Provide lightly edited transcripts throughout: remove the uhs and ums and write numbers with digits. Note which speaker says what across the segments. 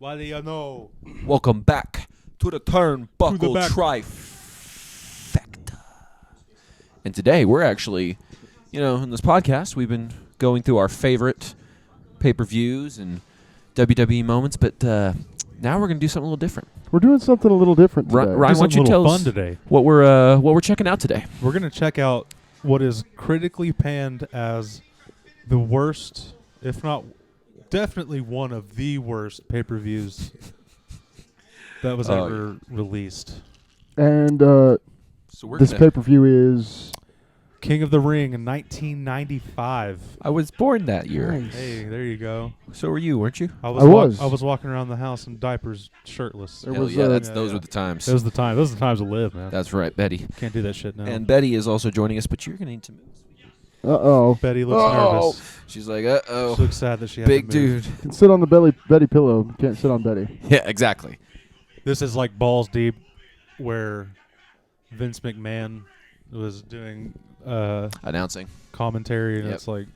Speaker 1: What do you know?
Speaker 2: Welcome back to the Turnbuckle Trifecta. And today we're actually, in this podcast, we've been going through our favorite pay-per-views and WWE moments, but now we're going to do something a little different.
Speaker 3: We're doing something a little different today.
Speaker 2: Ryne, why don't you tell us
Speaker 1: today.
Speaker 2: what we're checking out today?
Speaker 1: We're going to check out what is critically panned as the worst, if not definitely one of the worst pay-per-views that was ever released.
Speaker 3: And
Speaker 2: So
Speaker 3: this pay-per-view is
Speaker 1: King of the Ring in 1995.
Speaker 2: I was born that year.
Speaker 3: Nice.
Speaker 1: Hey, there you go.
Speaker 2: So were you, weren't you?
Speaker 1: I
Speaker 3: was.
Speaker 1: I was walking around the house in diapers, shirtless.
Speaker 3: There
Speaker 2: Hell
Speaker 3: was,
Speaker 2: yeah,
Speaker 3: uh,
Speaker 2: those were the times.
Speaker 1: Those are the time. Those are the times to live, man.
Speaker 2: That's right, Betty.
Speaker 1: Can't do that shit now.
Speaker 2: And Betty is also joining us, but you're going to need to move.
Speaker 3: Uh-oh.
Speaker 1: Betty looks nervous.
Speaker 2: She's like, uh-oh.
Speaker 1: She looks sad that she has
Speaker 2: Big
Speaker 1: to move.
Speaker 2: dude.
Speaker 3: You can sit on the Betty pillow. You can't sit on Betty.
Speaker 2: Yeah, exactly.
Speaker 1: This is like balls deep, where Vince McMahon was doing
Speaker 2: Announcing.
Speaker 1: commentary, and
Speaker 2: Yep.
Speaker 1: it's like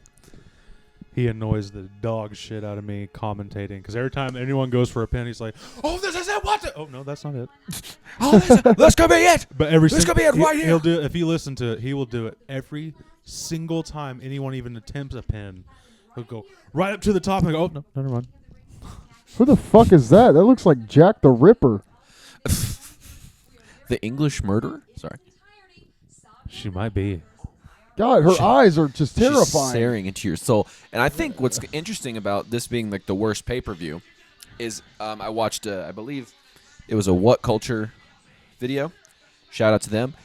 Speaker 1: he annoys the dog shit out of me commentating, because every time anyone goes for a pin, he's like, "Oh, this is it. What? Oh no, that's not it."
Speaker 2: Oh, this could be it.
Speaker 1: But every
Speaker 2: This could be it right here.
Speaker 1: He'll do it if you listen to it. He will do it every single time anyone even attempts a pin. He'll go right up to the top and go, "Oh no, never mind."
Speaker 3: Who the fuck is that? That looks like Jack the Ripper.
Speaker 2: The English murderer? Sorry.
Speaker 1: She might be.
Speaker 3: God, her eyes are just
Speaker 2: She's
Speaker 3: terrifying.
Speaker 2: staring into your soul. And I think what's interesting about this being like the worst pay-per-view is I watched, I believe it was a What Culture video. Shout out to them.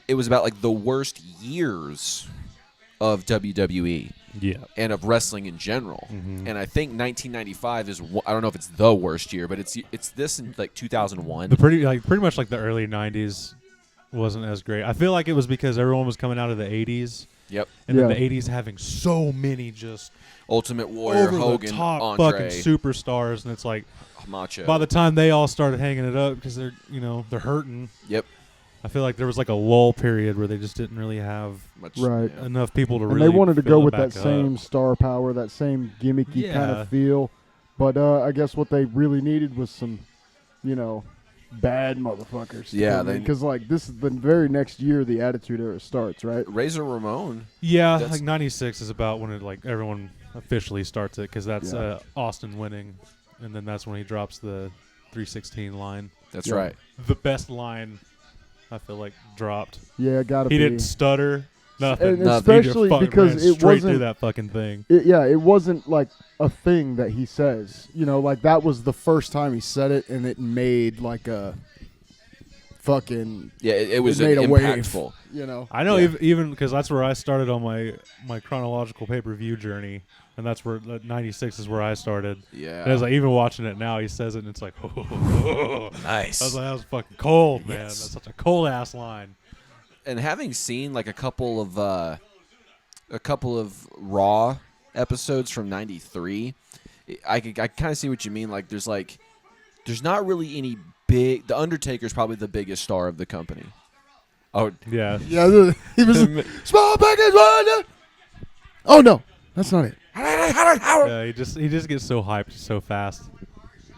Speaker 2: It was about like the worst years of WWE.
Speaker 1: Yeah.
Speaker 2: And of wrestling in general.
Speaker 1: Mm-hmm.
Speaker 2: And I think 1995 is, I don't know if it's the worst year, but it's this in like 2001.
Speaker 1: The pretty much like the early 90s wasn't as great. I feel like it was because everyone was coming out of the 80s.
Speaker 2: Yep.
Speaker 1: And then
Speaker 3: Yeah.
Speaker 1: the 80s having so many just
Speaker 2: Ultimate Warrior,
Speaker 1: over
Speaker 2: Hogan,
Speaker 1: the top
Speaker 2: Andre,
Speaker 1: fucking superstars, and it's like
Speaker 2: Macho.
Speaker 1: by the time they all started hanging it up because they're hurting.
Speaker 2: Yep.
Speaker 1: I feel like there was like a lull period where they just didn't really have
Speaker 2: Much,
Speaker 3: Right.
Speaker 2: yeah.
Speaker 1: enough people to
Speaker 3: And
Speaker 1: really
Speaker 3: they wanted to
Speaker 1: fill
Speaker 3: go
Speaker 1: it
Speaker 3: with
Speaker 1: back
Speaker 3: that
Speaker 1: up.
Speaker 3: same star power, that same gimmicky kind
Speaker 1: Yeah.
Speaker 3: of feel. But I guess what they really needed was some, bad motherfuckers.
Speaker 2: Yeah,
Speaker 3: because like this is the very next year the Attitude Era starts, right?
Speaker 2: Razor Ramon.
Speaker 1: Yeah,
Speaker 2: That's-
Speaker 1: like 96 is about when it like everyone officially starts it, because that's
Speaker 3: Yeah.
Speaker 1: Austin winning, and then that's when he drops the 316 line.
Speaker 2: That's
Speaker 3: Yeah.
Speaker 2: right.
Speaker 1: The best line I feel like dropped.
Speaker 3: Yeah, gotta
Speaker 1: He
Speaker 3: be.
Speaker 1: didn't stutter. Nothing.
Speaker 3: And
Speaker 2: Nothing.
Speaker 3: especially
Speaker 1: He just fucking
Speaker 3: because
Speaker 1: ran
Speaker 3: it
Speaker 1: straight through
Speaker 3: wasn't.
Speaker 1: that fucking thing.
Speaker 3: It wasn't like a thing that he says. Like that was the first time he said it, and it made like a fucking.
Speaker 2: Yeah, it was
Speaker 3: made a wave.
Speaker 2: impactful.
Speaker 1: I know,
Speaker 2: Yeah.
Speaker 1: even because that's where I started on my chronological pay-per-view journey, and that's where 96 is where I started.
Speaker 2: Yeah.
Speaker 1: And I was like, even watching it now, he says it, and it's like,
Speaker 2: Nice.
Speaker 1: I was like, that was fucking cold, man.
Speaker 2: Yes.
Speaker 1: That's such a cold ass line.
Speaker 2: And having seen like a couple of Raw episodes from '93, I kind of see what you mean. Like, there's not really any big. The Undertaker's probably the biggest star of the company. Oh
Speaker 1: Yeah.
Speaker 3: Yeah, he was small package. Oh no, that's not it.
Speaker 1: Yeah, he just gets so hyped so fast.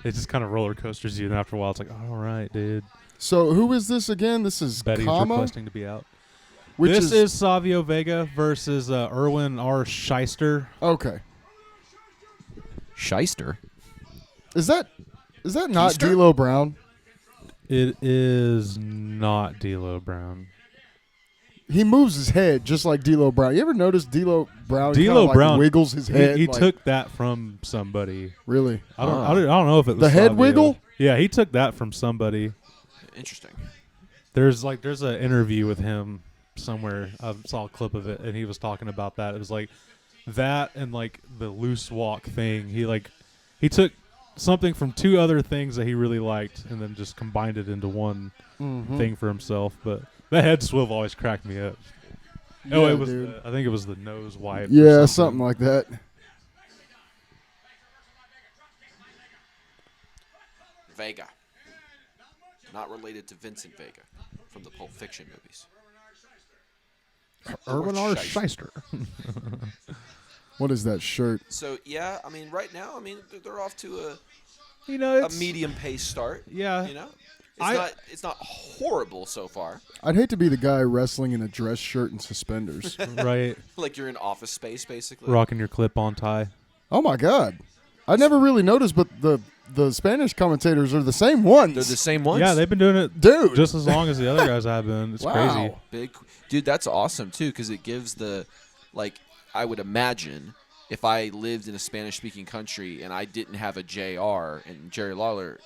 Speaker 1: It just kind of roller coasters you, and after a while, it's like, all right, dude.
Speaker 3: So who is this again? This is
Speaker 1: Betty's
Speaker 3: Kama,
Speaker 1: requesting to be out.
Speaker 3: which
Speaker 1: This is Savio Vega versus Erwin R. Shyster.
Speaker 3: okay.
Speaker 2: Shyster.
Speaker 3: Is that not
Speaker 2: Keister?
Speaker 3: D'Lo Brown?
Speaker 1: It is not D'Lo Brown.
Speaker 3: He moves his head just like D'Lo Brown. You ever notice D'Lo Brown? He
Speaker 1: D'Lo
Speaker 3: kinda,
Speaker 1: Brown
Speaker 3: wiggles his head.
Speaker 1: He
Speaker 3: like,
Speaker 1: took that from somebody.
Speaker 3: really.
Speaker 1: I don't know if it was
Speaker 3: The head
Speaker 1: Savio.
Speaker 3: wiggle?
Speaker 1: Yeah, he took that from somebody.
Speaker 2: Interesting.
Speaker 1: There's an interview with him somewhere. I saw a clip of it, and he was talking about that. It was like that and like the loose walk thing. He took something from two other things that he really liked, and then just combined it into one thing for himself. But that head swivel always cracked me up. Oh,
Speaker 3: Yeah,
Speaker 1: it was.
Speaker 3: dude.
Speaker 1: I think it was the nose wipe. or
Speaker 3: Yeah, something like that.
Speaker 2: Vega. Not related to Vincent Vega from the Pulp Fiction movies.
Speaker 3: Erwin R.
Speaker 2: Shyster.
Speaker 3: What is that shirt?
Speaker 2: So yeah, I mean, right now, I mean, they're off to
Speaker 1: it's
Speaker 2: a medium pace start.
Speaker 1: Yeah.
Speaker 2: It's not horrible so far.
Speaker 3: I'd hate to be the guy wrestling in a dress shirt and suspenders.
Speaker 1: Right.
Speaker 2: Like you're in Office Space, basically.
Speaker 1: Rocking your clip-on tie.
Speaker 3: Oh my God, I never really noticed, but the Spanish commentators are the same ones.
Speaker 2: They're the same ones.
Speaker 1: Yeah, they've been doing it,
Speaker 3: dude,
Speaker 1: just as long as the other guys have been. It's crazy.
Speaker 2: Big, dude. That's awesome too, because it gives I would imagine if I lived in a Spanish-speaking country and I didn't have a JR and Jerry Lawler,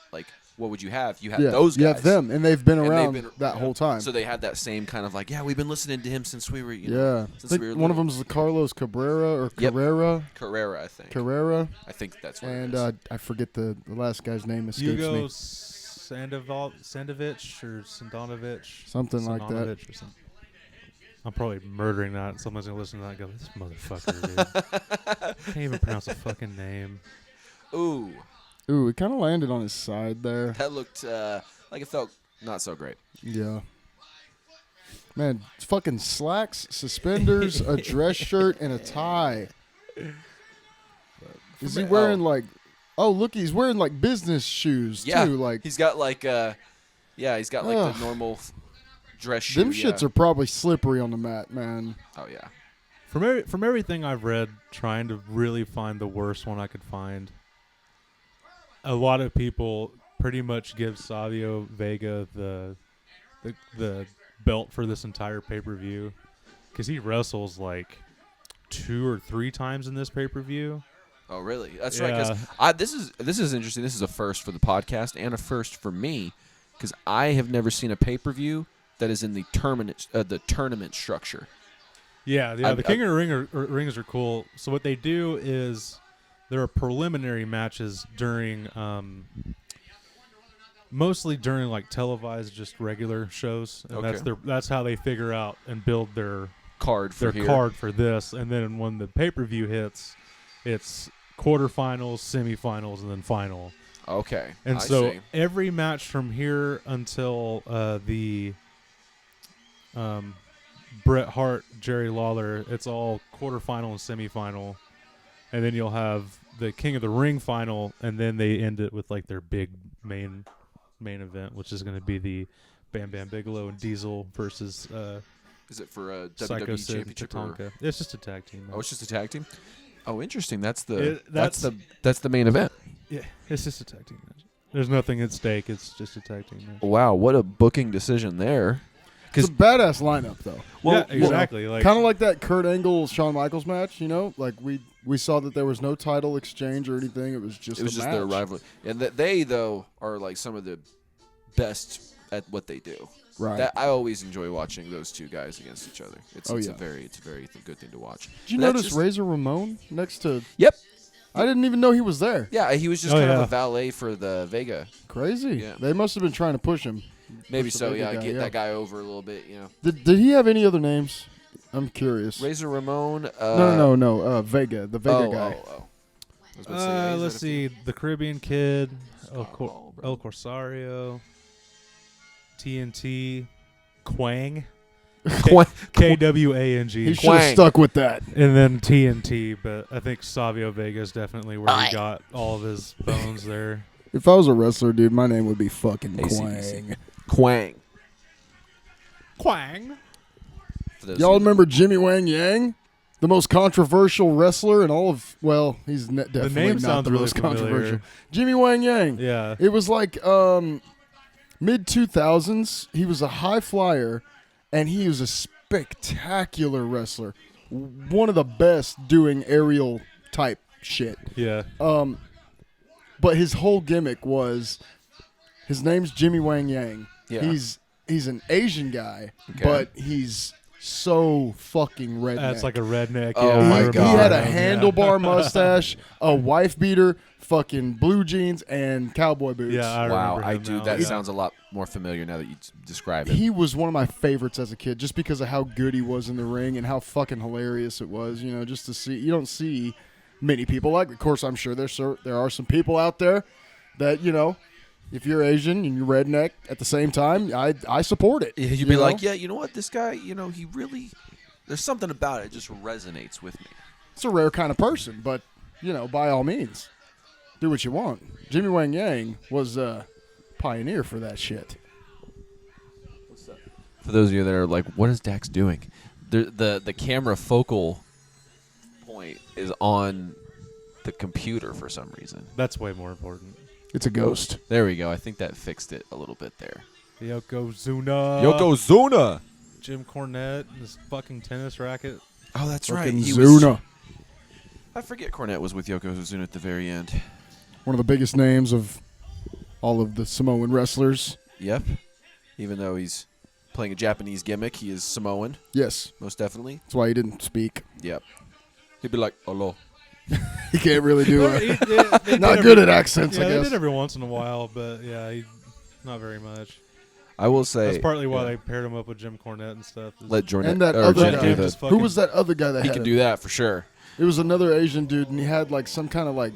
Speaker 2: what would you have? You have those guys.
Speaker 3: You have them, and they've been around that whole time.
Speaker 2: So they had that same kind of we've been listening to him since we were,
Speaker 3: I think one of them is Carlos Cabrera or Carrera.
Speaker 2: Carrera, I think.
Speaker 3: Carrera.
Speaker 2: I think that's what
Speaker 3: and,
Speaker 2: it is.
Speaker 3: I forget the last guy's name escapes
Speaker 1: Hugo
Speaker 3: me.
Speaker 1: Sandovich or Sandonovich.
Speaker 3: Something like that.
Speaker 1: Or something. I'm probably murdering that. Someone's going to listen to that and go, this motherfucker, dude. Can't even pronounce a fucking name.
Speaker 2: Ooh,
Speaker 3: it kind of landed on his side there.
Speaker 2: that looked like it felt not so great.
Speaker 3: Yeah. Man, fucking slacks, suspenders, a dress shirt, and a tie. Is he wearing look, he's wearing business shoes too.
Speaker 2: He's got he's got the normal dress shoe.
Speaker 3: Them shits are probably slippery on the mat, man.
Speaker 2: Oh yeah.
Speaker 1: From everything I've read, trying to really find the worst one I could find, a lot of people pretty much give Savio Vega the belt for this entire pay-per-view because he wrestles 2 or 3 times in this pay-per-view.
Speaker 2: Oh, really? That's right. Because this is interesting. This is a first for the podcast and a first for me because I have never seen a pay-per-view that is in the tournament structure.
Speaker 1: Yeah. The King of the Rings are cool. So what they do is there are preliminary matches during, mostly during televised, just regular shows, and that's how they figure out and build their
Speaker 2: card for
Speaker 1: this. And then when the pay-per-view hits, it's quarterfinals, semifinals, and then final.
Speaker 2: Okay.
Speaker 1: And so every match from here until the Bret Hart, Jerry Lawler, it's all quarterfinal and semifinal. And then you'll have the King of the Ring final, and then they end it with their big main event, which is going to be the Bam Bam Bigelow and Diesel versus
Speaker 2: is it for a
Speaker 1: Psycho
Speaker 2: WWE
Speaker 1: Sid
Speaker 2: championship?
Speaker 1: Tatanka. It's just a tag team match.
Speaker 2: Oh, it's just a tag team? Oh, interesting. That's
Speaker 1: That's
Speaker 2: the main event.
Speaker 1: Yeah, it's just a tag team match. There's nothing at stake. It's just a tag team match.
Speaker 2: Wow, what a booking decision there.
Speaker 3: It's a badass lineup, though.
Speaker 1: Well, yeah, exactly.
Speaker 3: Kind of like that Kurt Angle Shawn Michaels match. We saw that there was no title exchange or anything. It was just
Speaker 2: their rivalry. And they though are some of the best at what they do.
Speaker 3: Right.
Speaker 2: I always enjoy watching those two guys against each other. It's a very good thing to watch.
Speaker 3: Did you notice Razor Ramon next to?
Speaker 2: Yep.
Speaker 3: I didn't even know he was there.
Speaker 2: Yeah, he was just kind of a valet for the Vega.
Speaker 3: Crazy.
Speaker 2: Yeah.
Speaker 3: They must have been trying to push him.
Speaker 2: Maybe so. Yeah, get that guy over a little bit.
Speaker 3: Did he have any other names? I'm curious.
Speaker 2: Razor Ramon.
Speaker 3: No. Vega, the Vega guy.
Speaker 1: Let's see. The Caribbean Kid, El Corsario, TNT, Kwang, Kwang.
Speaker 3: He should have stuck with that.
Speaker 1: And then TNT, but I think Savio Vega is definitely where he got all of his bones there.
Speaker 3: If I was a wrestler, dude, my name would be fucking Kwang.
Speaker 2: Kwang.
Speaker 1: Kwang.
Speaker 3: Y'all remember Jimmy Wang Yang? The most controversial wrestler in all of, he's definitely not the most controversial. Jimmy Wang Yang.
Speaker 1: Yeah.
Speaker 3: It was mid-2000s. He was a high flyer, and he was a spectacular wrestler. One of the best doing aerial type shit.
Speaker 1: Yeah.
Speaker 3: But his whole gimmick was, his name's Jimmy Wang Yang.
Speaker 2: Yeah.
Speaker 3: He's an Asian guy, but he's so fucking redneck.
Speaker 1: That's like a redneck.
Speaker 2: Oh my God.
Speaker 3: He had a handlebar mustache, a wife beater, fucking blue jeans, and cowboy boots.
Speaker 1: Yeah, I do.
Speaker 2: That sounds a lot more familiar now that you describe it.
Speaker 3: He was one of my favorites as a kid, just because of how good he was in the ring and how fucking hilarious it was. Just to see. You don't see many people Of course, I'm sure there are some people out there that if you're Asian and you're redneck at the same time, I support it.
Speaker 2: You'd be like, yeah, you know what, this guy, he really, there's something about it just resonates with me.
Speaker 3: It's a rare kind of person, but by all means. Do what you want. Jimmy Wang Yang was a pioneer for that shit.
Speaker 2: For those of you that are like, what is Dax doing? The camera focal point is on the computer for some reason.
Speaker 1: That's way more important.
Speaker 3: It's a ghost.
Speaker 2: There we go. I think that fixed it a little bit there.
Speaker 1: Yokozuna. Jim Cornette and his fucking tennis racket.
Speaker 2: Oh, that's
Speaker 3: Fucking
Speaker 2: right.
Speaker 3: Zuna.
Speaker 2: I forget Cornette was with Yokozuna at the very end.
Speaker 3: One of the biggest names of all of the Samoan wrestlers.
Speaker 2: Yep. Even though he's playing a Japanese gimmick, he is Samoan.
Speaker 3: Yes.
Speaker 2: Most definitely.
Speaker 3: That's why he didn't speak.
Speaker 2: Yep. He'd be like, hello.
Speaker 3: He can't really do it.
Speaker 1: They
Speaker 3: Not
Speaker 1: did
Speaker 3: good at accents,
Speaker 1: yeah,
Speaker 3: I
Speaker 1: they
Speaker 3: guess.
Speaker 1: did every once in a while, but yeah, not very much.
Speaker 2: I will say.
Speaker 1: That's partly why they paired him up with Jim Cornette and stuff.
Speaker 2: Let Jordan
Speaker 3: And that
Speaker 2: or
Speaker 3: other
Speaker 2: Jen
Speaker 3: guy.
Speaker 2: do the.
Speaker 3: Who was that other guy that
Speaker 2: He
Speaker 3: had
Speaker 2: can
Speaker 3: it?
Speaker 2: do that for sure.
Speaker 3: It was another Asian dude, and he had like some kind of like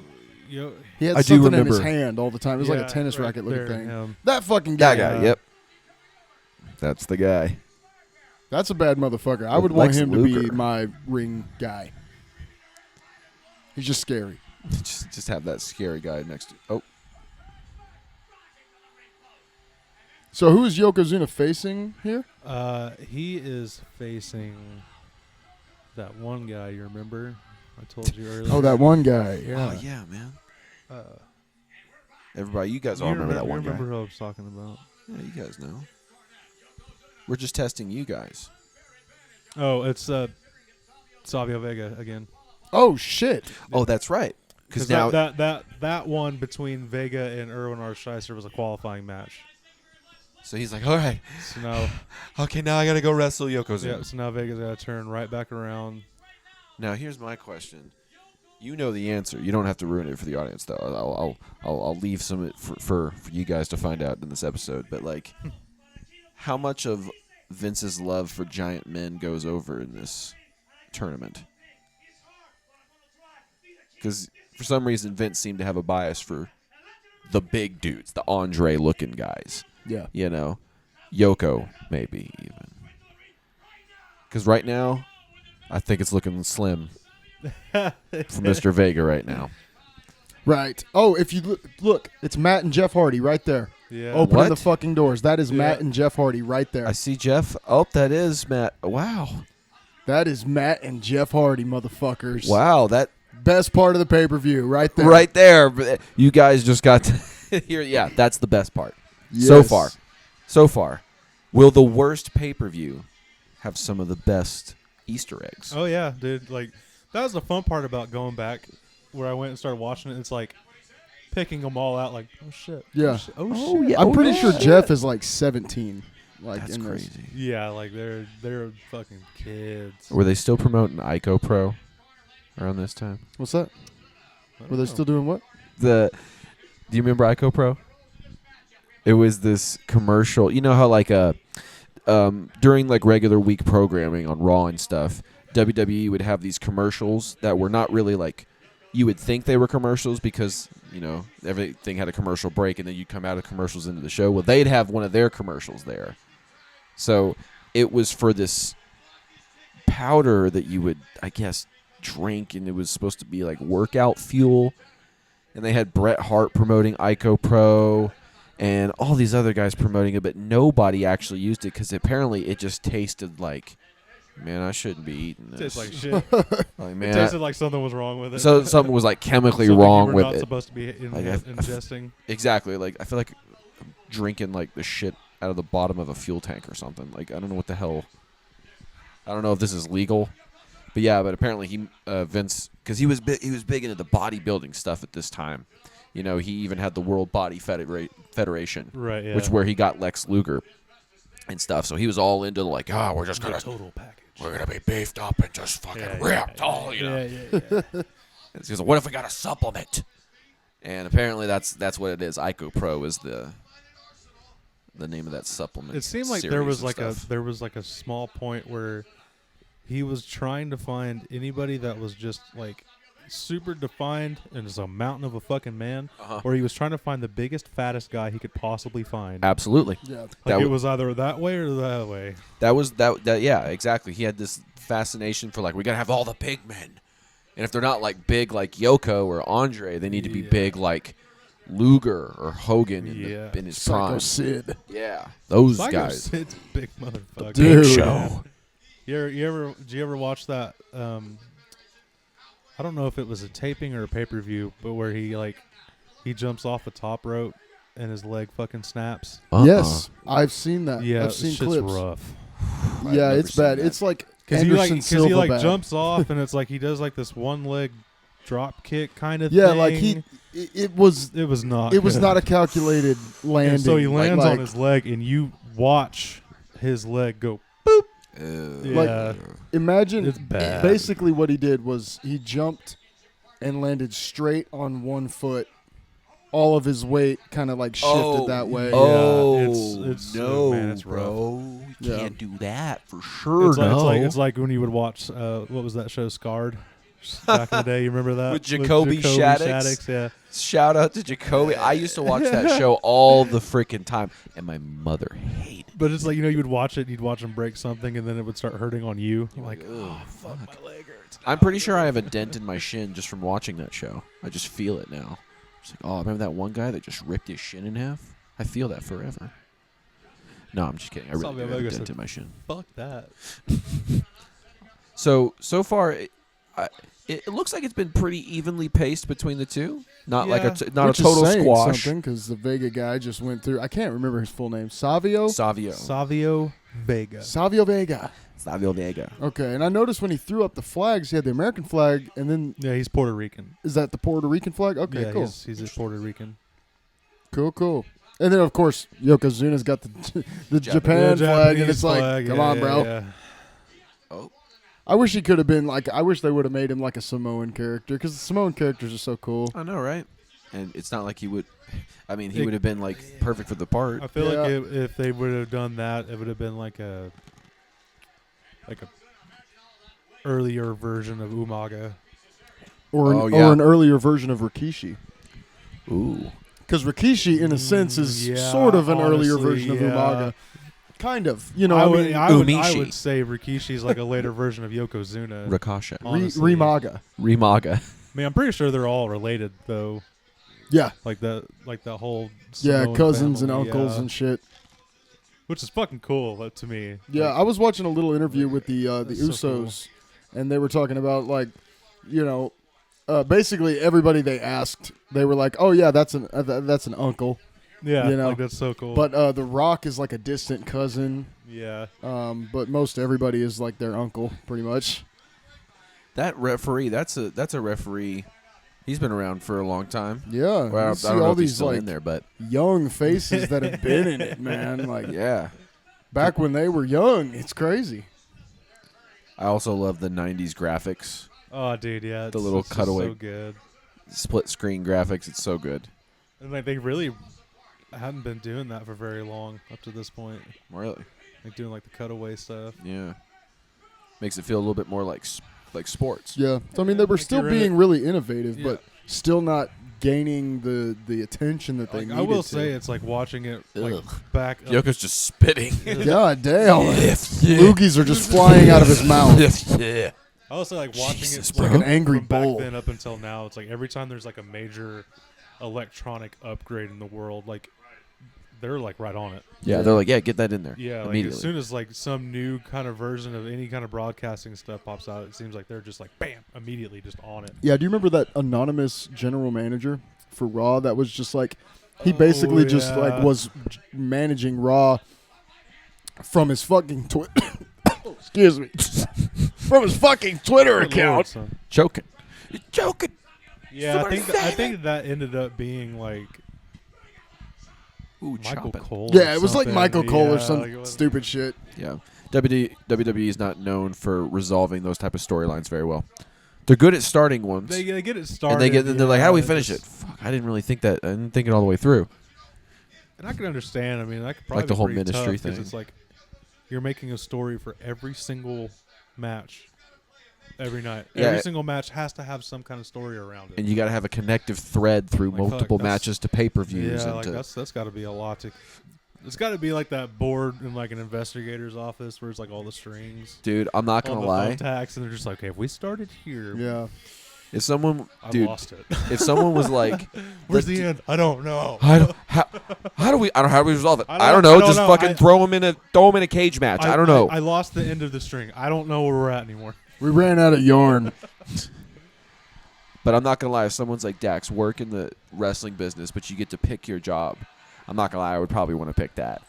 Speaker 3: he had
Speaker 2: I do
Speaker 3: something in his
Speaker 2: remember.
Speaker 3: hand all the time. It was like a tennis racket looking
Speaker 1: there,
Speaker 3: thing.
Speaker 1: him.
Speaker 3: That fucking guy.
Speaker 2: That guy. Yep. That's the guy.
Speaker 3: That's a bad motherfucker. I
Speaker 2: With
Speaker 3: would want
Speaker 2: Lex
Speaker 3: him to be
Speaker 2: Luger.
Speaker 3: my ring guy. He's just scary.
Speaker 2: just have that scary guy next to. Oh.
Speaker 3: So who is Yokozuna facing here?
Speaker 1: He is facing that one guy. You remember? I told you earlier.
Speaker 3: Oh, that one guy. Yeah.
Speaker 2: Oh yeah, man.
Speaker 1: Uh,
Speaker 2: Everybody, you guys all remember that one
Speaker 1: you remember
Speaker 2: guy.
Speaker 1: who I was talking about?
Speaker 2: Yeah, you guys know. We're just testing you guys.
Speaker 1: Oh, it's Savio Vega again.
Speaker 3: Oh shit.
Speaker 2: Oh, that's right. Because
Speaker 1: Because
Speaker 2: now,
Speaker 1: that one between Vega and Erwin R. Scheiser was a qualifying match.
Speaker 2: so he's like, all right,
Speaker 1: So now,
Speaker 2: okay, now I gotta go wrestle Yokozuna.
Speaker 1: yeah, so now Vega's got to turn right back around.
Speaker 2: Now here's my question. You know the answer. You don't have to ruin it for the audience, though. I'll leave some for you guys to find out in this episode. But like, how much of Vince's love for giant men goes over in this tournament? Because for some reason, Vince seemed to have a bias for the big dudes, the Andre-looking guys.
Speaker 3: Yeah.
Speaker 2: You know, Yoko maybe even. Because right now, I think it's looking slim for Mr. Vega right now.
Speaker 3: Right. Oh, if you look, it's Matt and Jeff Hardy right there.
Speaker 1: Yeah.
Speaker 3: Opening
Speaker 2: What?
Speaker 3: the fucking doors. That is
Speaker 1: Yeah.
Speaker 3: Matt and Jeff Hardy right there.
Speaker 2: I see Jeff. Oh, that is Matt. Wow.
Speaker 3: That is Matt and Jeff Hardy, motherfuckers.
Speaker 2: Wow. That
Speaker 3: Best part of the pay-per-view right there.
Speaker 2: right there. But you guys just got to hear. Yeah, that's the best part.
Speaker 3: Yes.
Speaker 2: So far. Will the worst pay-per-view have some of the best Easter eggs?
Speaker 1: Oh yeah, dude. Like that was the fun part about going back, where I went and started watching it. It's like picking them all out. Like, oh shit.
Speaker 3: Yeah.
Speaker 1: Oh shit. Oh, shit.
Speaker 2: yeah.
Speaker 3: I'm pretty
Speaker 2: yeah.
Speaker 3: sure Jeff is like 17. Like
Speaker 2: That's
Speaker 3: in this.
Speaker 2: crazy.
Speaker 1: Yeah, like they're fucking kids.
Speaker 2: Were they still promoting Ico Pro around this time?
Speaker 3: What's that?
Speaker 1: I don't
Speaker 3: Were they
Speaker 1: know.
Speaker 3: still doing what?
Speaker 2: Do you remember Ico Pro? It was this commercial. You know how like during like regular week programming on Raw and stuff, WWE would have these commercials that were not really like you would think they were commercials because, you know, everything had a commercial break and then you'd come out of commercials into the show. Well, they'd have one of their commercials there. So it was for this powder that you would, I guess, drink, and it was supposed to be like workout fuel. And they had Bret Hart promoting Ico Pro and all these other guys promoting it, but nobody actually used it because apparently it just tasted like, man, I shouldn't be eating this.
Speaker 1: Tastes like shit.
Speaker 2: Like,
Speaker 1: It
Speaker 2: man,
Speaker 1: tasted like something was wrong with it.
Speaker 2: so something was like chemically
Speaker 1: Something
Speaker 2: wrong
Speaker 1: you were
Speaker 2: with
Speaker 1: not
Speaker 2: it.
Speaker 1: supposed to be
Speaker 2: Like, I-
Speaker 1: ingesting.
Speaker 2: Exactly. Like I feel like I'm drinking like the shit out of the bottom of a fuel tank or something. Like I don't know what the hell. I don't know if this is legal, but yeah. But apparently Vince, because he was big into the bodybuilding stuff at this time. You know, he even had the World Body Federation,
Speaker 1: Right, yeah.
Speaker 2: which where he got Lex Luger and stuff. So he was all into like, we're just gonna
Speaker 1: total package.
Speaker 2: we're gonna be beefed up and just fucking ripped, all you know.
Speaker 1: Yeah.
Speaker 2: He goes, what if we got a supplement? And apparently that's what it is. Ico Pro is the name of that supplement.
Speaker 1: It seemed like
Speaker 2: series
Speaker 1: there was
Speaker 2: of
Speaker 1: like
Speaker 2: stuff.
Speaker 1: a small point where he was trying to find anybody that was just like super defined and is a mountain of a fucking man, or he was trying to find the biggest, fattest guy he could possibly find.
Speaker 2: Absolutely.
Speaker 3: Yeah.
Speaker 1: Like
Speaker 2: That
Speaker 1: it was either that way or that way.
Speaker 2: That was that. Yeah, exactly. He had this fascination for like we gotta have all the big men, And if they're not like big like Yoko or Andre, they need to be big like Luger or Hogan in his
Speaker 3: Psycho
Speaker 2: prime.
Speaker 3: Sid.
Speaker 2: Yeah, those
Speaker 1: Psycho
Speaker 2: guys.
Speaker 1: Sid's a big motherfucker.
Speaker 3: Dude.
Speaker 2: Big Show.
Speaker 1: Did you ever watch that? I don't know if it was a taping or a pay-per-view, but where he jumps off a top rope and his leg fucking snaps.
Speaker 3: Yes, I've seen that.
Speaker 1: Yeah,
Speaker 3: I've seen
Speaker 1: shit's
Speaker 3: clips.
Speaker 1: rough.
Speaker 3: Yeah,
Speaker 2: never
Speaker 3: it's
Speaker 2: seen
Speaker 3: bad.
Speaker 2: that.
Speaker 3: It's like
Speaker 1: Because
Speaker 3: Anderson
Speaker 1: he
Speaker 3: Silva bad.
Speaker 1: jumps off and it's like he does like this one leg drop kick kind of
Speaker 3: Yeah,
Speaker 1: thing.
Speaker 3: like it was
Speaker 1: not
Speaker 3: a calculated landing.
Speaker 1: And so he lands
Speaker 3: like,
Speaker 1: on his leg and you watch his leg go. Yeah,
Speaker 3: Imagine
Speaker 1: it's bad.
Speaker 3: basically what he did was he jumped and landed straight on one foot. All of his weight kind of like shifted that way.
Speaker 1: it's
Speaker 2: no,
Speaker 1: man, it's
Speaker 2: bro.
Speaker 1: rough.
Speaker 2: You can't do that for sure.
Speaker 1: It's like when you would watch what was that show Scarred back in the day? You remember that
Speaker 2: With Jacoby Shaddix?
Speaker 1: Yeah.
Speaker 2: Shout out to Jacoby. I used to watch that show all the freaking time, and my mother hated it.
Speaker 1: But it's like, you would watch it, and you'd watch him break something, and then it would start hurting on you. You're like,
Speaker 2: oh,
Speaker 1: fuck, my leg hurts.
Speaker 2: I'm pretty sure I have a dent in my shin just from watching that show. I just feel it now. It's like, oh, remember that one guy that just ripped his shin in half? I feel that forever. No, I'm just kidding. I really
Speaker 1: Savio
Speaker 2: do have a
Speaker 1: Vega
Speaker 2: dent
Speaker 1: said,
Speaker 2: in my shin.
Speaker 1: Fuck that.
Speaker 2: So far, it looks like it's been pretty evenly paced between the two. Not like not
Speaker 3: Which
Speaker 2: a total
Speaker 3: is saying
Speaker 2: squash.
Speaker 3: something because the Vega guy just went through. I can't remember his full name. Savio
Speaker 1: Savio Vega.
Speaker 3: Savio Vega.
Speaker 2: Savio Vega.
Speaker 3: Okay, and I noticed when he threw up the flags, he had the American flag, and then
Speaker 1: Yeah, he's Puerto Rican.
Speaker 3: is that the Puerto Rican flag? Okay,
Speaker 1: Yeah,
Speaker 3: cool.
Speaker 1: he's a Puerto Rican.
Speaker 3: Cool. And then of course Yokozuna's got the Japan flag, and it's like, come on, bro.
Speaker 1: Yeah.
Speaker 2: Oh,
Speaker 3: I wish he could have been like. I wish they would have made him like a Samoan character because the Samoan characters are so cool.
Speaker 2: I know, right? And it's not like he would. I mean, he would have been like perfect for the part.
Speaker 1: I feel like if they would have done that, it would have been like a earlier version of Umaga.
Speaker 3: Or an earlier version of Rikishi.
Speaker 2: Ooh.
Speaker 3: Because Rikishi, in a sense, is sort of an earlier version of Umaga. Kind of. You know,
Speaker 1: I would say Rikishi's like a later version of Yokozuna.
Speaker 2: Rakasha.
Speaker 3: Rimaga.
Speaker 2: Rimaga.
Speaker 1: I mean, I'm pretty sure they're all related, though.
Speaker 3: Yeah.
Speaker 1: Like the whole
Speaker 3: Yeah, cousins
Speaker 1: family,
Speaker 3: and uncles and shit.
Speaker 1: Which is fucking cool to me.
Speaker 3: Yeah, I was watching a little interview with the Usos,
Speaker 1: so cool.
Speaker 3: and they were talking about like, basically everybody they asked, they were like, "Oh yeah, that's an uncle."
Speaker 1: Yeah,
Speaker 3: you know?
Speaker 1: like that's so cool.
Speaker 3: But The Rock is like a distant cousin.
Speaker 1: Yeah.
Speaker 3: But most everybody is like their uncle, pretty much.
Speaker 2: That referee, that's a referee. He's been around for a long time.
Speaker 3: Yeah,
Speaker 2: Well, I
Speaker 3: you
Speaker 2: don't
Speaker 3: see
Speaker 2: know
Speaker 3: all
Speaker 2: if he's
Speaker 3: these
Speaker 2: still
Speaker 3: like
Speaker 2: in there, but
Speaker 3: young faces that have been in it, man. Like
Speaker 2: yeah.
Speaker 3: back when they were young, it's crazy.
Speaker 2: I also love the '90s graphics,
Speaker 1: Oh, dude, yeah.
Speaker 2: The little
Speaker 1: it's just
Speaker 2: cutaway.
Speaker 1: so good.
Speaker 2: split screen graphics. It's so good.
Speaker 1: And like they really hadn't been doing that for very long up to this point.
Speaker 2: Really?
Speaker 1: Like doing like the cutaway stuff.
Speaker 2: Yeah. Makes it feel a little bit more like sports.
Speaker 3: Yeah, so I mean they were
Speaker 1: Like
Speaker 3: still
Speaker 1: you're in
Speaker 3: being
Speaker 1: it.
Speaker 3: really innovative,
Speaker 1: Yeah.
Speaker 3: but still not gaining the attention that they
Speaker 1: Like,
Speaker 3: needed
Speaker 1: I will
Speaker 3: to.
Speaker 1: say it's like watching it like
Speaker 2: Ugh.
Speaker 1: back. Up.
Speaker 2: Yoko's just spitting.
Speaker 3: God damn. Loogies are just flying out of his mouth.
Speaker 2: Yeah.
Speaker 1: I will say like watching
Speaker 2: Jesus,
Speaker 1: it
Speaker 2: bro.
Speaker 1: like
Speaker 3: Like an angry
Speaker 1: from back
Speaker 3: bull.
Speaker 1: then up until now. It's like every time there's like a major electronic upgrade in the world, like they're like right on it.
Speaker 2: Yeah, they're like, yeah, get that in there.
Speaker 1: Yeah, like
Speaker 2: immediately.
Speaker 1: as soon as like some new kind of version of any kind of broadcasting stuff pops out, it seems like they're just like bam, immediately just on it.
Speaker 3: Yeah, do you remember that anonymous general manager for Raw that was just like he basically just
Speaker 1: yeah.
Speaker 3: like was managing Raw from his fucking Twitter excuse me. From his fucking Twitter
Speaker 1: Good
Speaker 3: account.
Speaker 1: Lord, son.
Speaker 2: Choking. You're choking.
Speaker 1: Yeah, I
Speaker 2: Somebody
Speaker 1: think that ended up being like
Speaker 2: Ooh,
Speaker 1: Michael
Speaker 2: chopping.
Speaker 1: Cole.
Speaker 3: Yeah,
Speaker 1: or
Speaker 3: it was like
Speaker 1: something.
Speaker 3: Michael Cole or
Speaker 1: Yeah,
Speaker 3: some
Speaker 1: like it was-
Speaker 3: stupid shit.
Speaker 2: Yeah. WWE is not known for resolving those type of storylines very well. They're good at starting ones.
Speaker 1: They get it started,
Speaker 2: and they're like, how do we
Speaker 1: yeah,
Speaker 2: finish it? Fuck, I didn't really think that. I didn't think it all the way through.
Speaker 1: And I can understand. I mean, that could probably
Speaker 2: Like the
Speaker 1: be
Speaker 2: whole
Speaker 1: pretty
Speaker 2: ministry
Speaker 1: tough 'cause
Speaker 2: thing.
Speaker 1: It's like you're making a story for every single match, every night.
Speaker 2: Yeah.
Speaker 1: Every single match has to have some kind of story around it.
Speaker 2: And you got to have a connective thread through
Speaker 1: Like, fuck,
Speaker 2: multiple
Speaker 1: that's-
Speaker 2: matches to pay-per-views.
Speaker 1: yeah,
Speaker 2: and
Speaker 1: like
Speaker 2: to,
Speaker 1: that's got to be a lot to. It's got to be like that board in like an investigator's office where it's like all the strings,
Speaker 2: dude, I'm not
Speaker 1: all
Speaker 2: going to
Speaker 1: the
Speaker 2: lie.
Speaker 1: thumbtacks, and they're just like, okay, if we started here,
Speaker 3: Yeah.
Speaker 2: If someone,
Speaker 1: I
Speaker 2: dude,
Speaker 1: lost it.
Speaker 2: if someone was like,
Speaker 1: Where's the end? I don't know.
Speaker 2: how do we resolve it?
Speaker 1: I don't
Speaker 2: know.
Speaker 1: know.
Speaker 2: Just fucking throw him in a cage match. I don't know.
Speaker 1: I lost the end of the string. I don't know where we're at anymore.
Speaker 3: We ran out of yarn.
Speaker 2: But I'm not gonna lie. If someone's like, Dax, work in the wrestling business, but you get to pick your job, I'm not gonna lie. I would probably want to pick that.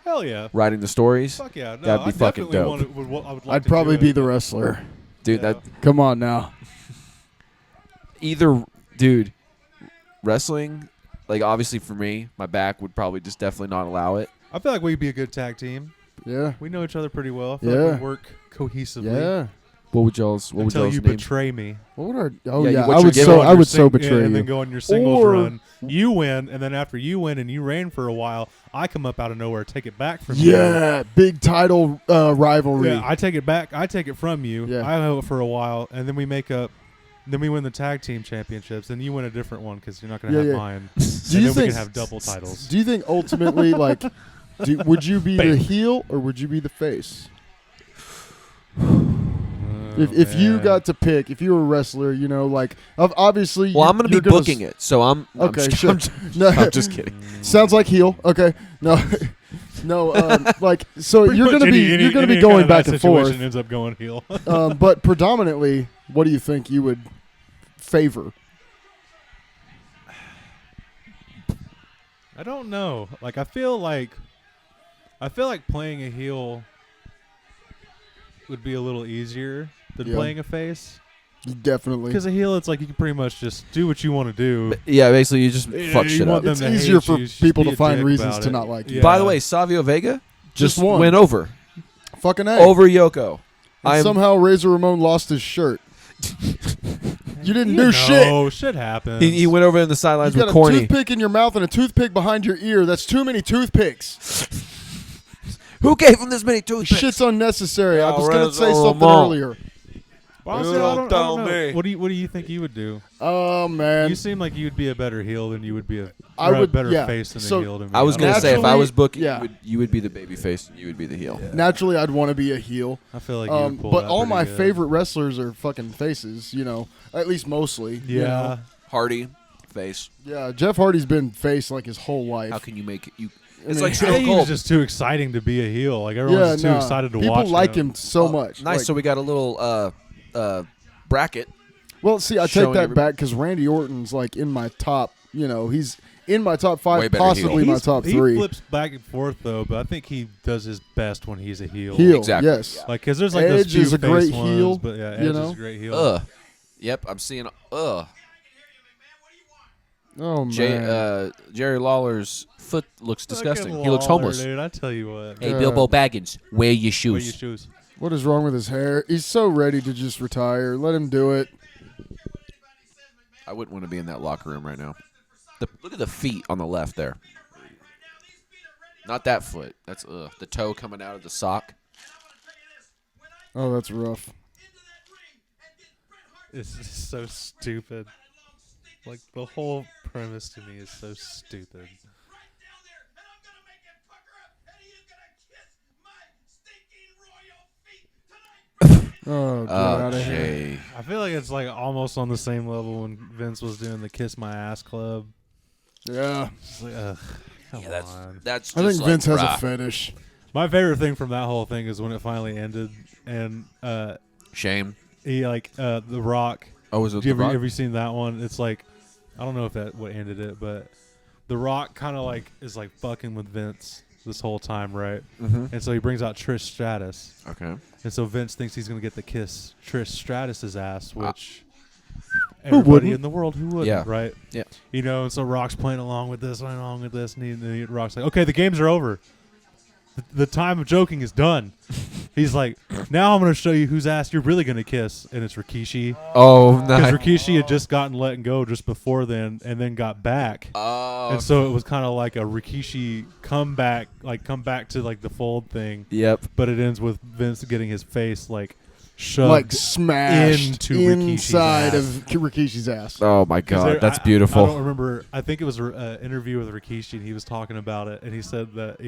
Speaker 1: Hell yeah.
Speaker 2: Writing the stories.
Speaker 1: Fuck yeah. No,
Speaker 2: That'd be
Speaker 1: I
Speaker 2: fucking
Speaker 1: definitely
Speaker 2: dope.
Speaker 1: I would like
Speaker 3: I'd
Speaker 1: to
Speaker 3: probably
Speaker 1: do
Speaker 3: be
Speaker 1: it.
Speaker 3: the wrestler.
Speaker 2: Dude,
Speaker 1: Yeah.
Speaker 2: that
Speaker 3: Come on now.
Speaker 2: either, dude, wrestling, like obviously for me, my back would probably just definitely not allow it.
Speaker 1: I feel like we'd be a good tag team.
Speaker 3: Yeah.
Speaker 1: We know each other pretty well. I feel
Speaker 3: Yeah.
Speaker 1: like we work cohesively.
Speaker 3: Yeah.
Speaker 2: What would y'all's
Speaker 1: Until you
Speaker 2: name?
Speaker 1: betray me.
Speaker 3: What would our? Oh
Speaker 2: Yeah,
Speaker 3: yeah,
Speaker 2: what
Speaker 3: I
Speaker 2: you're
Speaker 3: would
Speaker 2: giving
Speaker 3: so
Speaker 2: on
Speaker 3: I
Speaker 2: your
Speaker 3: would so betray
Speaker 1: and then
Speaker 3: you.
Speaker 1: go on your singles
Speaker 3: Or-
Speaker 1: run. You win, and then after you win and you reign for a while, I come up out of nowhere, take it back from you.
Speaker 3: Yeah, big title rivalry.
Speaker 1: Yeah, I take it back. I take it from you.
Speaker 3: Yeah.
Speaker 1: I have it for a while, and then we make up. Then we win the tag team championships, and you win a different one because you're not going to
Speaker 3: Yeah,
Speaker 1: have
Speaker 3: yeah.
Speaker 1: mine.
Speaker 3: Do
Speaker 1: and
Speaker 3: you
Speaker 1: then we
Speaker 3: think?
Speaker 1: can have double titles.
Speaker 3: Do you think ultimately, like, would you be the
Speaker 1: Bam.
Speaker 3: heel or would you be the face?
Speaker 1: Oh,
Speaker 3: If you
Speaker 1: man.
Speaker 3: got to pick, if you were a wrestler, you know, like obviously.
Speaker 2: Well, I'm gonna be
Speaker 3: you're
Speaker 2: booking it, so I'm
Speaker 3: Okay,
Speaker 2: I'm,
Speaker 3: sure.
Speaker 2: I'm, just,
Speaker 3: No,
Speaker 2: I'm just kidding.
Speaker 3: sounds like heel. Okay, no, no, like so
Speaker 1: Pretty
Speaker 3: you're
Speaker 1: much
Speaker 3: gonna be
Speaker 1: any-
Speaker 3: you're gonna
Speaker 1: any
Speaker 3: be
Speaker 1: kind
Speaker 3: going
Speaker 1: of
Speaker 3: back
Speaker 1: that
Speaker 3: and
Speaker 1: situation
Speaker 3: forth.
Speaker 1: Ends up going heel.
Speaker 3: But predominantly, what do you think you would favor?
Speaker 1: I don't know. Like I feel like playing a heel would be a little easier than
Speaker 3: Yeah.
Speaker 1: playing a face.
Speaker 3: Definitely.
Speaker 1: Because a heel, it's like you can pretty much just do what you want to do.
Speaker 2: Yeah, basically you just
Speaker 1: You
Speaker 2: fuck
Speaker 1: know,
Speaker 2: shit
Speaker 1: you
Speaker 2: up.
Speaker 1: want them
Speaker 3: It's
Speaker 1: to
Speaker 3: easier
Speaker 1: hate
Speaker 3: for
Speaker 1: you, just
Speaker 3: people
Speaker 1: be
Speaker 3: to
Speaker 1: a
Speaker 3: find
Speaker 1: dick
Speaker 3: reasons
Speaker 1: about
Speaker 3: to
Speaker 1: it.
Speaker 3: not like you.
Speaker 1: Yeah.
Speaker 2: By the way, Savio Vega just
Speaker 3: won.
Speaker 2: went over
Speaker 3: Fucking A.
Speaker 2: over Yoko.
Speaker 3: And somehow Razor Ramon lost his shirt. You didn't do
Speaker 1: No,
Speaker 3: shit.
Speaker 1: shit happens.
Speaker 2: He went over in the sidelines
Speaker 3: You
Speaker 2: with
Speaker 3: got a
Speaker 2: Corny.
Speaker 3: toothpick in your mouth and a toothpick behind your ear. That's too many toothpicks.
Speaker 2: Who gave him this many toothpicks?
Speaker 3: Shit's unnecessary. I
Speaker 2: Yeah,
Speaker 3: was gonna say
Speaker 2: Razor
Speaker 3: something
Speaker 2: Ramon.
Speaker 3: earlier.
Speaker 1: Honestly,
Speaker 2: You
Speaker 1: I
Speaker 2: don't
Speaker 1: don't
Speaker 2: tell
Speaker 1: know.
Speaker 2: me.
Speaker 1: What do you think you would do?
Speaker 3: Oh man,
Speaker 1: You seem like you'd be a better heel than you would be
Speaker 3: I
Speaker 1: or a
Speaker 3: would-
Speaker 1: better
Speaker 3: yeah.
Speaker 1: face than
Speaker 3: So,
Speaker 1: a heel to me.
Speaker 2: I was
Speaker 1: don't
Speaker 2: gonna say if I was booking,
Speaker 3: yeah.
Speaker 2: you would be the baby face and you would be the heel.
Speaker 3: naturally I'd want to be a heel.
Speaker 1: I feel like you would pull
Speaker 3: but
Speaker 1: that
Speaker 3: all
Speaker 1: pretty
Speaker 3: my
Speaker 1: good.
Speaker 3: favorite wrestlers are fucking faces. You know, at least mostly. you
Speaker 1: Yeah.
Speaker 3: know.
Speaker 2: Hardy, face.
Speaker 3: Yeah. Jeff Hardy's been face like his whole life.
Speaker 2: How can you make it? You?
Speaker 3: I
Speaker 2: It's
Speaker 3: mean,
Speaker 2: like
Speaker 1: I
Speaker 2: Stone
Speaker 1: think he was
Speaker 2: Cold.
Speaker 1: just too exciting to be a heel. Like
Speaker 3: yeah,
Speaker 1: everyone's too
Speaker 3: nah.
Speaker 1: excited to
Speaker 3: People
Speaker 1: watch
Speaker 3: like him so
Speaker 2: Oh,
Speaker 3: much.
Speaker 2: Nice.
Speaker 3: Like-
Speaker 2: So we got a little bracket.
Speaker 3: well, see, I take
Speaker 2: showing
Speaker 3: that
Speaker 2: everybody-
Speaker 3: back because Randy Orton's like in my top. You know, he's in my top
Speaker 2: Way
Speaker 3: 5,
Speaker 2: better
Speaker 3: possibly
Speaker 2: heel.
Speaker 3: my top
Speaker 1: He
Speaker 3: 3.
Speaker 1: flips back and forth though, but I think he does his best when he's a heel.
Speaker 3: Heel,
Speaker 2: Exactly.
Speaker 3: yes.
Speaker 1: Like, cause there's like those
Speaker 3: Edge
Speaker 1: few
Speaker 3: is a
Speaker 1: face
Speaker 3: great
Speaker 1: ones,
Speaker 3: heel,
Speaker 1: but yeah, Edge
Speaker 3: you
Speaker 1: is
Speaker 3: know?
Speaker 1: a great heel.
Speaker 2: Yep, I'm seeing.
Speaker 3: Oh man.
Speaker 2: Jerry Lawler's foot looks disgusting.
Speaker 1: Fucking
Speaker 2: He looks
Speaker 1: Lawler,
Speaker 2: homeless.
Speaker 1: dude. I tell you what.
Speaker 2: Hey,
Speaker 3: Yeah.
Speaker 2: Bilbo Baggins, wear your shoes.
Speaker 1: Wear your shoes.
Speaker 3: What is wrong with his hair? He's so ready to just retire. Let him do it.
Speaker 2: I wouldn't want to be in that locker room right now. Look at the feet on the left there. Not that foot. That's the toe coming out of the sock.
Speaker 3: Oh, that's rough.
Speaker 1: It's just so stupid. Like the whole premise to me is so stupid.
Speaker 3: Oh, get out of here.
Speaker 2: Jay.
Speaker 1: I feel like it's like almost on the same level when Vince was doing the Kiss My Ass Club.
Speaker 3: Yeah.
Speaker 1: It's like, ugh, come
Speaker 2: Yeah,
Speaker 1: on.
Speaker 2: that's.
Speaker 3: I think
Speaker 2: just
Speaker 3: Vince
Speaker 2: like,
Speaker 3: has
Speaker 2: rah.
Speaker 3: a fetish.
Speaker 1: My favorite thing from that whole thing is when it finally ended and
Speaker 2: Shame.
Speaker 1: he like The Rock.
Speaker 2: Oh, was it
Speaker 1: Have you
Speaker 2: the Rock?
Speaker 1: ever seen that one? It's like I don't know if that what ended it, but The Rock kind of like is like fucking with Vince this whole time, right?
Speaker 2: Mm-hmm.
Speaker 1: And so he brings out Trish Stratus,
Speaker 2: Okay.
Speaker 1: and so Vince thinks he's gonna get the kiss Trish Stratus's ass, which
Speaker 3: Who
Speaker 1: everybody
Speaker 3: wouldn't?
Speaker 1: in the world who wouldn't,
Speaker 2: Yeah.
Speaker 1: right?
Speaker 2: Yeah.
Speaker 1: You know, and so Rock's playing along with this, and Rock's like, okay, the games are over. The time of joking is done. He's like, now I'm going to show you whose ass you're really going to kiss, and it's Rikishi.
Speaker 2: Oh,
Speaker 1: Because
Speaker 2: nice.
Speaker 1: Rikishi had just gotten let go just before then, and then got back.
Speaker 2: Oh.
Speaker 1: And so it was kind of like a Rikishi comeback, like come back to like the fold thing.
Speaker 2: Yep.
Speaker 1: But it ends with Vince getting his face like shoved.
Speaker 3: Like smashed
Speaker 1: into Rikishi's
Speaker 3: inside
Speaker 1: ass.
Speaker 3: of Rikishi's ass.
Speaker 2: Oh my
Speaker 1: 'Cause
Speaker 2: God,
Speaker 1: there-
Speaker 2: that's
Speaker 1: I
Speaker 2: beautiful.
Speaker 1: don't remember. I think it was an interview with Rikishi, and he was talking about it, and he said that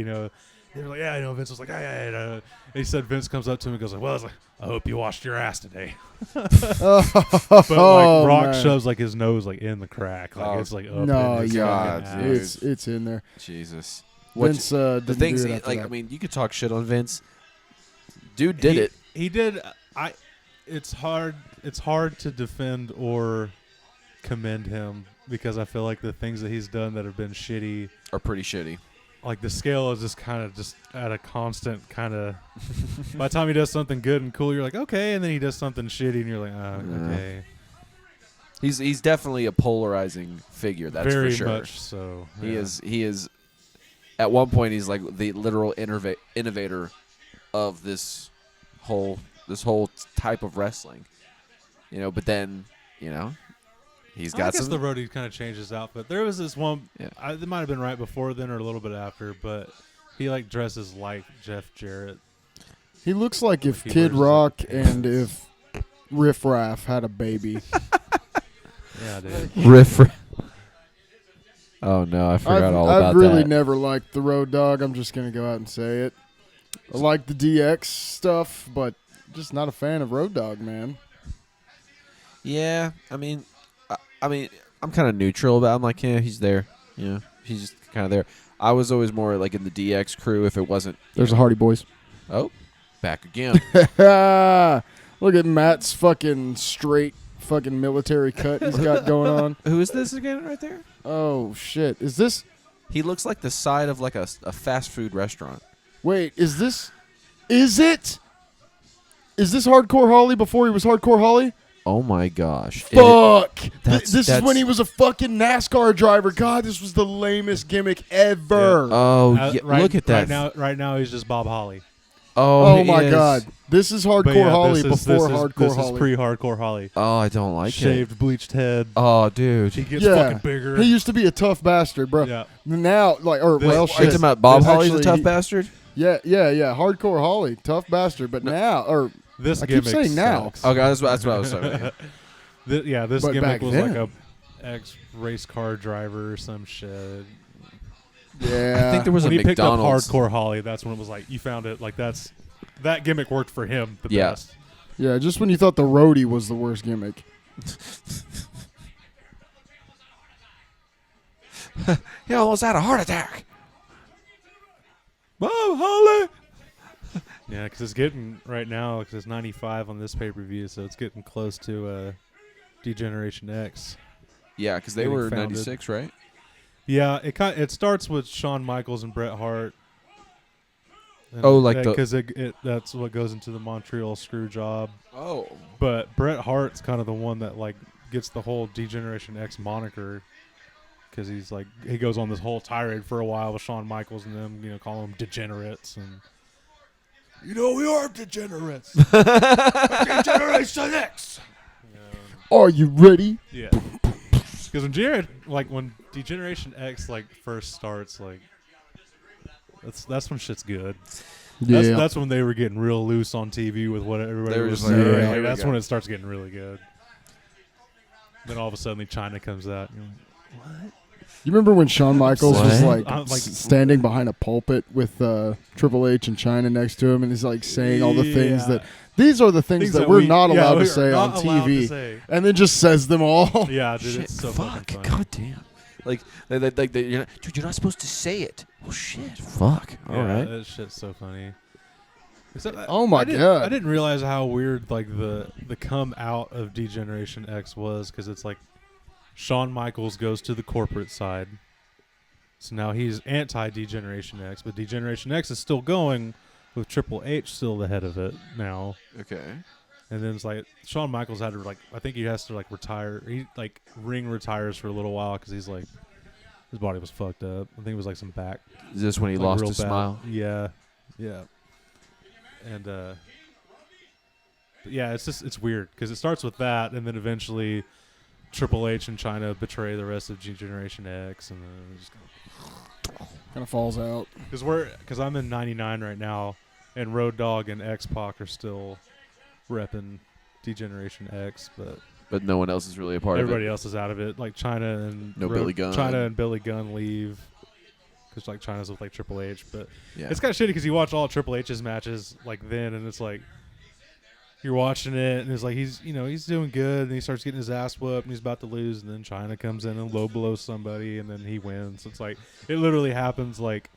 Speaker 1: They were like, yeah, Vince was like, yeah. He said Vince comes up to him and goes like, well, I hope you washed your ass today. But like Rock
Speaker 3: man.
Speaker 1: shoves like his nose like in the crack, like it's like up
Speaker 3: No,
Speaker 1: in his
Speaker 2: God,
Speaker 1: fucking
Speaker 2: dude.
Speaker 1: ass.
Speaker 3: it's in there.
Speaker 2: Jesus.
Speaker 3: Vince
Speaker 2: the
Speaker 3: didn't
Speaker 2: things,
Speaker 3: do it after
Speaker 2: like,
Speaker 3: that.
Speaker 2: I mean, you could talk shit on Vince. Dude did it.
Speaker 1: He did. It's hard to defend or commend him because I feel like the things that he's done that have been shitty
Speaker 2: Are pretty shitty.
Speaker 1: like the scale is just kind of just at a constant kind of. By the time he does something good and cool, you're like okay, and then he does something shitty, and you're like, oh, okay.
Speaker 2: He's definitely a polarizing figure. That's
Speaker 1: Very
Speaker 2: for sure.
Speaker 1: much so. Yeah.
Speaker 2: He is. At one point, he's like the literal innovator of this whole type of wrestling. You know, but then he's got
Speaker 1: I guess
Speaker 2: some.
Speaker 1: the Roadie kind of changed his outfit. There was this one.
Speaker 2: Yeah.
Speaker 1: It might have been right before then or a little bit after, but he like dresses like Jeff Jarrett.
Speaker 3: He looks like if
Speaker 1: He
Speaker 3: Kid
Speaker 1: wears,
Speaker 3: Rock
Speaker 1: like,
Speaker 3: and if Riff Raff had a baby.
Speaker 1: Yeah, dude.
Speaker 2: Riff. Oh no, I forgot all about
Speaker 3: I've really
Speaker 2: that.
Speaker 3: never liked the Road Dogg. I'm just gonna go out and say it. I like the DX stuff, but just not a fan of Road Dogg, man.
Speaker 2: Yeah, I mean, I'm kind of neutral about. I'm like, yeah, he's there. Yeah, he's just kind of there. I was always more like in the DX crew. If it wasn't,
Speaker 3: There's the Hardy Boys.
Speaker 2: oh, back again.
Speaker 3: Look at Matt's fucking straight fucking military cut he's got going on.
Speaker 2: Who is this again, right there?
Speaker 3: Oh shit! Is this?
Speaker 2: He looks like the side of like a fast food restaurant.
Speaker 3: Wait, is this? Is it? Is this Hardcore Holly before he was Hardcore Holly?
Speaker 2: Oh my gosh!
Speaker 3: Fuck!
Speaker 2: That's-
Speaker 3: This is
Speaker 2: that's-
Speaker 3: when he was a fucking NASCAR driver. God, this was the lamest gimmick ever.
Speaker 2: Oh, yeah, look at that!
Speaker 1: Right now he's just Bob Holly.
Speaker 2: Oh,
Speaker 3: Oh
Speaker 2: he
Speaker 3: my
Speaker 2: is.
Speaker 3: God! This is
Speaker 1: But
Speaker 3: Hardcore
Speaker 1: yeah,
Speaker 3: Holly
Speaker 1: this is
Speaker 3: Hardcore
Speaker 1: this
Speaker 3: Holly.
Speaker 1: is pre-hardcore Holly.
Speaker 2: Oh, I don't like it.
Speaker 1: Shaved, bleached head.
Speaker 2: Oh, dude.
Speaker 1: He gets
Speaker 3: Yeah.
Speaker 1: fucking bigger.
Speaker 3: He used to be a tough bastard, bro.
Speaker 1: Yeah.
Speaker 3: Now, like, or
Speaker 1: This-
Speaker 3: well,
Speaker 1: Are
Speaker 2: Are you
Speaker 3: shit.
Speaker 2: talking about Bob
Speaker 3: This
Speaker 2: Holly's a
Speaker 3: actually-
Speaker 2: tough bastard?
Speaker 3: Yeah. Hardcore Holly, tough bastard. But now, or
Speaker 1: This
Speaker 3: I keep
Speaker 1: gimmick
Speaker 3: saying now.
Speaker 1: sucks.
Speaker 2: Okay, that's what I was saying.
Speaker 1: This
Speaker 3: But
Speaker 1: gimmick
Speaker 3: back
Speaker 1: was
Speaker 3: then-
Speaker 1: like a ex-race car driver or some shit.
Speaker 3: yeah,
Speaker 2: I think there was
Speaker 1: When
Speaker 2: a
Speaker 1: he picked up
Speaker 2: McDonald's.
Speaker 1: hardcore Holly, that's when it was like you found it. Like that gimmick worked for him the
Speaker 2: Yeah.
Speaker 1: best.
Speaker 3: yeah. Just when you thought the Roadie was the worst gimmick.
Speaker 2: He almost had a heart attack.
Speaker 1: Bob Holly. Yeah, because it's getting right now because it's 95 on this pay-per-view, so it's getting close to Degeneration X.
Speaker 2: Yeah, because they
Speaker 1: Getting
Speaker 2: were
Speaker 1: founded.
Speaker 2: 96, right?
Speaker 1: Yeah, it starts with Shawn Michaels and Bret Hart.
Speaker 2: Oh, like the-
Speaker 1: because that's what goes into the Montreal screw job.
Speaker 2: Oh.
Speaker 1: But Bret Hart's kind of the one that like gets the whole Degeneration X moniker because he's like he goes on this whole tirade for a while with Shawn Michaels and them, call them degenerates and we are degenerates. Degeneration X.
Speaker 3: Are you ready?
Speaker 1: Yeah. Because when Degeneration X like first starts, like that's when shit's good.
Speaker 3: Yeah.
Speaker 1: That's when they were getting real loose on TV with what everybody
Speaker 2: They were
Speaker 1: was
Speaker 2: just like,
Speaker 1: saying.
Speaker 3: all right,
Speaker 1: Like,
Speaker 2: here we
Speaker 1: that's
Speaker 2: go.
Speaker 1: when it starts getting really good. Then all of a sudden, China comes out. And you're like,
Speaker 3: You remember when Shawn Michaels was
Speaker 2: What?
Speaker 3: like, standing behind a pulpit with Triple H and China next to him, and he's like saying all the things
Speaker 1: Yeah.
Speaker 3: that these are the things that we're not allowed to say on TV, and then just says them all.
Speaker 1: Yeah, dude,
Speaker 2: Shit,
Speaker 1: it's so
Speaker 2: fuck.
Speaker 1: fucking funny.
Speaker 2: God damn. Like dude, you're not supposed to say it. Oh, shit. Fuck. All
Speaker 1: Yeah,
Speaker 2: right.
Speaker 1: that shit's so funny. Except
Speaker 3: Oh my God.
Speaker 1: I didn't realize how weird like the come out of Degeneration X was because it's like Shawn Michaels goes to the corporate side, so now he's anti-Degeneration X, but Degeneration X is still going with Triple H still the head of it now.
Speaker 2: Okay.
Speaker 1: And then it's like Shawn Michaels had to I think he has to retire. He Ring retires for a little while because he's like his body was fucked up. I think it was some back.
Speaker 2: Is this when he
Speaker 1: like,
Speaker 2: lost
Speaker 1: real
Speaker 2: his
Speaker 1: bad.
Speaker 2: smile?
Speaker 1: Yeah. And but yeah, it's weird because it starts with that, and then eventually Triple H and China betray the rest of Generation X, and then it just
Speaker 3: Kind of falls out.
Speaker 1: because I'm in '99 right now, and Road Dogg and X Pac are still repping Degeneration X, but
Speaker 2: But no one else is really a part
Speaker 1: everybody
Speaker 2: of it.
Speaker 1: else is out of it. Like China and
Speaker 2: No Billy Gunn.
Speaker 1: China and Billy Gunn leave. because like China's with like Triple H, but
Speaker 2: Yeah.
Speaker 1: it's kind of shitty because you watch all Triple H's matches like then, and it's like you're watching it, and it's like he's doing good, and he starts getting his ass whooped, and he's about to lose, and then China comes in and low blows somebody, and then he wins. It's like it literally happens like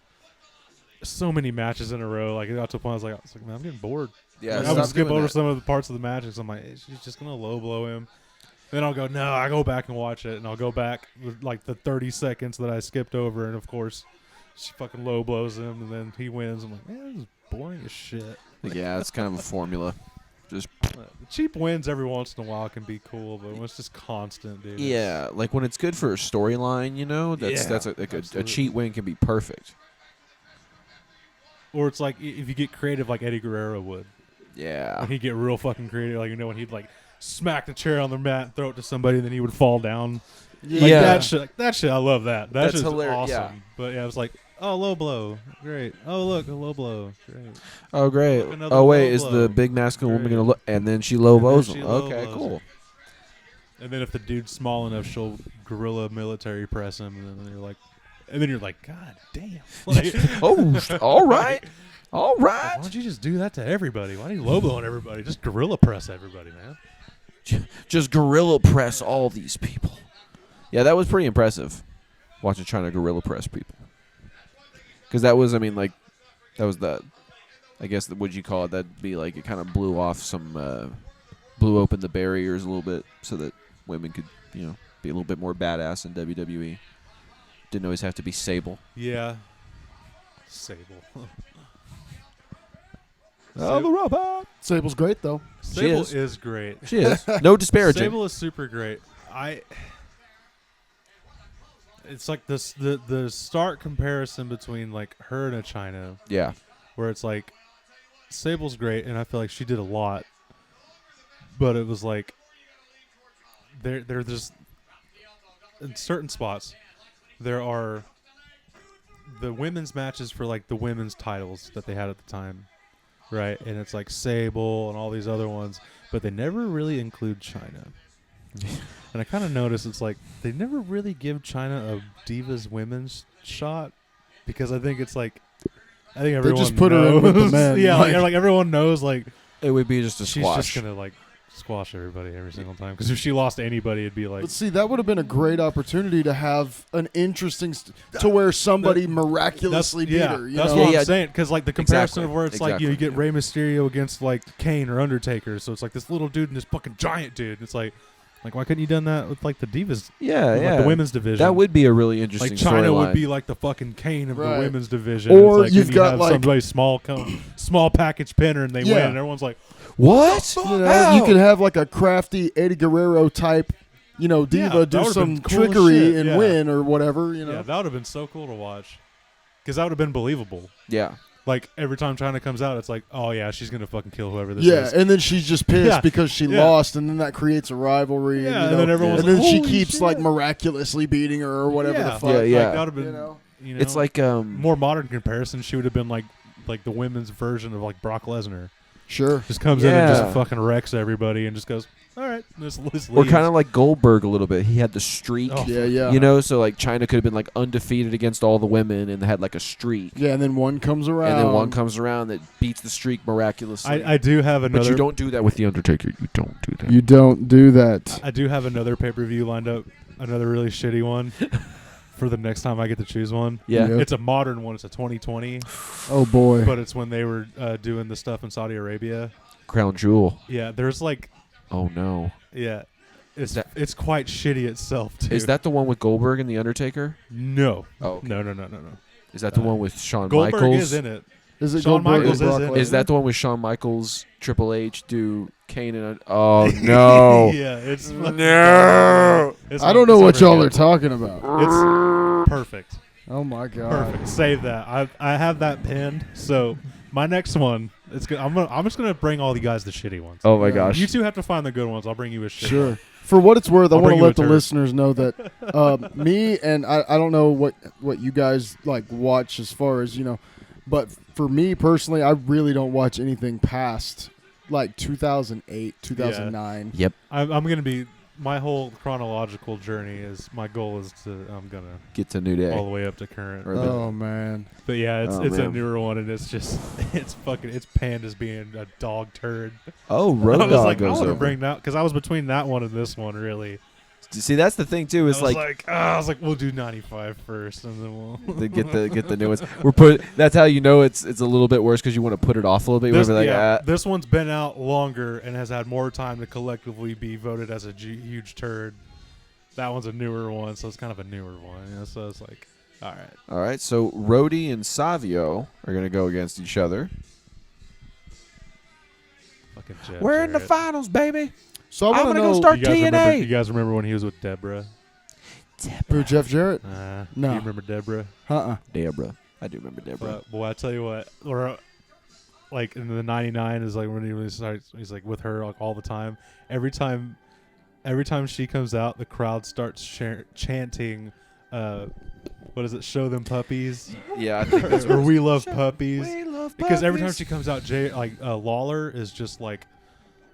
Speaker 1: so many matches in a row. Like it got to a point I was like, man, I'm getting bored.
Speaker 2: Yeah,
Speaker 1: Like, I would skip over some of the parts of the match because I'm like, she's just gonna low blow him. Then I'll go, no, I go back and watch it, and I'll go back with like the 30 seconds that I skipped over, and of course, she fucking low blows him, and then he wins. I'm like, man, this is boring as shit.
Speaker 2: Yeah, it's kind of a formula. Just
Speaker 1: Cheap wins every once in a while can be cool, but when it's just constant, dude.
Speaker 2: yeah, like when it's good for a storyline, that's a cheat win can be perfect.
Speaker 1: Or it's like if you get creative like Eddie Guerrero would.
Speaker 2: Yeah.
Speaker 1: When he'd get real fucking creative, like when he'd like smack the chair on the mat and throw it to somebody, and then he would fall down.
Speaker 2: Yeah.
Speaker 1: That shit, I love that. That's shit's
Speaker 2: hilarious.
Speaker 1: awesome.
Speaker 2: Yeah.
Speaker 1: But yeah, it was like, oh, low blow, great. Oh, look, a low blow, great.
Speaker 2: Oh, great.
Speaker 1: Look, another
Speaker 2: Oh, wait,
Speaker 1: low
Speaker 2: is
Speaker 1: blow.
Speaker 2: the big masculine woman
Speaker 1: Great.
Speaker 2: going to look? And then she low blows
Speaker 1: she
Speaker 2: him.
Speaker 1: low
Speaker 2: Okay,
Speaker 1: blows
Speaker 2: cool.
Speaker 1: him. And then if the dude's small enough, she'll gorilla military press him, and then you're like, God damn. Like,
Speaker 2: Oh, all right. All
Speaker 1: why
Speaker 2: right.
Speaker 1: don't you just do that to everybody? Why do you low blow on everybody? Just gorilla press everybody, man.
Speaker 2: Just gorilla press all these people. Yeah, that was pretty impressive, watching China gorilla press people. Because that was, I guess, would you call it? That'd be like it kind of blew open the barriers a little bit so that women could, be a little bit more badass in WWE. Didn't always have to be Sable.
Speaker 1: Yeah. Sable.
Speaker 2: Oh, the robot.
Speaker 3: Sable's great though.
Speaker 1: Sable
Speaker 2: is.
Speaker 1: is great.
Speaker 2: She is. No disparaging.
Speaker 1: Sable is super great. It's like this the stark comparison between like her and a China,
Speaker 2: Yeah.
Speaker 1: where it's like Sable's great, and I feel like she did a lot, but it was like they're just in certain spots there are the women's matches for like the women's titles that they had at the time, right? And it's like Sable and all these other ones, but they never really include China. And I kind of noticed it's like they never really give China a Divas women's shot, because I think it's like everyone
Speaker 3: just put
Speaker 1: knows.
Speaker 3: her in with the men.
Speaker 1: Yeah,
Speaker 3: like,
Speaker 1: like everyone knows like
Speaker 2: It would be just a
Speaker 1: she's
Speaker 2: squash.
Speaker 1: just gonna like squash everybody every single time, because if she lost to anybody, it'd be like,
Speaker 3: but see, that would have been a great opportunity to have an interesting to where somebody miraculously beat her.
Speaker 1: That's
Speaker 3: know?
Speaker 1: what I'm saying, because like the comparison
Speaker 2: Exactly.
Speaker 1: of where it's like you get Rey Mysterio against like Kane or Undertaker, so it's like this little dude and this fucking giant dude. It's like why couldn't you done that with like the Divas?
Speaker 2: Yeah,
Speaker 1: with,
Speaker 2: yeah.
Speaker 1: like the women's division.
Speaker 2: That would be a really interesting
Speaker 1: like China would
Speaker 2: storyline.
Speaker 1: be like the fucking Kane of
Speaker 3: Right.
Speaker 1: the women's division.
Speaker 3: Or
Speaker 1: it's like,
Speaker 3: you've
Speaker 1: then you
Speaker 3: got,
Speaker 1: have
Speaker 3: like-
Speaker 1: somebody small package pinner, and they win,
Speaker 3: Yeah.
Speaker 1: and everyone's like,
Speaker 2: What?
Speaker 3: You know,
Speaker 2: How?
Speaker 3: you could have like a crafty Eddie Guerrero type, diva
Speaker 1: Yeah, that
Speaker 3: do
Speaker 1: would've
Speaker 3: some
Speaker 1: been cool as
Speaker 3: trickery
Speaker 1: shit,
Speaker 3: and
Speaker 1: yeah.
Speaker 3: win or whatever.
Speaker 1: yeah, that would have been so cool to watch, because that would have been believable.
Speaker 2: Yeah.
Speaker 1: Like every time China comes out, it's like, oh yeah, she's gonna fucking kill whoever this
Speaker 3: Yeah,
Speaker 1: is.
Speaker 3: and then she's just pissed
Speaker 1: Yeah,
Speaker 3: because she
Speaker 1: yeah.
Speaker 3: lost, and then that creates a rivalry.
Speaker 1: Yeah,
Speaker 3: and,
Speaker 1: and then everyone's
Speaker 3: and then
Speaker 1: like,
Speaker 3: she
Speaker 1: "Holy
Speaker 3: keeps
Speaker 1: shit."
Speaker 3: like miraculously beating her or whatever the fuck.
Speaker 2: Yeah, yeah.
Speaker 1: Like, that would have been,
Speaker 3: You know?
Speaker 2: It's like
Speaker 1: more modern comparison. She would have been like the women's version of like Brock Lesnar.
Speaker 3: Sure.
Speaker 1: Just comes in and
Speaker 2: Yeah.
Speaker 1: just fucking wrecks everybody and just goes, all right, this
Speaker 2: or kind of like Goldberg a little bit. He had the streak.
Speaker 1: Oh.
Speaker 3: Yeah.
Speaker 2: So like China could have been like undefeated against all the women and had like a streak.
Speaker 3: Yeah, and then one comes around.
Speaker 2: And then one comes around that beats the streak miraculously.
Speaker 1: I do have another.
Speaker 2: But you don't do that with the Undertaker. You don't do that.
Speaker 3: You don't do that.
Speaker 1: I do have another pay-per-view lined up, another really shitty one for the next time I get to choose one.
Speaker 2: Yeah.
Speaker 3: Yep.
Speaker 1: It's a modern one. It's a 2020,
Speaker 3: Oh boy.
Speaker 1: but it's when they were doing the stuff in Saudi Arabia.
Speaker 2: Crown Jewel.
Speaker 1: Yeah, there's like,
Speaker 2: Oh no.
Speaker 1: yeah, it's quite shitty itself too.
Speaker 2: Is that the one with Goldberg and the Undertaker?
Speaker 1: No.
Speaker 2: Oh, okay.
Speaker 1: No.
Speaker 2: Is that the one with Shawn
Speaker 1: Goldberg
Speaker 2: Michaels?
Speaker 1: is in it.
Speaker 3: Is it
Speaker 1: Shawn
Speaker 3: Goldberg
Speaker 1: Michaels
Speaker 3: and
Speaker 1: is
Speaker 3: Brock
Speaker 1: in it.
Speaker 3: Lesnar?
Speaker 2: Is that the one with Shawn Michaels, Triple H, do Kane and... Oh, no.
Speaker 1: Yeah, it's
Speaker 2: No.
Speaker 1: It's
Speaker 3: I don't know what y'all are
Speaker 1: it's
Speaker 3: talking about.
Speaker 1: perfect.
Speaker 3: Oh my god.
Speaker 1: Perfect. Save that. I have that pinned. So my next one, it's good. I'm just gonna bring all the guys the shitty ones.
Speaker 2: Oh, my
Speaker 3: Yeah.
Speaker 2: gosh.
Speaker 1: You two have to find the good ones. I'll bring you a shit.
Speaker 3: Sure. For what it's worth, I
Speaker 1: I'll
Speaker 3: want
Speaker 1: bring
Speaker 3: to
Speaker 1: you
Speaker 3: let
Speaker 1: a
Speaker 3: the
Speaker 1: turd.
Speaker 3: listeners know that me and I don't know what you guys like watch as far as, but for me personally, I really don't watch anything past like 2008, 2009.
Speaker 2: Yep.
Speaker 1: I'm gonna be my whole chronological journey is my goal is to I'm gonna
Speaker 2: Get to New Day.
Speaker 1: all the way up to current.
Speaker 2: Or
Speaker 3: Oh man.
Speaker 1: But yeah, it's
Speaker 2: Oh,
Speaker 1: a
Speaker 2: man.
Speaker 1: newer one, and it's just it's panned as being a dog turd.
Speaker 2: Oh, Road
Speaker 1: I was
Speaker 2: Dogg
Speaker 1: like, I
Speaker 2: goes
Speaker 1: want to
Speaker 2: over.
Speaker 1: bring that because I was between that one and this one really.
Speaker 2: See, that's the thing too. Is
Speaker 1: I was like, we'll do 95 first, and then we'll
Speaker 2: to get the new ones. That's how you know it's a little bit worse because you want to put it off a little bit. You
Speaker 1: This,
Speaker 2: wanna be like,
Speaker 1: this one's been out longer and has had more time to collectively be voted as a huge turd. That one's a newer one, so it's kind of a newer one. You know? So it's like, all right.
Speaker 2: all right. So Roadie and Savio are gonna go against each other.
Speaker 1: Fucking Jeff
Speaker 2: We're in the
Speaker 1: Jarrett.
Speaker 2: finals, baby.
Speaker 3: So I
Speaker 2: I'm
Speaker 3: want to
Speaker 2: gonna go
Speaker 3: know
Speaker 2: start
Speaker 1: You guys, remember,
Speaker 2: TNA.
Speaker 1: you guys remember when he was with Deborah?
Speaker 3: who Jeff Jarrett?
Speaker 1: Do
Speaker 3: No.
Speaker 1: you remember Deborah?
Speaker 2: Deborah. I do remember Deborah.
Speaker 1: But, boy, I tell you what, or like in the '99 is like when he really starts. He's like with her like all the time. Every time she comes out, the crowd starts chanting. What is it? Show them puppies,
Speaker 2: Yeah, I think that's
Speaker 1: or we love puppies.
Speaker 2: We love
Speaker 1: Because every time
Speaker 2: puppies.
Speaker 1: she comes out, Lawler is just like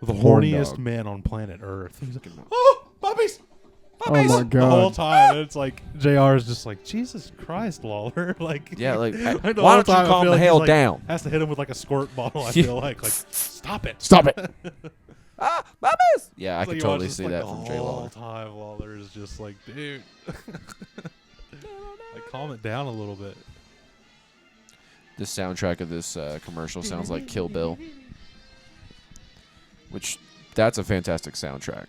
Speaker 1: the
Speaker 3: Horn
Speaker 1: horniest
Speaker 3: dog.
Speaker 1: man on planet Earth. He's like, oh, puppies.
Speaker 3: Oh my
Speaker 1: The whole
Speaker 3: god.
Speaker 1: time, it's like JR is just like, Jesus Christ, Lawler. Like,
Speaker 2: Yeah, like,
Speaker 1: the
Speaker 2: why
Speaker 1: whole
Speaker 2: don't you
Speaker 1: time I
Speaker 2: calm
Speaker 1: feel
Speaker 2: the
Speaker 1: like
Speaker 2: hell
Speaker 1: he's, like,
Speaker 2: down?
Speaker 1: Has to hit him with like a squirt bottle. I
Speaker 2: Yeah.
Speaker 1: feel like stop it.
Speaker 3: Stop it.
Speaker 2: Puppies. Yeah, I
Speaker 1: It's
Speaker 2: can
Speaker 1: like you
Speaker 2: totally
Speaker 1: watch
Speaker 2: see
Speaker 1: this,
Speaker 2: that
Speaker 1: like,
Speaker 2: from
Speaker 1: the
Speaker 2: Jay
Speaker 1: whole
Speaker 2: Lawler.
Speaker 1: time Lawler is just like, dude, like calm it down a little bit.
Speaker 2: The soundtrack of this commercial sounds like Kill Bill, which that's a fantastic soundtrack.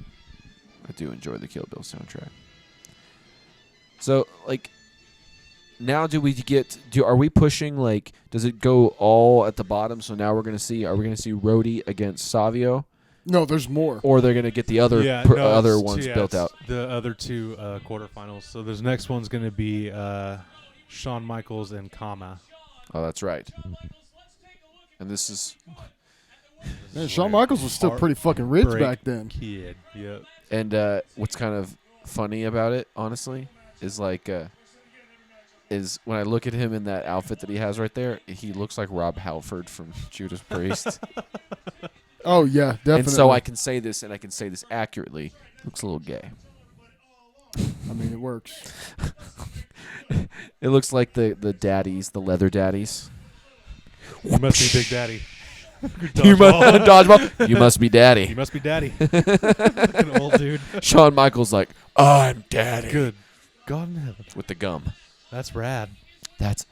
Speaker 2: I do enjoy the Kill Bill soundtrack. So, like, now are we pushing, like, does it go all at the bottom? So now are we going to see Roadie against Savio?
Speaker 3: No, there's more.
Speaker 2: Or they're going to get the other other
Speaker 1: it's
Speaker 2: ones
Speaker 1: two-
Speaker 2: built
Speaker 1: it's
Speaker 2: out?
Speaker 1: The other two quarterfinals. So this next one's going to be Shawn Michaels and Kama.
Speaker 2: Oh, that's right. And this is...
Speaker 3: Man, Shawn Michaels was still pretty fucking rich back then.
Speaker 1: Kid, yep.
Speaker 2: And what's kind of funny about it, honestly, is like... is when I look at him in that outfit that he has right there, he looks like Rob Halford from Judas Priest.
Speaker 3: Oh yeah, definitely.
Speaker 2: And so I can say this, and I can say this accurately. Looks a little gay.
Speaker 3: I mean, it works.
Speaker 2: It looks like the daddies, the leather daddies.
Speaker 1: You must be Big Daddy.
Speaker 2: You must dodgeball. You must be
Speaker 1: You
Speaker 2: daddy.
Speaker 1: must be Daddy. An old dude.
Speaker 2: Shawn Michaels like, I'm daddy.
Speaker 1: Good. God in heaven.
Speaker 2: With the gum.
Speaker 1: That's rad.
Speaker 2: That's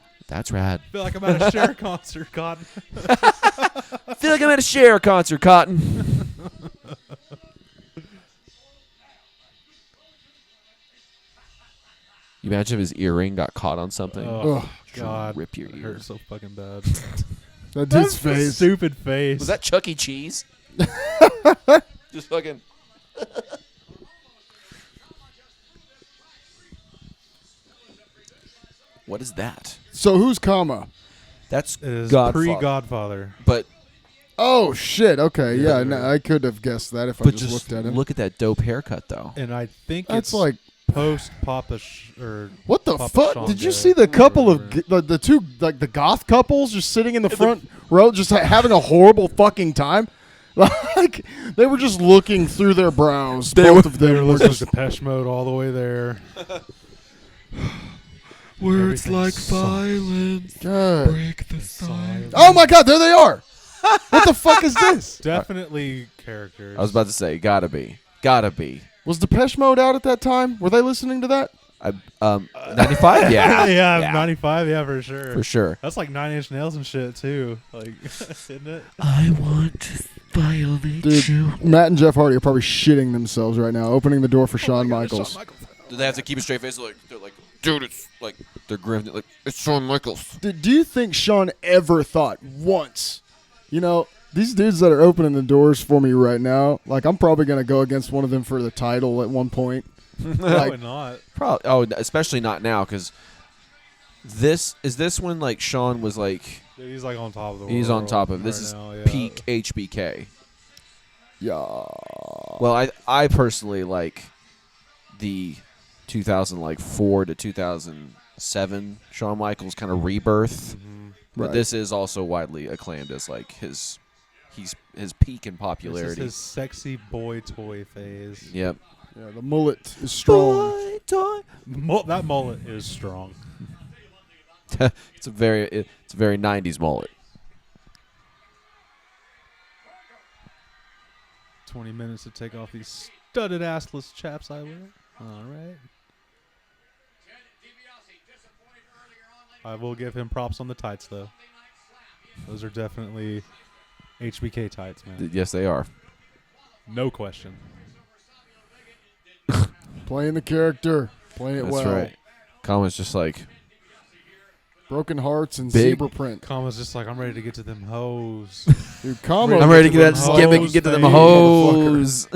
Speaker 2: rad.
Speaker 1: I feel like I'm at a Cher concert, God.
Speaker 2: I feel like I'm at a Cher concert, Cotton. You imagine if his earring got caught on something?
Speaker 1: Oh,
Speaker 3: Ugh,
Speaker 1: God.
Speaker 2: Rip your
Speaker 1: It
Speaker 2: ear.
Speaker 1: hurts so fucking bad.
Speaker 3: that dude's face.
Speaker 1: Stupid face.
Speaker 2: Was that Chuck E. Cheese? Just fucking. What is that?
Speaker 3: So who's Kama?
Speaker 2: That's
Speaker 1: It is
Speaker 2: Godfather.
Speaker 1: pre-Godfather.
Speaker 2: But
Speaker 3: Oh shit. Okay,
Speaker 1: Yeah.
Speaker 3: yeah. No, I could have guessed that if I
Speaker 2: but
Speaker 3: just looked at him.
Speaker 2: look at that dope haircut though.
Speaker 1: And I think
Speaker 3: That's
Speaker 1: it's
Speaker 3: like
Speaker 1: post Papa or
Speaker 3: what the
Speaker 1: Papa
Speaker 3: fuck?
Speaker 1: Shango.
Speaker 3: Did you see the couple of
Speaker 1: Whatever.
Speaker 3: the two like the goth couples just sitting in the front row, just having a horrible fucking time? Like they were just looking through their brows. Both of
Speaker 1: They
Speaker 3: them
Speaker 1: were
Speaker 3: were
Speaker 1: listening
Speaker 3: just
Speaker 1: to Depeche Mode all the way there.
Speaker 2: Words
Speaker 1: Everything
Speaker 2: like
Speaker 1: sucks.
Speaker 2: violence
Speaker 3: God.
Speaker 2: break the silence.
Speaker 3: Oh my god, there they are. What the fuck is this?
Speaker 1: Definitely characters.
Speaker 2: I was about to say, gotta be.
Speaker 3: Was Depeche Mode out at that time? Were they listening to that?
Speaker 2: 95? Yeah.
Speaker 1: yeah, 95, yeah, for sure.
Speaker 2: For sure.
Speaker 1: That's like 9 Inch Nails and shit, too. Like, isn't it?
Speaker 2: I want to violate
Speaker 3: Dude, Matt and Jeff Hardy are probably shitting themselves right now, opening the door for Shawn Michaels.
Speaker 2: Do they have to keep a straight face? They're like, dude, it's like, they're grim. Like, it's Shawn Michaels.
Speaker 3: Do you think Shawn ever thought once, these dudes that are opening the doors for me right now, like I'm probably going to go against one of them for the title at one point.
Speaker 1: Probably not.
Speaker 2: Probably. Oh, especially not now, because this when like Shawn was like
Speaker 1: Dude, he's like on top of the world.
Speaker 2: he's on top of this
Speaker 1: right
Speaker 2: is
Speaker 1: now, yeah.
Speaker 2: peak HBK.
Speaker 3: Yeah.
Speaker 2: Well, I personally like the 2004 to 2007 Shawn Michaels kind of rebirth, but
Speaker 3: Right.
Speaker 2: this is also widely acclaimed as like his peak in
Speaker 1: This is
Speaker 2: popularity.
Speaker 1: his sexy boy toy phase.
Speaker 2: Yep.
Speaker 3: Yeah, the mullet is strong.
Speaker 1: That mullet is strong.
Speaker 2: It's a very 90s mullet.
Speaker 1: 20 minutes to take off these studded assless chaps I wear. All right. I will give him props on the tights, though. Those are definitely HBK tights, man.
Speaker 2: Yes, they are.
Speaker 1: No question.
Speaker 3: Playing the character. Playing it
Speaker 2: That's
Speaker 3: well.
Speaker 2: right. Kama's just like
Speaker 3: Broken hearts and
Speaker 2: Big.
Speaker 3: zebra print.
Speaker 1: Kama's just like, I'm ready to get to them hoes.
Speaker 3: Dude, Kama.
Speaker 2: I'm ready to get that
Speaker 1: them
Speaker 2: gimmick and
Speaker 1: hoes,
Speaker 2: get to them
Speaker 1: baby.
Speaker 2: hoes.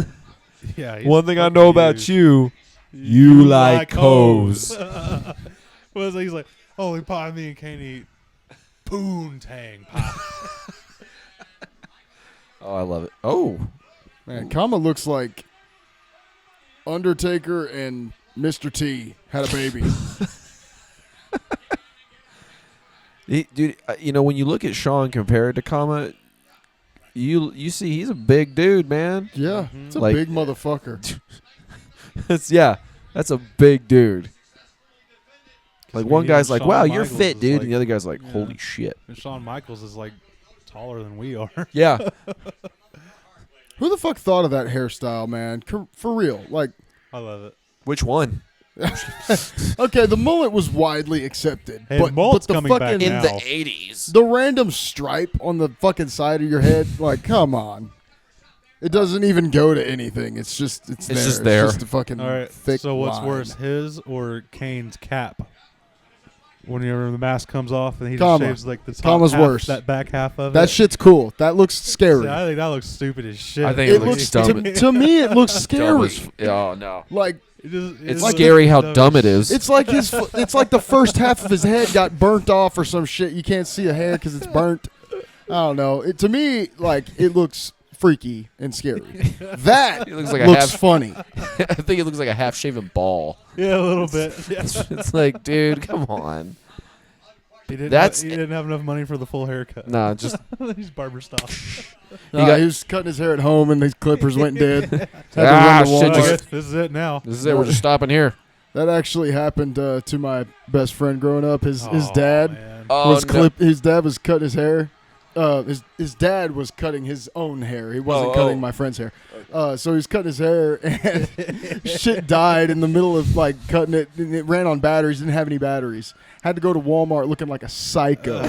Speaker 1: Yeah. he's
Speaker 2: One thing I
Speaker 1: fucking
Speaker 2: know about
Speaker 1: huge.
Speaker 2: you, you like hoes.
Speaker 1: What is it? He's like, only pie me and Kane eat poontang pie.
Speaker 2: Oh, I love it. Oh,
Speaker 3: Man, Kama looks like Undertaker and Mr. T had a baby.
Speaker 2: Dude, when you look at Shawn compared to Kama, you see he's a big dude, man.
Speaker 3: Yeah,
Speaker 1: Mhm.
Speaker 3: it's a
Speaker 2: Like-
Speaker 3: big motherfucker.
Speaker 2: That's a big dude. Like one
Speaker 1: Me
Speaker 2: guy's
Speaker 1: and
Speaker 2: like,
Speaker 1: Shawn
Speaker 2: "Wow, you're
Speaker 1: Michaels
Speaker 2: fit,
Speaker 1: is
Speaker 2: dude,"
Speaker 1: like-
Speaker 2: and the other guy's like,
Speaker 1: Yeah.
Speaker 2: "Holy shit."
Speaker 1: And Shawn Michaels is like taller than we are.
Speaker 2: Yeah.
Speaker 3: Who the fuck thought of that hairstyle, man? For real. Like,
Speaker 1: I love it.
Speaker 2: Which one?
Speaker 3: okay, the mullet was widely accepted.
Speaker 1: Hey,
Speaker 3: but
Speaker 1: mullet's
Speaker 3: the
Speaker 1: coming back
Speaker 3: fucking,
Speaker 1: now.
Speaker 2: In the 80s.
Speaker 3: the random stripe on the fucking side of your head, like, come on. It doesn't even go to anything. It's just there.
Speaker 2: just there.
Speaker 3: It's just a fucking
Speaker 1: All right.
Speaker 3: thick
Speaker 1: So what's
Speaker 3: line.
Speaker 1: worse, his or Kane's cap? Whenever the mask comes off and he
Speaker 3: Kama.
Speaker 1: just shaves like the top
Speaker 3: Kama's
Speaker 1: half,
Speaker 3: worse.
Speaker 1: that back half of
Speaker 3: That
Speaker 1: it.
Speaker 3: shit's cool. That looks scary.
Speaker 1: See, I think that looks stupid as shit.
Speaker 2: I think
Speaker 3: It
Speaker 2: it looks
Speaker 3: looks
Speaker 2: dumb.
Speaker 3: to me. It looks scary.
Speaker 2: Oh no.
Speaker 3: Like
Speaker 2: It's scary how dumb it is.
Speaker 3: it's like it's like the first half of his head got burnt off or some shit. You can't see a hair because it's burnt. I don't know. To me, like it looks freaky and scary. That
Speaker 2: It looks like a
Speaker 3: looks
Speaker 2: half.
Speaker 3: funny.
Speaker 2: I think it looks like a half-shaven ball.
Speaker 1: Yeah, a little bit. Yeah.
Speaker 2: It's like, dude, come on.
Speaker 1: He didn't
Speaker 2: That's-
Speaker 1: he didn't have enough money for the full haircut.
Speaker 2: Nah, just
Speaker 1: He's barber style.
Speaker 2: got-
Speaker 3: He was cutting his hair at home and these clippers went dead. Had to
Speaker 2: Ah,
Speaker 3: run to
Speaker 2: shit,
Speaker 1: I
Speaker 3: Walmart.
Speaker 1: guess this is it now.
Speaker 2: this is it. We're just stopping here.
Speaker 3: That actually happened to my best friend growing up. His
Speaker 1: Oh,
Speaker 3: dad
Speaker 1: man.
Speaker 2: Oh,
Speaker 3: was
Speaker 2: no.
Speaker 3: his dad was cutting his hair. His dad was cutting his own hair. He wasn't cutting my friend's hair. So he was cutting his hair and shit died in the middle of like cutting it. And it ran on batteries. Didn't have any batteries. Had to go to Walmart looking like a psycho.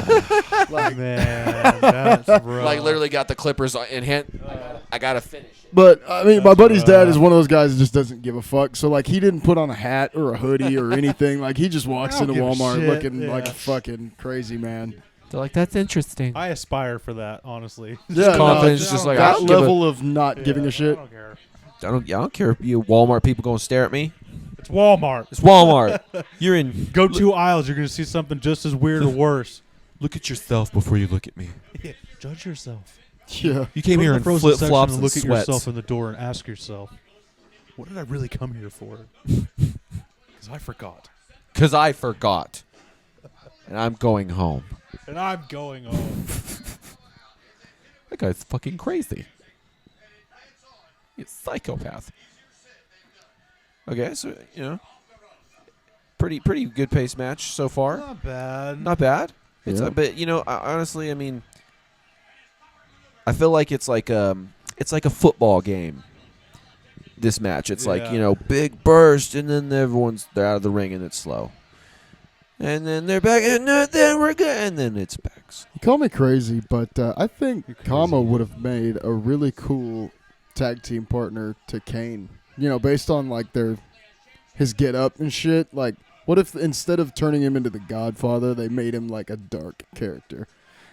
Speaker 3: like,
Speaker 1: Man, that's rough.
Speaker 2: Like literally got the clippers in hand. I gotta finish.
Speaker 3: but I mean, my
Speaker 1: That's
Speaker 3: buddy's dad
Speaker 1: rough.
Speaker 3: is one of those guys that just doesn't give a fuck. So like, he didn't put on a hat or a hoodie or anything. Like he just walks
Speaker 1: I don't
Speaker 3: into
Speaker 1: give a
Speaker 3: Walmart
Speaker 1: shit.
Speaker 3: looking
Speaker 1: Yeah.
Speaker 3: like a fucking crazy man.
Speaker 2: They're like, that's interesting.
Speaker 1: I aspire for that, honestly.
Speaker 3: Yeah,
Speaker 2: confidence,
Speaker 3: no,
Speaker 2: just like, I
Speaker 3: that
Speaker 2: don't give a-
Speaker 3: level of not giving
Speaker 1: Yeah,
Speaker 3: a shit.
Speaker 1: I don't care.
Speaker 2: I don't care if you Walmart people gonna stare at me.
Speaker 1: It's Walmart.
Speaker 2: It's Walmart. You're in.
Speaker 1: Go 2 aisles. You're going to see something just as weird or worse.
Speaker 2: Look at yourself before you look at me.
Speaker 1: Yeah, judge yourself.
Speaker 3: Yeah.
Speaker 2: You came
Speaker 1: Go to
Speaker 2: here
Speaker 1: the
Speaker 2: in
Speaker 1: frozen
Speaker 2: flip
Speaker 1: section
Speaker 2: flops
Speaker 1: and
Speaker 2: and
Speaker 1: look at
Speaker 2: sweats.
Speaker 1: yourself in the door and ask yourself, what did I really come here for? Because I forgot.
Speaker 2: Cause I forgot, and I'm going home.
Speaker 1: And I'm going home.
Speaker 2: That guy's fucking crazy. He's a psychopath. Okay, so pretty good pace match so far.
Speaker 1: Not bad.
Speaker 2: Not bad. It's
Speaker 3: Yeah.
Speaker 2: a bit, honestly, I mean, I feel like it's like a football game. This match, it's like
Speaker 1: Yeah.
Speaker 2: big burst, and then they're out of the ring, and it's slow, and then they're back, and then we're good, and then it's back.
Speaker 3: You call me crazy, but I think
Speaker 1: You're crazy.
Speaker 3: Kama would have made a really cool tag team partner to Kane. Based on like his get up and shit. Like, what if instead of turning him into the Godfather, they made him like a dark character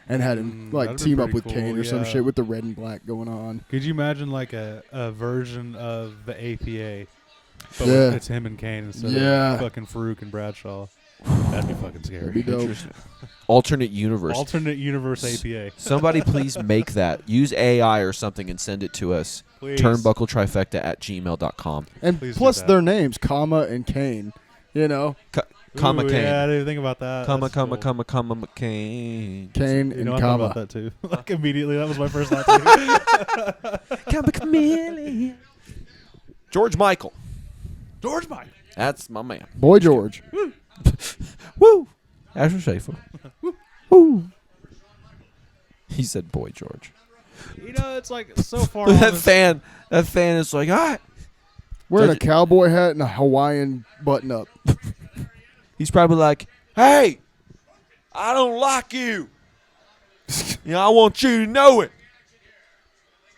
Speaker 3: and had him like
Speaker 1: that'd be
Speaker 3: team up
Speaker 1: pretty
Speaker 3: with
Speaker 1: cool,
Speaker 3: Kane or some
Speaker 1: yeah.
Speaker 3: shit with the red and black going on?
Speaker 1: Could you imagine like a version of the APA? But
Speaker 3: Yeah.
Speaker 1: it's him and Kane instead
Speaker 3: Yeah.
Speaker 1: of fucking Farouk and Bradshaw. That'd be fucking scary.
Speaker 3: That'd be dope.
Speaker 2: Alternate universe.
Speaker 1: Alternate universe APA.
Speaker 2: Somebody please make that. Use AI or something and send it to us.
Speaker 1: Please.
Speaker 2: Turnbuckle Trifecta at gmail.com.
Speaker 3: And
Speaker 1: Please do
Speaker 3: plus
Speaker 1: that.
Speaker 3: their names, Kama and Kane.
Speaker 2: Comma
Speaker 1: Ooh,
Speaker 2: Kane.
Speaker 1: Yeah, I didn't think about that.
Speaker 2: Comma,
Speaker 1: That's
Speaker 2: comma,
Speaker 1: cool.
Speaker 2: comma, Kane.
Speaker 3: Kane
Speaker 1: You
Speaker 3: and
Speaker 1: know, I thought about
Speaker 3: Kama.
Speaker 1: that too. Like immediately, that was my first thought too.
Speaker 2: Comma chameleon. George Michael.
Speaker 1: George Michael.
Speaker 2: That's my man.
Speaker 3: Boy George.
Speaker 2: Woo! Asher Schaefer. Woo! He said, "Boy George."
Speaker 1: You know, it's like so far. on
Speaker 2: that
Speaker 1: this-
Speaker 2: fan is like, all right.
Speaker 3: Wearing a
Speaker 2: Judge-
Speaker 3: cowboy hat and a Hawaiian button-up.
Speaker 2: He's probably like, "Hey, I don't like you. I want you to know it."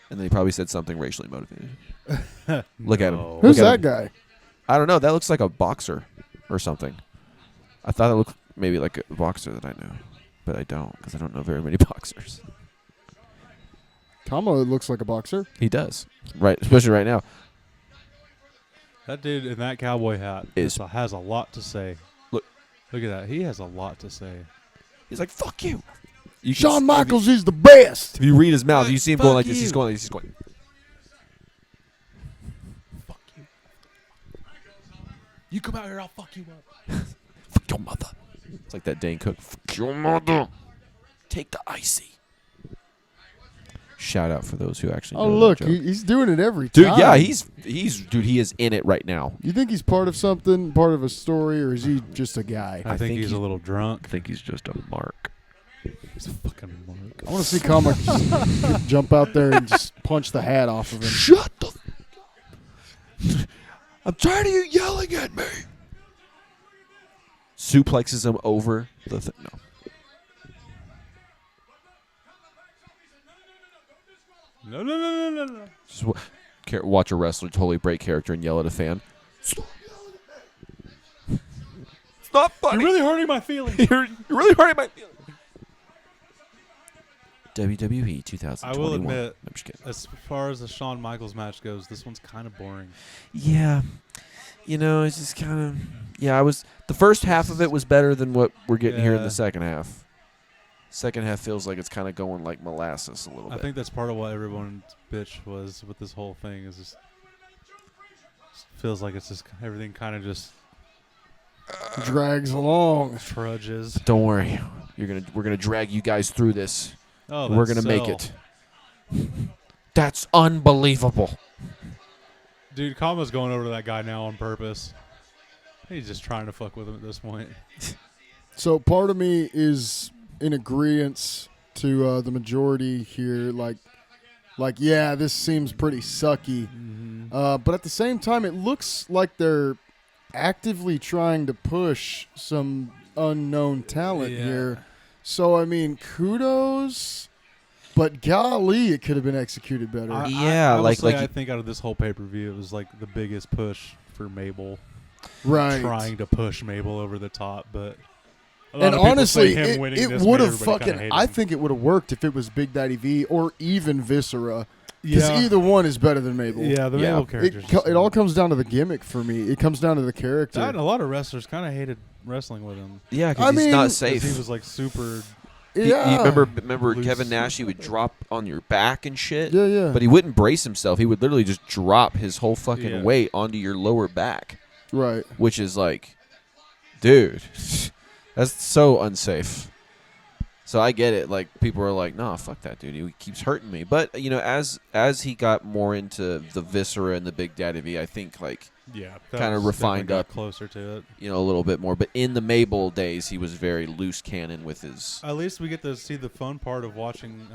Speaker 2: And then he probably said something racially motivated. Look at him.
Speaker 1: No.
Speaker 3: Who's
Speaker 2: Look at
Speaker 3: that
Speaker 2: him.
Speaker 3: guy?
Speaker 2: I don't know. That looks like a boxer or something. I thought it looked maybe like a boxer that I know, but I don't because I don't know very many boxers.
Speaker 3: Kama looks like a boxer.
Speaker 2: He does, right? Especially right now.
Speaker 1: That dude in that cowboy hat has a lot to say.
Speaker 2: Look
Speaker 1: at that. He has a lot to say.
Speaker 2: He's like, "Fuck you."
Speaker 3: Shawn Michaels is the best.
Speaker 2: If you read his mouth, you see him
Speaker 1: Fuck
Speaker 2: going like this.
Speaker 1: you.
Speaker 2: He's going like this. He's going.
Speaker 1: Fuck you. You come out here, I'll fuck you up.
Speaker 2: Fuck your mother. It's like that Dane Cook. Fuck your mother. Take the icy. Shout out for those who actually
Speaker 3: Oh,
Speaker 2: know
Speaker 3: look.
Speaker 2: that joke.
Speaker 3: He's doing it every
Speaker 2: Dude,
Speaker 3: time.
Speaker 2: yeah, he's he is in it right now.
Speaker 3: You think he's part of something, part of a story, or is he just a guy?
Speaker 1: I think he's a little drunk.
Speaker 2: I think he's just a mark.
Speaker 1: He's a fucking mark.
Speaker 3: I want to see Kama jump out there and just punch the hat off of him.
Speaker 2: Shut the I'm tired of you yelling at me. Suplexes him over the thing. No.
Speaker 1: No.
Speaker 2: Just watch a wrestler totally break character and yell at a fan. Stop yelling at me. It's not funny.
Speaker 1: You're really hurting my feelings.
Speaker 2: You're really hurting my feelings. WWE 2021.
Speaker 1: I will admit,
Speaker 2: I'm just kidding.
Speaker 1: as far as the Shawn Michaels match goes, this one's kind of boring.
Speaker 2: Yeah. You know, it's just kind of... Yeah, the first half of it was better than what we're getting here in the second half. Second half feels like it's kind of going like molasses a little bit.
Speaker 1: I think that's part of what everyone's bitch was with this whole thing is just feels like it's just everything kind of just
Speaker 3: Drags along.
Speaker 1: trudges.
Speaker 2: Don't worry. We're gonna drag you guys through this.
Speaker 1: Oh,
Speaker 2: We're gonna make it. That's unbelievable.
Speaker 1: Dude, Kama's going over to that guy now on purpose. He's just trying to fuck with him at this point.
Speaker 3: So part of me is in agreement to the majority here. Like, yeah, this seems pretty sucky.
Speaker 1: Mm-hmm.
Speaker 3: But at the same time, it looks like they're actively trying to push some unknown talent here. So, I mean, kudos. But golly, it could have been executed better.
Speaker 1: I think out of this whole pay-per-view, it was like the biggest push for Mabel.
Speaker 3: Right.
Speaker 1: Trying to push Mabel over the top, but
Speaker 3: And honestly, it would have
Speaker 1: I
Speaker 3: fucking. Think it would have worked if it was Big Daddy V or even Viscera.
Speaker 1: Yeah.
Speaker 3: Because either one is better than Mabel.
Speaker 1: Yeah, the Mabel character.
Speaker 3: It all comes down to the gimmick for me. It comes down to the character.
Speaker 1: A lot of wrestlers kind of hated wrestling with him.
Speaker 2: Yeah, because he's not safe.
Speaker 1: He was like super.
Speaker 3: Yeah.
Speaker 2: You remember
Speaker 1: Loose.
Speaker 2: Kevin Nash? He would drop on your back and shit.
Speaker 3: Yeah, yeah.
Speaker 2: But he wouldn't brace himself. He would literally just drop his whole fucking weight onto your lower back.
Speaker 3: Right.
Speaker 2: Which is like, dude, that's so unsafe. So I get it. Like, people are like, nah, fuck that dude. He keeps hurting me. But, you know, as he got more into the Viscera and the Big Daddy V, I think, like, kind of refined up
Speaker 1: closer to it,
Speaker 2: you know, a little bit more. But in the Mabel days, he was very loose cannon with his.
Speaker 1: At least we get to see the fun part of watching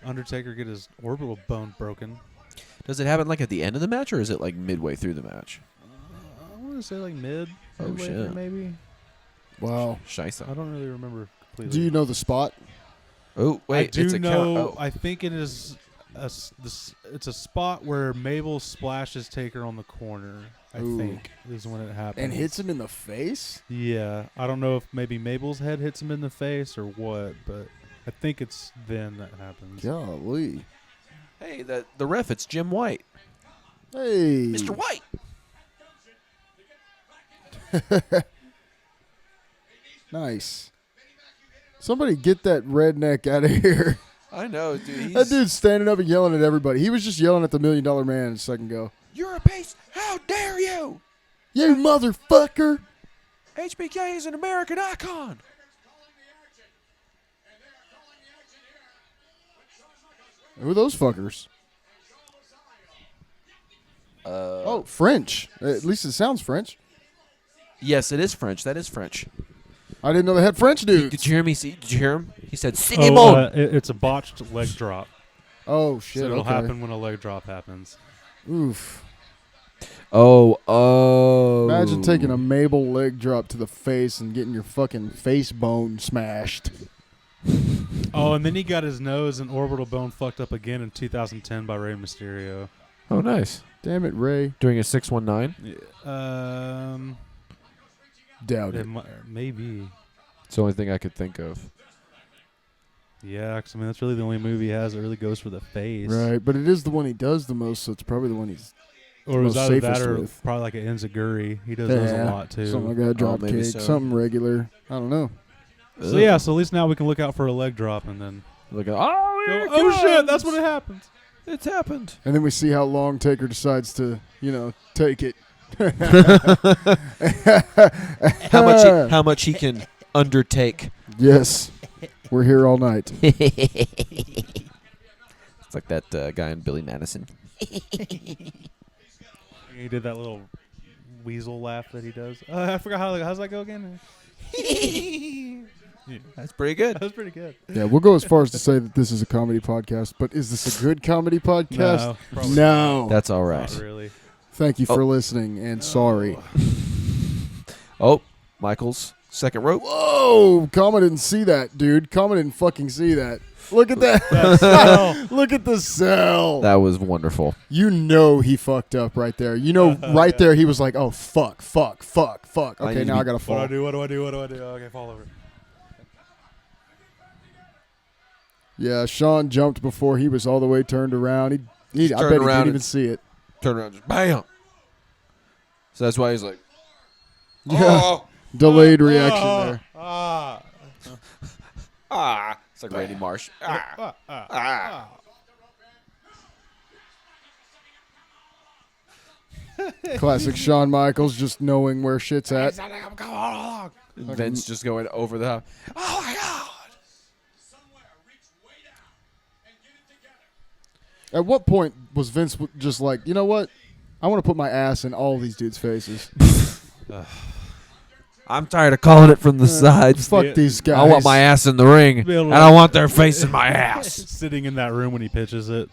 Speaker 1: Undertaker get his orbital bone broken.
Speaker 2: Does it happen like at the end of the match, or is it like midway through the match?
Speaker 1: I want to say like midway
Speaker 2: shit.
Speaker 1: through maybe.
Speaker 3: Wow.
Speaker 2: Scheisse.
Speaker 1: I don't really remember completely.
Speaker 3: Do you know the spot?
Speaker 2: Oh wait,
Speaker 1: I do
Speaker 2: it's a
Speaker 1: know.
Speaker 2: count. Oh.
Speaker 1: I think it is. It's a spot where Mabel splashes Taker on the corner. I think is when it happens.
Speaker 3: And hits him in the face?
Speaker 1: Yeah, I don't know if maybe Mabel's head hits him in the face or what, but I think it's then that happens.
Speaker 3: Golly.
Speaker 2: Hey, the ref, it's Jim White.
Speaker 3: Hey.
Speaker 2: Mr. White.
Speaker 3: Nice. Somebody get that redneck out of here.
Speaker 2: I know, dude.
Speaker 3: That dude's standing up and yelling at everybody. He was just yelling at the $1 Million Man a second ago.
Speaker 2: You're a beast. How dare you?
Speaker 3: You motherfucker.
Speaker 2: HBK is an American icon.
Speaker 3: Who are those fuckers? French. At least it sounds French.
Speaker 2: Yes, it is French. That is French.
Speaker 3: I didn't know they had French dudes.
Speaker 2: Did you hear me? Did you hear him? He said, "C'est bon."
Speaker 1: It's a botched leg drop.
Speaker 3: Oh, shit.
Speaker 1: So it'll
Speaker 3: okay.
Speaker 1: happen when a leg drop happens.
Speaker 3: Oof.
Speaker 2: Oh.
Speaker 3: Imagine taking a Mabel leg drop to the face and getting your fucking face bone smashed.
Speaker 1: Oh, and then he got his nose and orbital bone fucked up again in 2010 by Rey Mysterio.
Speaker 2: Oh, nice.
Speaker 3: Damn it, Ray.
Speaker 2: Doing a 619?
Speaker 3: Doubt it.
Speaker 1: Maybe.
Speaker 2: It's the only thing I could think of.
Speaker 1: Yeah, 'cause, I mean, that's really the only movie he has that really goes for the face.
Speaker 3: Right, but it is the one he does the most, so it's probably the one he's
Speaker 1: Or was
Speaker 3: most
Speaker 1: either that
Speaker 3: safest
Speaker 1: or
Speaker 3: with.
Speaker 1: probably like an Enziguri. He does those a lot, too.
Speaker 3: Something like that, drop
Speaker 2: maybe
Speaker 3: kick,
Speaker 2: so.
Speaker 3: something regular. I don't know.
Speaker 1: So, yeah, so at least now we can look out for a leg drop and then
Speaker 2: Look at,
Speaker 1: oh shit, that's when it happens.
Speaker 2: It's happened.
Speaker 3: And then we see how long Taker decides to, take it.
Speaker 2: How much he can undertake.
Speaker 3: Yes. We're here all night.
Speaker 2: It's like that guy in Billy Madison.
Speaker 1: He did that little weasel laugh that he does. I forgot how's that go again? Yeah.
Speaker 2: That's pretty good.
Speaker 1: That was pretty good.
Speaker 3: Yeah, we'll go as far as to say that this is a comedy podcast, but is this a good comedy podcast?
Speaker 1: No, probably
Speaker 3: No.
Speaker 2: That's all right.
Speaker 1: Not really.
Speaker 3: Thank you for listening, and sorry.
Speaker 2: Oh, Michaels, second rope.
Speaker 3: Whoa! Kama didn't see that, dude. Kama didn't fucking see that. Look at that. Look at the cell.
Speaker 2: That was wonderful.
Speaker 3: You know he fucked up right there. You know right there he was like, oh, fuck. Okay, now I got to fall.
Speaker 1: What do I do? Okay, fall over.
Speaker 3: Yeah, Shawn jumped before he was all the way turned around. I bet he didn't even see it.
Speaker 2: Turn around, just bam. So that's why he's like,
Speaker 3: Yeah.
Speaker 2: oh,
Speaker 3: Delayed reaction there.
Speaker 2: It's like Randy Marsh.
Speaker 3: Classic Shawn Michaels just knowing where shit's at.
Speaker 2: Vince just going over the top. Oh my God.
Speaker 3: At what point was Vince just like, you know what? I want to put my ass in all these dudes' faces.
Speaker 2: I'm tired of calling it from the sides.
Speaker 3: Fuck these guys.
Speaker 2: I want my ass in the ring, and I want their face in my ass.
Speaker 1: Sitting in that room when he pitches it.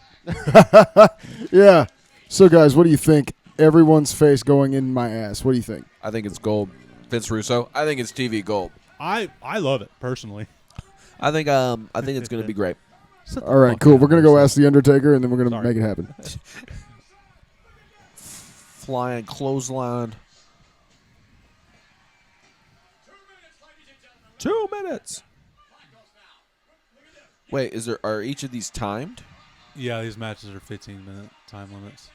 Speaker 3: Yeah. So, guys, what do you think? Everyone's face going in my ass. What do you think?
Speaker 2: I think it's gold. Vince Russo. I think it's TV gold.
Speaker 1: I love it personally.
Speaker 2: I think it's going to be great.
Speaker 3: All right, cool. We're going to go ask The Undertaker, and then we're going to make it happen.
Speaker 2: Flying clothesline. 2 minutes. Wait, are each of these timed?
Speaker 1: Yeah, these matches are 15-minute time limits.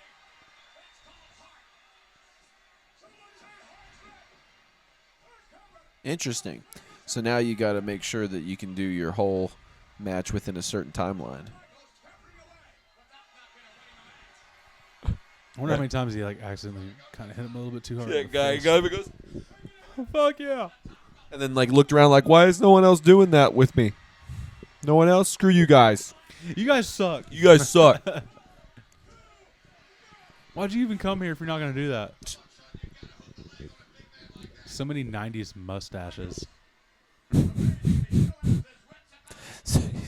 Speaker 2: Interesting. So now you got to make sure that you can do your whole match within a certain timeline.
Speaker 1: I wonder how many times he accidentally kind of hit him a little bit too hard. in the
Speaker 2: guy
Speaker 1: face.
Speaker 2: goes,
Speaker 1: Fuck yeah.
Speaker 2: and then looked around like, why is no one else doing that with me? No one else? Screw you guys.
Speaker 1: You guys suck.
Speaker 2: You guys suck.
Speaker 1: Why'd you even come here if you're not going to do that? So many 90s mustaches.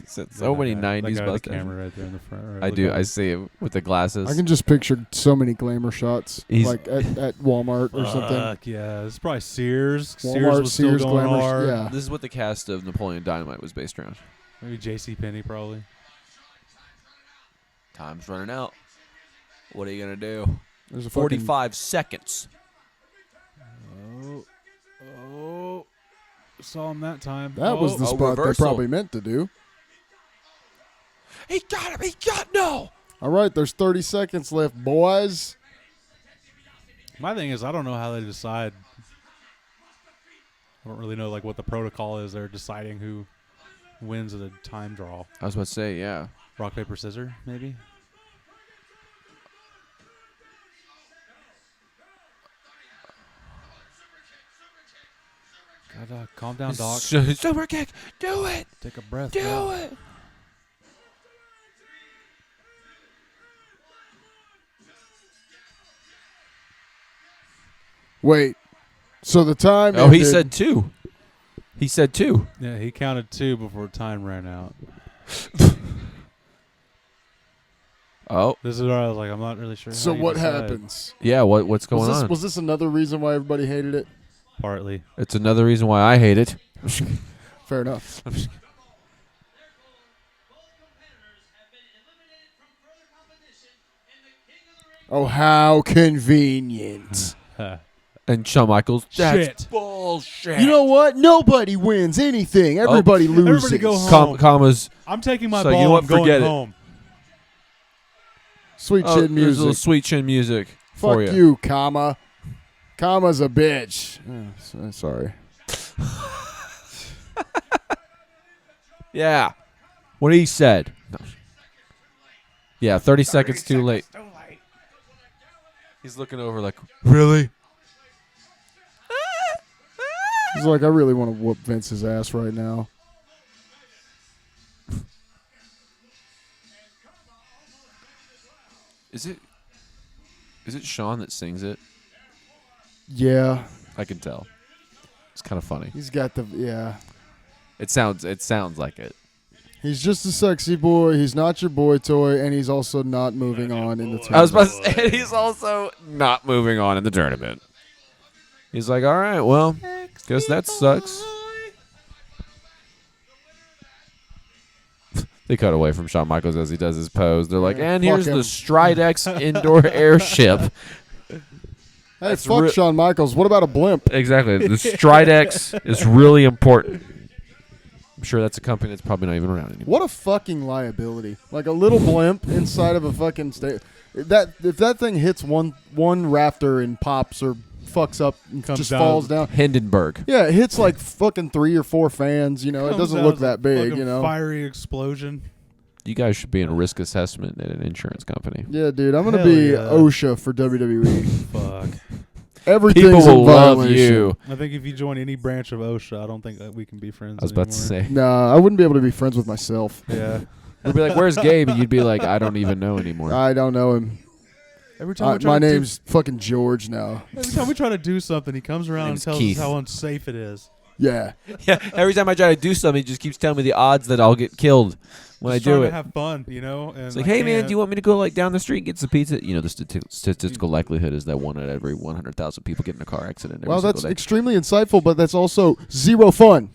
Speaker 2: So many 90s
Speaker 1: that guy with the
Speaker 2: mustaches.
Speaker 1: camera right there in the front. Right,
Speaker 2: I
Speaker 1: look
Speaker 2: do.
Speaker 1: up.
Speaker 2: I see him with the glasses.
Speaker 3: I can just picture so many glamour shots,
Speaker 2: He's-
Speaker 3: like at Walmart or something.
Speaker 1: Fuck yeah. This is probably Sears.
Speaker 3: Walmart,
Speaker 1: Sears was
Speaker 3: Sears,
Speaker 1: still going
Speaker 3: glamour,
Speaker 1: hard.
Speaker 3: yeah.
Speaker 2: This is what the cast of Napoleon Dynamite was based around.
Speaker 1: Maybe JCPenney probably.
Speaker 2: Time's running out. What are you going to do?
Speaker 3: There's a
Speaker 2: 45 seconds.
Speaker 1: Oh. Saw him that time.
Speaker 3: That was the spot they
Speaker 2: reversal.
Speaker 3: probably meant to do.
Speaker 2: He got him. No.
Speaker 3: All right, there's 30 seconds left, boys.
Speaker 1: My thing is, I don't know how they decide. I don't really know what the protocol is. They're deciding who wins at a time draw.
Speaker 2: I was about to say, yeah.
Speaker 1: Rock, paper, scissors, maybe? God, calm down, Doc.
Speaker 2: Super kick. Do it.
Speaker 1: Take a breath.
Speaker 2: Do
Speaker 1: bro.
Speaker 2: it.
Speaker 3: Wait. So the time.
Speaker 2: Oh,
Speaker 3: ended.
Speaker 2: he said 2. He said 2.
Speaker 1: Yeah, he counted 2 before time ran out.
Speaker 2: Oh,
Speaker 1: This is where I was like, I'm not really sure.
Speaker 3: So
Speaker 1: how you
Speaker 3: what
Speaker 1: decide.
Speaker 3: happens?
Speaker 2: yeah. What's going on?
Speaker 3: Was this another reason why everybody hated it?
Speaker 1: Partly.
Speaker 2: It's another reason why I hate it.
Speaker 3: Fair enough. Oh, how convenient.
Speaker 2: And Shawn Michaels. That's
Speaker 1: Shit.
Speaker 2: bullshit.
Speaker 3: You know what? Nobody wins anything. Everybody loses.
Speaker 1: Everybody go home.
Speaker 2: Commas.
Speaker 1: I'm taking my
Speaker 2: So
Speaker 1: ball.
Speaker 2: you know what?
Speaker 1: I'm going
Speaker 2: Forget it.
Speaker 1: home.
Speaker 3: Sweet
Speaker 2: Oh,
Speaker 3: chin
Speaker 2: there's a little
Speaker 3: music.
Speaker 2: sweet chin music
Speaker 3: Fuck
Speaker 2: for
Speaker 3: you, comma. Comma's a bitch. Sorry.
Speaker 2: Yeah. What he said. No. Yeah, 30 seconds too late. He's looking over like, really?
Speaker 3: He's like, I really want to whoop Vince's ass right now.
Speaker 2: Is it Shawn that sings it?
Speaker 3: Yeah.
Speaker 2: I can tell. It's kind of funny.
Speaker 3: He's got the, yeah.
Speaker 2: It sounds like it.
Speaker 3: He's just a sexy boy. He's not your boy toy, and he's also not moving on in the tournament.
Speaker 2: I was about to say, he's also not moving on in the tournament. He's like, all right, well, guess that sucks. They cut away from Shawn Michaels as he does his pose. They're like,
Speaker 3: Yeah,
Speaker 2: and
Speaker 3: fuck
Speaker 2: here's
Speaker 3: him.
Speaker 2: the Stridex indoor airship.
Speaker 3: Hey,
Speaker 2: That's
Speaker 3: fuck Shawn Michaels. What about a blimp?
Speaker 2: Exactly. The Stridex is really important. I'm sure that's a company that's probably not even around anymore.
Speaker 3: What a fucking liability. Like a little blimp inside of a fucking state. If that thing hits one rafter and pops or fucks up and
Speaker 1: Comes
Speaker 3: just
Speaker 1: down.
Speaker 3: falls down.
Speaker 2: Hindenburg.
Speaker 3: Yeah, it hits like fucking 3 or 4 fans. You know, it
Speaker 1: Comes
Speaker 3: doesn't
Speaker 1: down
Speaker 3: look
Speaker 1: as a
Speaker 3: that big.
Speaker 1: fucking
Speaker 3: You know.
Speaker 1: Fiery explosion.
Speaker 2: You guys should be in a risk assessment at an insurance company.
Speaker 3: Yeah, dude, I'm gonna
Speaker 1: Hell
Speaker 3: be
Speaker 1: yeah.
Speaker 3: OSHA for WWE.
Speaker 1: Fuck.
Speaker 3: Everything's
Speaker 2: People will
Speaker 3: in
Speaker 2: love
Speaker 3: violation.
Speaker 2: you.
Speaker 1: I think if you join any branch of OSHA, I don't think that we can be friends.
Speaker 2: I was about to
Speaker 1: anymore.
Speaker 2: say.
Speaker 3: Nah, I wouldn't be able to be friends with myself.
Speaker 1: Yeah.
Speaker 2: They'd be like, where's Gabe? And you'd be like, I don't even know anymore.
Speaker 3: I don't know him.
Speaker 1: Every time we try
Speaker 3: My
Speaker 1: to do-
Speaker 3: name's fucking George now.
Speaker 1: every time we try to do something, he comes around and
Speaker 2: name's
Speaker 1: tells
Speaker 2: Keith.
Speaker 1: us how unsafe it is.
Speaker 3: Yeah.
Speaker 2: Yeah, every time I try to do something, he just keeps telling me the odds that I'll get killed when
Speaker 1: Just
Speaker 2: I do
Speaker 1: trying
Speaker 2: it.
Speaker 1: to have fun, you know. And
Speaker 2: It's like,
Speaker 1: I
Speaker 2: hey, man,
Speaker 1: can't.
Speaker 2: do you want me to go like down the street and get some pizza? You know, the statistical likelihood is that 1 out of every 100,000 people get in a car accident every
Speaker 3: Well,
Speaker 2: single
Speaker 3: that's
Speaker 2: day.
Speaker 3: extremely insightful, but that's also zero fun.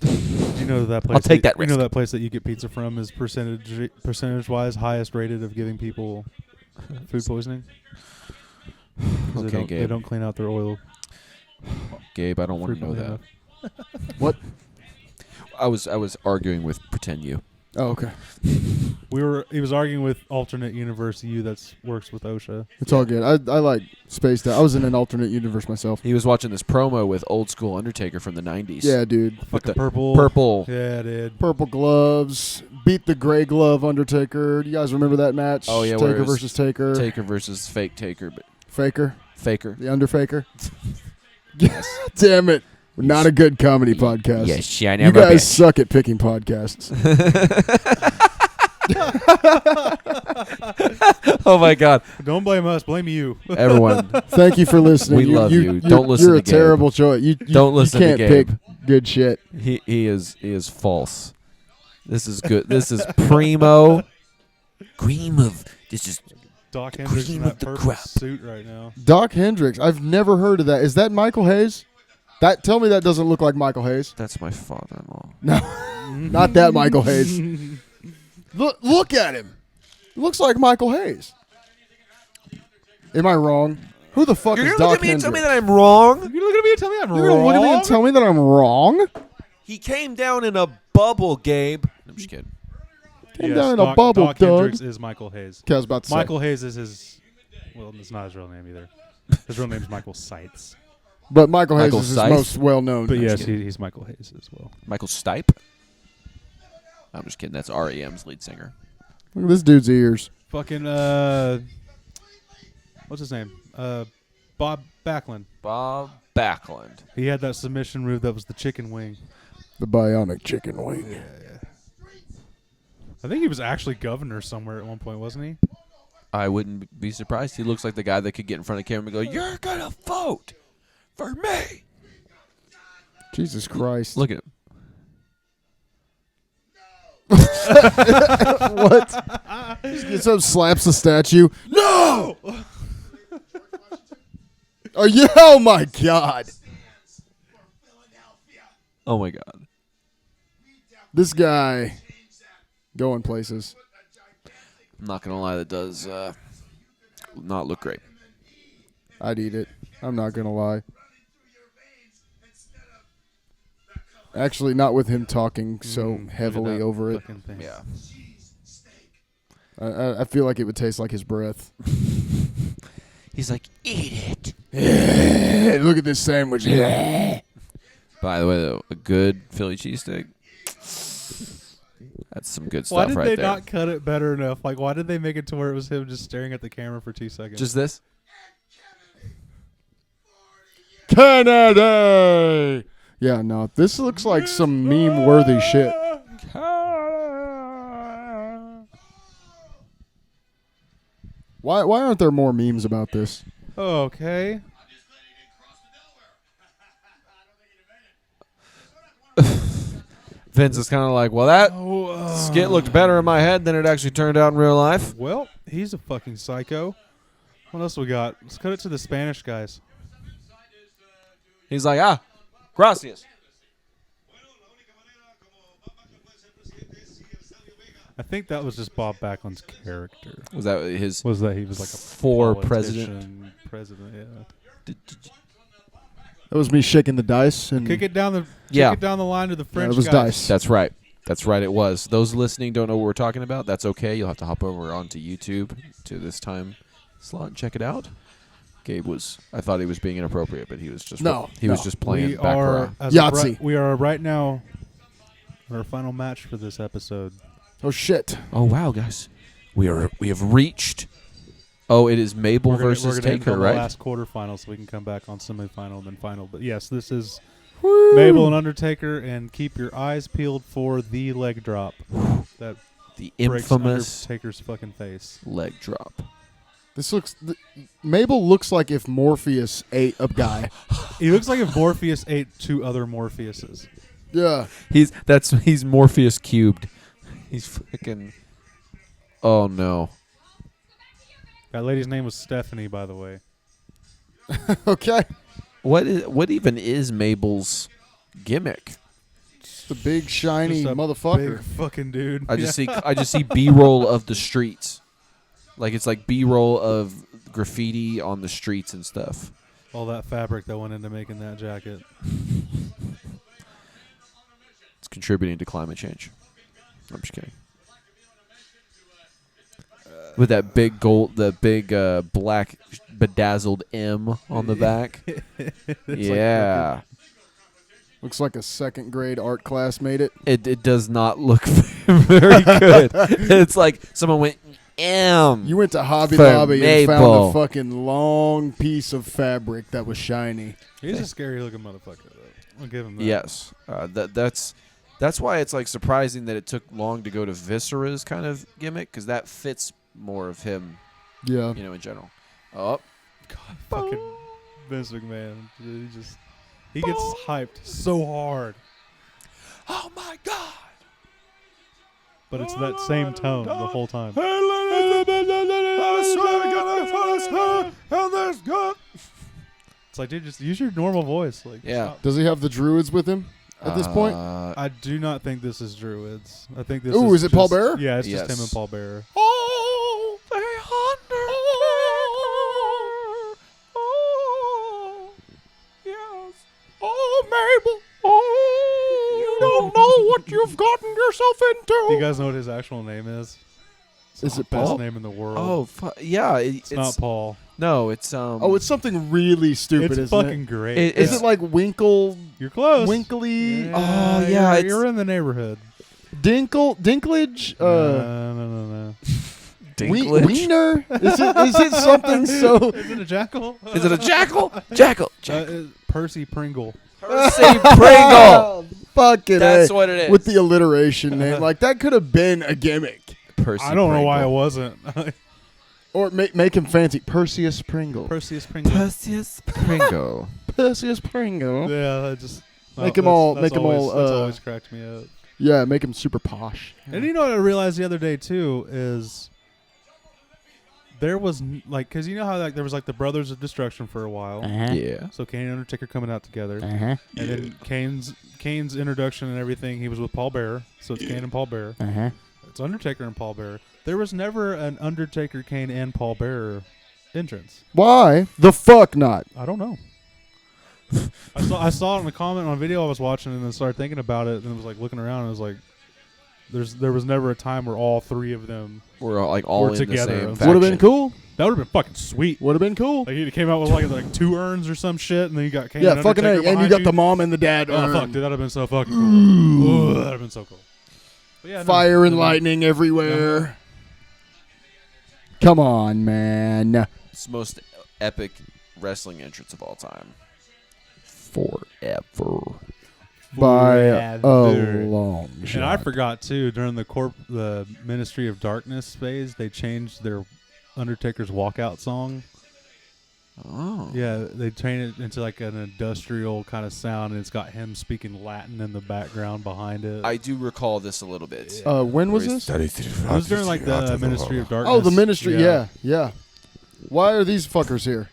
Speaker 1: You know that place.
Speaker 2: I'll take that
Speaker 1: You know
Speaker 2: risk.
Speaker 1: that place that you get pizza from is percentage wise highest rated of giving people food poisoning. 'Cause
Speaker 2: Okay,
Speaker 1: they
Speaker 2: Gabe.
Speaker 1: don't clean out their oil.
Speaker 2: Gabe, I don't want to know
Speaker 1: frequently
Speaker 2: that.
Speaker 1: enough.
Speaker 3: What?
Speaker 2: I was arguing with pretend you.
Speaker 3: Oh, okay.
Speaker 1: He was arguing with alternate universe you that works with OSHA.
Speaker 3: It's all good. I like Spaced Out. I was in an alternate universe myself.
Speaker 2: He was watching this promo with old school Undertaker from the 90s.
Speaker 3: Yeah, dude.
Speaker 2: With
Speaker 1: Fucking
Speaker 2: the
Speaker 1: purple.
Speaker 2: purple.
Speaker 1: Yeah, dude.
Speaker 3: Purple gloves. Beat the gray glove Undertaker. Do you guys remember that match?
Speaker 2: Oh, yeah, where it
Speaker 3: Taker
Speaker 2: was
Speaker 3: versus Taker.
Speaker 2: Taker versus fake Taker, but
Speaker 3: Faker.
Speaker 2: Faker.
Speaker 3: The Underfaker. Damn it. We're not a good comedy podcast.
Speaker 2: Yes, I
Speaker 3: You
Speaker 2: never
Speaker 3: guys suck at picking podcasts.
Speaker 2: Oh my God!
Speaker 1: Don't blame us. Blame you.
Speaker 2: Everyone,
Speaker 3: Thank you for listening.
Speaker 2: We love you. Don't listen
Speaker 3: You're
Speaker 2: to
Speaker 3: a
Speaker 2: Gabe.
Speaker 3: terrible choice. You
Speaker 2: Don't listen
Speaker 3: you
Speaker 2: to
Speaker 3: can't
Speaker 2: Gabe.
Speaker 3: pick good shit.
Speaker 2: he is false. This is good. This is primo. Cream of this is
Speaker 1: Doc Hendricks in
Speaker 2: cream
Speaker 1: that
Speaker 2: of the
Speaker 1: purple
Speaker 2: crop.
Speaker 1: suit right now.
Speaker 3: Doc Hendricks. I've never heard of that. Is that Michael Hayes? Tell me that doesn't look like Michael Hayes.
Speaker 2: that's my father-in-law.
Speaker 3: No, not that Michael Hayes. Look at him. Looks like Michael Hayes. Am I wrong? Who the fuck
Speaker 2: You're
Speaker 3: is
Speaker 2: gonna
Speaker 3: Doc
Speaker 2: look at me and
Speaker 3: Hendricks?
Speaker 2: tell me that I'm wrong.
Speaker 1: You're looking at me and tell me I'm
Speaker 3: You're gonna look at me and tell me that I'm wrong?
Speaker 2: He came down in a bubble, Gabe. I'm just kidding.
Speaker 3: Came down in a bubble,
Speaker 1: Doc
Speaker 3: Doug.
Speaker 1: Hendricks is Michael Hayes.
Speaker 3: Okay, I was about to say.
Speaker 1: Michael Hayes is his. Well, it's not his real name either. His real name is Michael Seitz.
Speaker 3: But Michael Hayes
Speaker 2: Michael
Speaker 3: is his
Speaker 2: Scythe?
Speaker 3: most well-known.
Speaker 1: But
Speaker 2: I'm
Speaker 1: yes,
Speaker 2: just kidding.
Speaker 1: he's Michael Hayes as well.
Speaker 2: Michael Stipe. I'm just kidding. That's REM's lead singer.
Speaker 3: Look at this dude's ears.
Speaker 1: Fucking what's his name? Bob Backlund.
Speaker 2: Bob Backlund.
Speaker 1: He had that submission move that was the chicken wing.
Speaker 3: The bionic chicken wing.
Speaker 1: I think he was actually governor somewhere at one point, wasn't he?
Speaker 2: I wouldn't be surprised. He looks like the guy that could get in front of the camera and go, "You're gonna vote for me.
Speaker 3: Jesus Christ.
Speaker 2: Look at him.
Speaker 3: What? Just gets up, slaps the statue. No! Oh my God.
Speaker 2: Oh my God.
Speaker 3: This guy going places.
Speaker 2: I'm not gonna lie, that does not look great.
Speaker 3: I'd eat it. I'm not going to lie. Actually, not with him talking so heavily
Speaker 1: Look at that
Speaker 3: over it.
Speaker 1: fucking thing.
Speaker 2: Yeah.
Speaker 3: I feel like it would taste like his breath.
Speaker 2: He's like, eat it.
Speaker 3: Look at this sandwich.
Speaker 2: By the way, though, a good Philly cheesesteak. That's some good
Speaker 1: Why
Speaker 2: stuff
Speaker 1: did
Speaker 2: right
Speaker 1: they
Speaker 2: there.
Speaker 1: not cut it better enough? Like, why did they make it to where it was him just staring at the camera for 2 seconds?
Speaker 2: Just this?
Speaker 3: Kennedy! Yeah, no. This looks like some meme-worthy shit. Why aren't there more memes about this?
Speaker 1: Okay.
Speaker 2: Vince is kind of like, well, that
Speaker 1: Oh,
Speaker 2: skit looked better in my head than it actually turned out in real life.
Speaker 1: Well, he's a fucking psycho. What else we got? Let's cut it to the Spanish guys.
Speaker 2: He's like, gracias.
Speaker 1: I think that was just Bob Backlund's character.
Speaker 2: Was that his
Speaker 1: Was that he was like a
Speaker 2: for
Speaker 1: politician,
Speaker 2: president?
Speaker 1: President, yeah.
Speaker 3: That was me shaking the dice. And
Speaker 1: Kick it down the
Speaker 2: Yeah.
Speaker 1: kick it down the line to the French
Speaker 3: it was
Speaker 1: guys.
Speaker 3: dice.
Speaker 2: That's right. That's right, it was. Those listening don't know what we're talking about. That's okay. You'll have to hop over onto YouTube to this time slot and check it out. Gabe I thought he was being inappropriate, but he was just was just playing
Speaker 1: We
Speaker 2: baccarat.
Speaker 1: are
Speaker 3: Yahtzee.
Speaker 1: we are right now in our final match for this episode.
Speaker 3: Oh, shit.
Speaker 2: Oh wow, guys. We have reached. Oh, it is Mabel versus
Speaker 1: we're gonna
Speaker 2: Taker,
Speaker 1: end on
Speaker 2: right?
Speaker 1: the last quarterfinal, so we can come back on semifinal and then final. But yes, this is Mabel and Undertaker, and keep your eyes peeled for the leg drop that
Speaker 2: The
Speaker 1: breaks
Speaker 2: infamous
Speaker 1: Undertaker's fucking face.
Speaker 2: leg drop.
Speaker 3: This looks... Mabel looks like if Morpheus ate a guy.
Speaker 1: He looks like if Morpheus ate 2 other Morpheuses.
Speaker 3: Yeah.
Speaker 2: He's Morpheus cubed. He's fucking. Oh no.
Speaker 1: That lady's name was Stephanie, by the way.
Speaker 3: Okay.
Speaker 2: What even is Mabel's gimmick?
Speaker 3: It's the big, shiny
Speaker 1: Just a
Speaker 3: motherfucker.
Speaker 1: Big fucking dude.
Speaker 2: I just see B-roll of the streets. Like it's like B-roll of graffiti on the streets and stuff.
Speaker 1: All that fabric that went into making that jacket.
Speaker 2: It's contributing to climate change. I'm just kidding. With that big black bedazzled M on the back. Yeah.
Speaker 3: Looks like a second grade art class made it.
Speaker 2: It does not look very good. It's like someone went M.
Speaker 3: You went to Hobby
Speaker 2: For
Speaker 3: Lobby and found
Speaker 2: Mabel.
Speaker 3: a fucking long piece of fabric that was shiny.
Speaker 1: He's a scary looking motherfucker, though. I'll give him that.
Speaker 2: Yes. That's why it's like surprising that it took long to go to Viscera's kind of gimmick, because that fits more of him,
Speaker 3: Yeah.
Speaker 2: in general. Oh,
Speaker 1: God, fucking Vince McMahon. Dude, he gets hyped so hard.
Speaker 2: oh my God!
Speaker 1: But it's that same tone the whole time. It's like, dude, just use your normal voice. Like,
Speaker 2: Yeah.
Speaker 1: stop.
Speaker 3: Does he have the druids with him at this point?
Speaker 1: I do not think this is Druids. I think this
Speaker 3: Ooh, is it Paul
Speaker 1: just-
Speaker 3: Bearer?
Speaker 1: Yeah, it's
Speaker 2: Yes.
Speaker 1: just him and Paul Bearer.
Speaker 2: Oh, yes. Oh, Mabel. Oh, you don't know what you've gotten yourself into.
Speaker 1: Do you guys know what his actual name is?
Speaker 3: Is it
Speaker 1: Best
Speaker 3: Paul?
Speaker 1: name in the world.
Speaker 2: Oh, yeah.
Speaker 1: it's not Paul.
Speaker 2: No, it's
Speaker 3: Oh, it's something really stupid,
Speaker 1: It's
Speaker 3: isn't
Speaker 1: fucking
Speaker 3: it?
Speaker 1: great.
Speaker 3: Is it like Winkle,
Speaker 1: You're close.
Speaker 3: Winkly,
Speaker 2: Oh, yeah,
Speaker 1: You're, you're in the neighborhood.
Speaker 3: Dinklage?
Speaker 1: No.
Speaker 2: Dinklage.
Speaker 3: Wiener? Is it something so...
Speaker 1: Is it a jackal?
Speaker 2: Is it a jackal? Jackal.
Speaker 1: Percy Pringle.
Speaker 2: Percy Pringle.
Speaker 3: Fuck it.
Speaker 2: That's what it is.
Speaker 3: With the alliteration name. Like, that could have been a gimmick.
Speaker 2: Percy
Speaker 1: I don't know why it
Speaker 2: Pringle.
Speaker 1: wasn't.
Speaker 3: Or make him fancy. Perseus Pringle.
Speaker 1: Perseus Pringle.
Speaker 2: Perseus Pringle.
Speaker 3: Perseus Pringle.
Speaker 1: Yeah, that just
Speaker 3: Make 'em all- make 'em
Speaker 1: always-
Speaker 3: all,
Speaker 1: That's always cracked me up.
Speaker 3: Yeah, make him super posh.
Speaker 1: And you know what I realized the other day too is there was because you know how there was the Brothers of Destruction for a while.
Speaker 2: Yeah.
Speaker 1: So Kane and Undertaker coming out together, and then Kane's introduction and everything. He was with Paul Bearer, so it's Kane and Paul Bearer. It's Undertaker and Paul Bearer. There was never an Undertaker, Kane, and Paul Bearer entrance.
Speaker 3: Why the fuck not?
Speaker 1: I don't know. I saw it in a comment on a video I was watching, and then started thinking about it, and it was looking around, and it was like, there was never a time where all three of them
Speaker 2: We're all
Speaker 1: were
Speaker 2: in
Speaker 1: together.
Speaker 2: the same
Speaker 1: Would
Speaker 2: faction.
Speaker 3: Would have been cool.
Speaker 1: That would have been fucking sweet.
Speaker 3: Would have been cool.
Speaker 1: He came out with like 2 urns or some shit, and then you got Kane
Speaker 3: Yeah,
Speaker 1: and
Speaker 3: fucking
Speaker 1: Undertaker
Speaker 3: A. And you
Speaker 1: behind
Speaker 3: got the mom and the dad.
Speaker 1: Oh fuck, dude, that'd have been so fucking cool. That'd have been so cool. But yeah,
Speaker 3: Fire and lightning everywhere. Come on, man.
Speaker 2: It's the most epic wrestling entrance of all time.
Speaker 3: Forever. By a long shot.
Speaker 1: And I forgot too, during the Ministry of Darkness phase, they changed their Undertaker's walkout song.
Speaker 2: Oh.
Speaker 1: Yeah, they changed it into an industrial kind of sound, and it's got him speaking Latin in the background behind it.
Speaker 2: I do recall this a little bit.
Speaker 3: When was this?
Speaker 1: It was during the Ministry of Darkness.
Speaker 3: Oh, the Ministry. Yeah. Why are these fuckers here?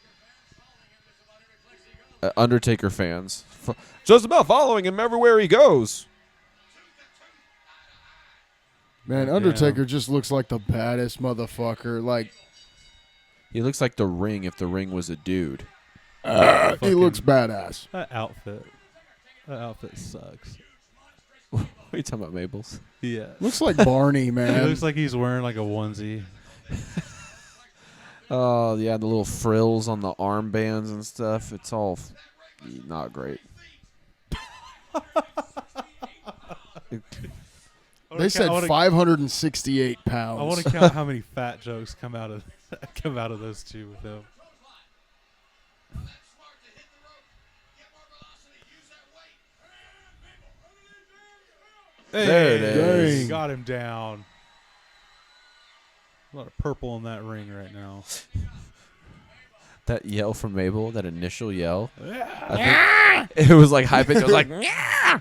Speaker 2: Undertaker fans. Just about following him everywhere he goes.
Speaker 3: Man, Undertaker just looks like the baddest motherfucker.
Speaker 2: He looks like the Ring if the Ring was a dude.
Speaker 3: He looks badass.
Speaker 1: That outfit sucks.
Speaker 2: What are you talking about, Mabel's?
Speaker 1: Yeah.
Speaker 3: Looks like Barney,
Speaker 1: He
Speaker 3: man.
Speaker 1: looks like he's wearing a onesie.
Speaker 2: Oh, yeah, the little frills on the armbands and stuff. It's all not great.
Speaker 3: They said 568 pounds.
Speaker 1: I want to count how many fat jokes come out of those two with him.
Speaker 2: There it is.
Speaker 3: Dang.
Speaker 1: Got him down. A lot of purple in that ring right now.
Speaker 2: That yell from Mabel, that initial yell. I think it was high pitch. It was like, "Yeah!"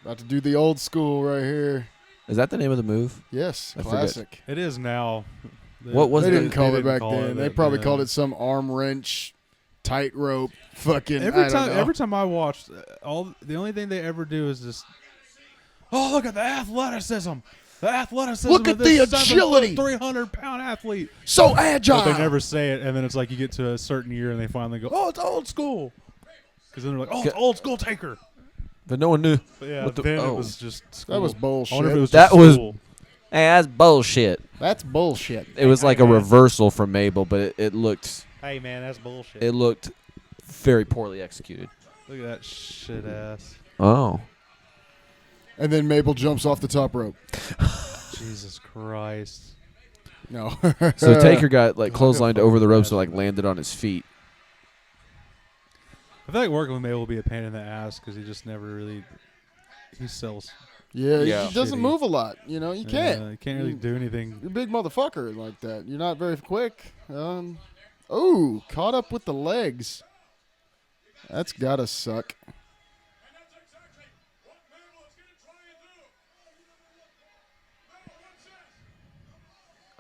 Speaker 3: About to do the old school right here.
Speaker 2: Is that the name of the move?
Speaker 3: Yes,
Speaker 2: I
Speaker 3: classic.
Speaker 1: It is now.
Speaker 2: What was
Speaker 3: They
Speaker 2: it?
Speaker 3: didn't call
Speaker 1: They
Speaker 3: it back
Speaker 1: didn't call
Speaker 3: then.
Speaker 1: it
Speaker 3: They
Speaker 1: back
Speaker 3: probably
Speaker 1: then.
Speaker 3: called it some arm wrench, tightrope, fucking.
Speaker 1: Every time I watched, the only thing they ever do is just, oh, look at the athleticism. The athleticism.
Speaker 3: Look
Speaker 1: of
Speaker 3: at
Speaker 1: this
Speaker 3: the agility.
Speaker 1: 300-pound athlete.
Speaker 3: So agile.
Speaker 1: But they never say it, and then it's you get to a certain year, and they finally go, "Oh, it's old school," because then they're like, "Oh, it's old school Taker."
Speaker 2: But no one knew.
Speaker 1: But yeah,
Speaker 2: What the-
Speaker 1: then
Speaker 2: oh.
Speaker 1: it was just school.
Speaker 3: That was
Speaker 1: I
Speaker 3: bullshit.
Speaker 1: wonder if it was
Speaker 2: That
Speaker 1: just
Speaker 2: was-
Speaker 1: school.
Speaker 2: Hey, that's bullshit.
Speaker 3: That's bullshit.
Speaker 2: It was like a reversal from Mabel, but it looked
Speaker 1: Hey man, that's bullshit.
Speaker 2: it looked very poorly executed.
Speaker 1: Look at that shit ass.
Speaker 2: Oh.
Speaker 3: And then Mabel jumps off the top rope.
Speaker 1: Jesus Christ.
Speaker 3: No.
Speaker 2: So Taker got clotheslined over the ropes, so landed on his feet.
Speaker 1: I feel like working with Mabel will be a pain in the ass because he just never really. He sells.
Speaker 3: Yeah,
Speaker 2: Yeah.
Speaker 3: he doesn't
Speaker 1: Shitty.
Speaker 3: move a lot. You can't.
Speaker 1: You can't really do anything.
Speaker 3: You're a big motherfucker like that. You're not very quick. Oh, caught up with the legs. That's gotta suck.